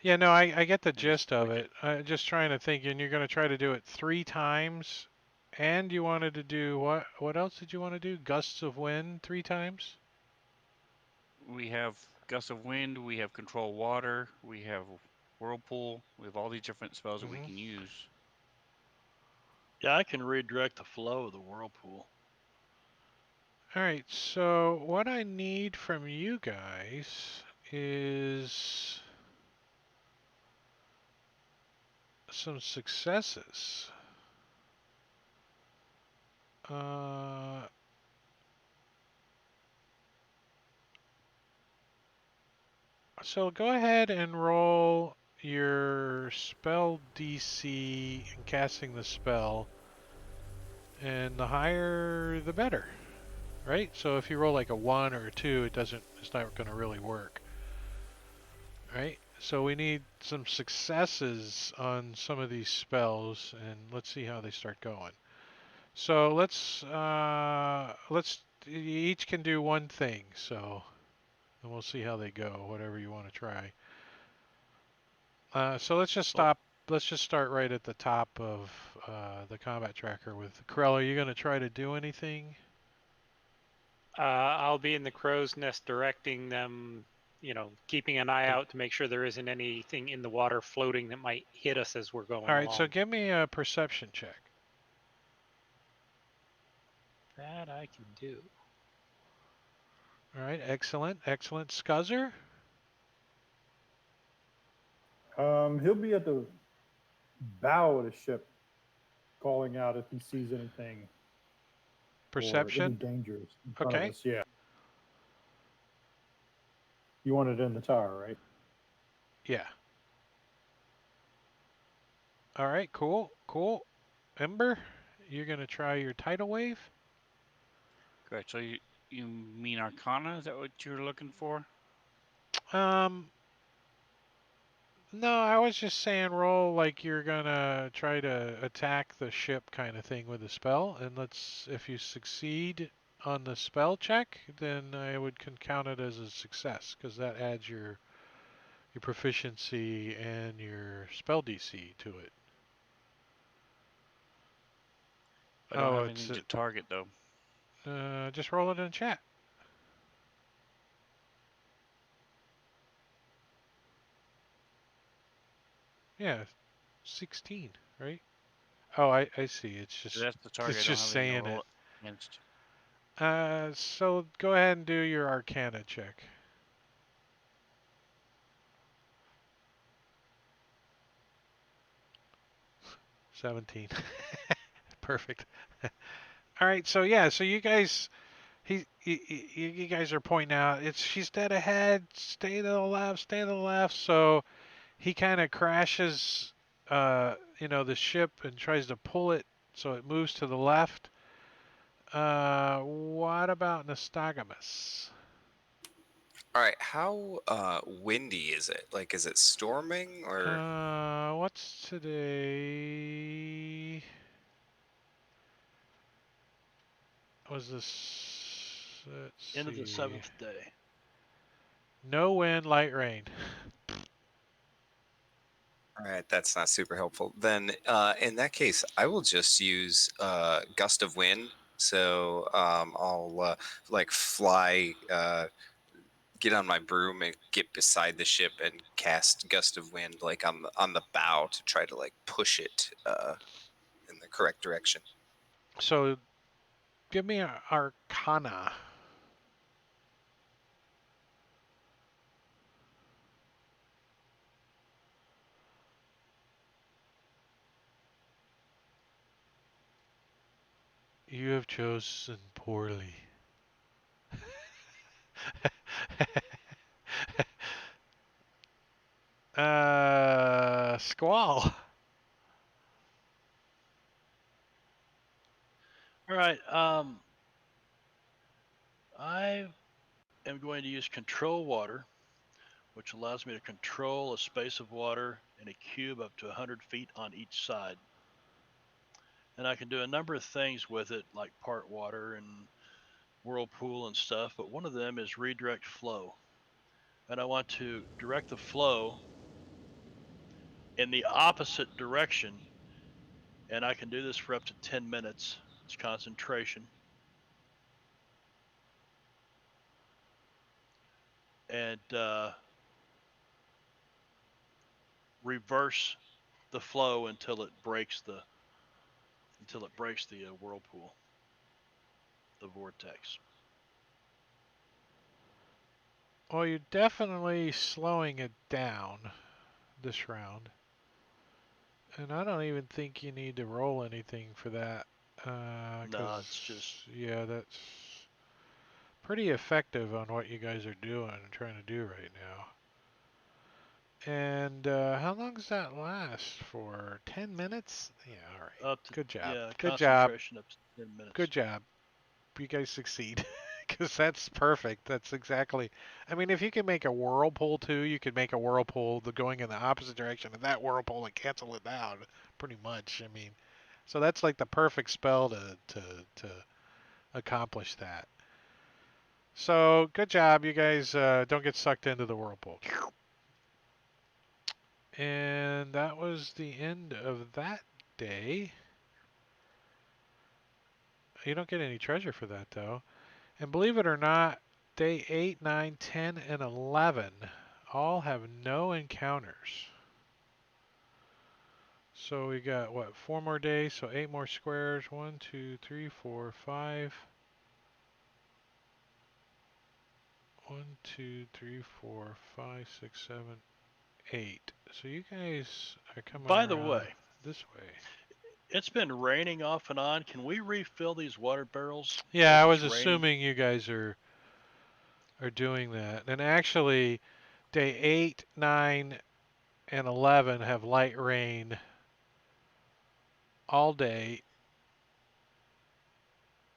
Yeah, no, I get the And just gist of push it. I'm just trying to think, and you're gonna try to do it 3 times, and you wanted to do what? What else did you want to do? Gusts of wind 3 times? We have gusts of wind. We have control water. We have whirlpool. We have all these different spells that we Hmm. can use. Yeah, I can redirect the flow of the whirlpool. All right, so what I need from you guys is some successes. Uh, so go ahead and roll your spell DC in casting the spell, and the higher the better, right? So if you roll like a 1 or a 2, it's not going to really work, right? So we need some successes on some of these spells, and let's see how they start going. So let's you each can do one thing. So and we'll see how they go. Whatever you want to try. So let's just Well, stop let's just start right at the top of the combat tracker with Krell. Are you going to try to do anything? I'll be in the crow's nest directing them, keeping an eye out to make sure there isn't anything in the water floating that might hit us as we're going All right, along. so give me a perception check. That I can do. All right, excellent, excellent. Scuzzer? He'll be at the bow of the ship, calling out if he sees anything. Or any Perception? dangers in front of Okay. us. Yeah. You want it in the tower, right? Yeah. All right, cool, cool. Ember, you're going to try your tidal wave? Correct. So you mean Arcana? Is that what you're looking for? No, I was just saying roll like you're gonna try to attack the ship kind of thing with the spell, and if you succeed on the spell check, then I would count it as a success, because that adds your proficiency and your spell DC to it. I don't Oh, have it's anything to target though. just roll it in chat. Yeah, 16, right? Oh, I see. It's So just that's the target. it's I don't just have anything saying to it. roll against. So go ahead and do your Arcana check. $17. Perfect. All right, so yeah, so you guys, you guys are pointing out she's dead ahead. Stay to the left. Stay to the left. So he kind of crashes, the ship and tries to pull it so it moves to the left. What about Nystagmus? All right, how windy is it? Like, is it storming or? What's today? Was this? Let's End of the see. 7th day. No wind, light rain. All right, that's not super helpful. Then, in that case, I will just use gust of wind. So I'll like fly, get on my broom and get beside the ship and cast gust of wind like on the bow to try to like push it in the correct direction. So give me an Arcana. You have chosen poorly. Squall. All right. I am going to use control water, which allows me to control a space of water in a cube up to 100 feet on each side. And I can do a number of things with it, like part water and whirlpool and stuff, but one of them is redirect flow. And I want to direct the flow in the opposite direction, and I can do this for up to 10 minutes. It's concentration. And reverse the flow until it breaks the whirlpool, the vortex. Well, you're definitely slowing it down this round. And I don't even think you need to roll anything for that. No, it's just yeah, that's pretty effective on what you guys are doing and trying to do right now. And how long does that last for? 10 minutes? Yeah, all right. up to Good job. yeah, Good job. concentration up to 10 minutes. Good job. You guys succeed. Because that's perfect. That's exactly. I mean, if you can make a whirlpool too, you could make a whirlpool going in the opposite direction of that whirlpool and cancel it out, pretty much. I mean, so that's like the perfect spell to accomplish that. So good job, you guys. Don't get sucked into the whirlpool. And that was the end of that day. You don't get any treasure for that, though. And believe it or not, day 8, 9, 10, and 11 all have no encounters. So we got, what, 4 more days, so 8 more squares. 1, 2, 3, 4, 5. 1, 2, 3, 4, 5, 6, 7, 8. So you guys are coming By the around way, this way. it's been raining off and on. Can we refill these water barrels? Yeah, I As was it's raining? assuming you guys are doing that. And actually, day 8, 9, and 11 have light rain all day.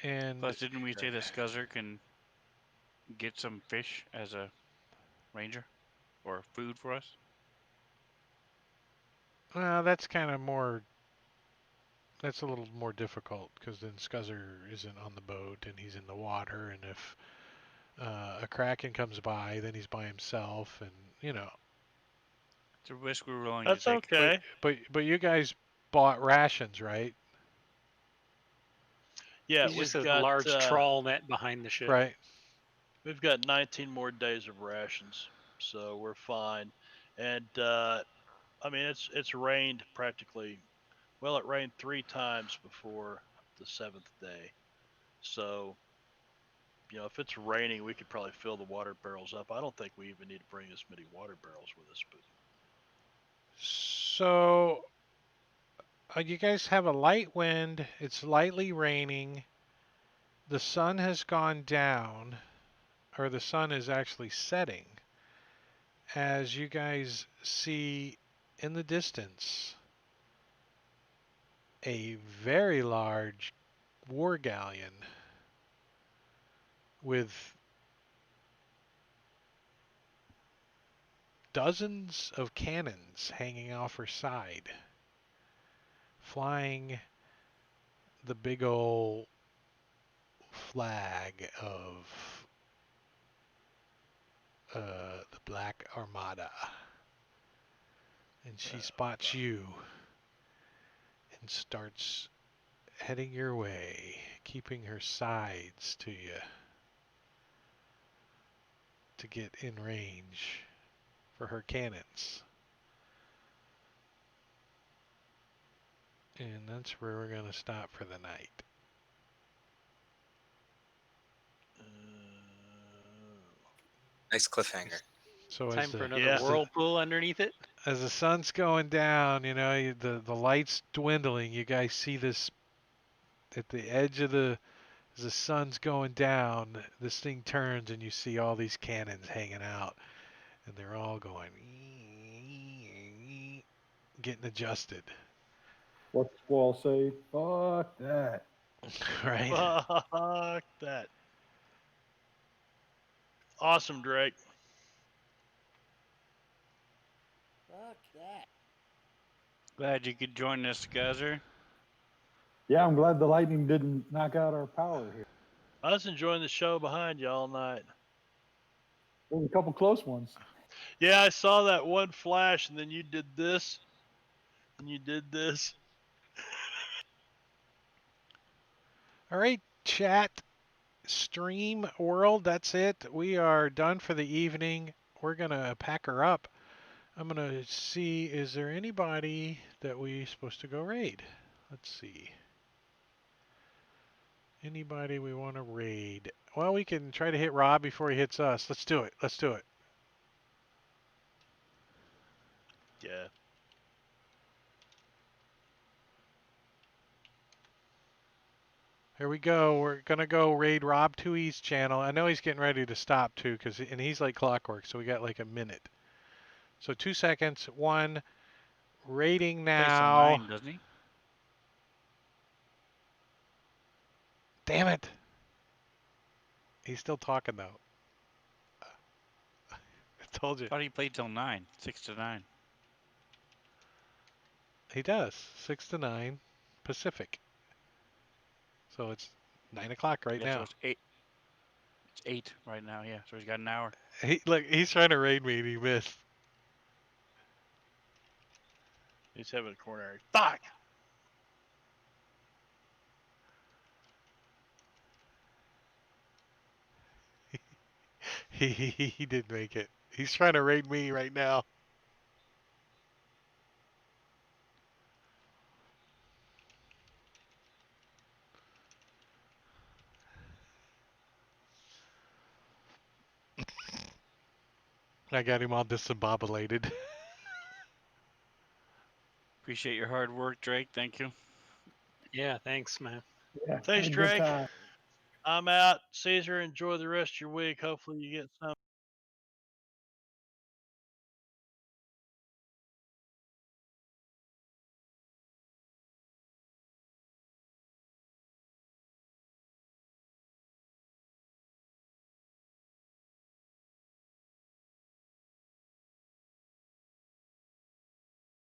And Plus, didn't we say the Scuzzer can get some fish as a ranger or food for us? well, that's kind of more. That's a little more difficult because then Scuzzer isn't on the boat and he's in the water, and if a kraken comes by, then he's by himself, and you know. It's a risk we're willing That's to take. okay. But you guys bought rations, right? Yeah, He's just we've a got large trawl net behind the ship. Right. 19 more days of rations, so we're fine. And I mean, it's rained practically. Well, it rained 3 times before the 7th day, so if it's raining, we could probably fill the water barrels up. I don't think we even need to bring this many water barrels with us, but So you guys have a light wind. It's lightly raining. The sun has gone down, or the sun is actually setting. As you guys see in the distance, a very large war galleon with dozens of cannons hanging off her side, flying the big old flag of the Black Armada. And she spots you and starts heading your way, keeping her sides to you to get in range for her cannons. And that's where we're going to stop for the night. Nice cliffhanger. So Time for another Yeah. whirlpool underneath it. as the sun's going down, the light's dwindling. You guys see this at the edge of as the sun's going down. This thing turns and you see all these cannons hanging out, and they're all going, getting adjusted, What's Squall say? Fuck that. right? fuck that. Awesome, Drake. Fuck that. Glad you could join us, Scuzzer. Yeah, I'm glad the lightning didn't knock out our power here. I was enjoying the show behind you all night. There was a couple close ones. Yeah, I saw that one flash, and then you did this, and you did this. All right, chat, stream world, that's it. We are done for the evening. We're going to pack her up. I'm going to see, is there anybody that we supposed to go raid? Let's see. Anybody we want to raid? Well, we can try to hit Rob before he hits us. Let's do it. Let's do it. Yeah. Here we go. We're going to go raid Rob 2E's channel. I know he's getting ready to stop too, and he's like clockwork, so we got like a minute. So 2 seconds. 1. Raiding Plays till now. 9, doesn't he? Damn it. He's still talking though. I told you. Thought he played till 9, 6 to 9. He does. 6 to 9 Pacific. So it's 9 o'clock right Yeah, so now. it's 8. It's 8 right now, yeah. So he's got an hour. Look, he's trying to raid me and he missed. He's having a coronary. Fuck! He did make it. He's trying to raid me right now. I got him all discombobulated. Appreciate your hard work, Drake. Thank you. Yeah, thanks, man. Yeah, Thanks, had a good Drake. time. I'm out. Caesar, enjoy the rest of your week. Hopefully you get some.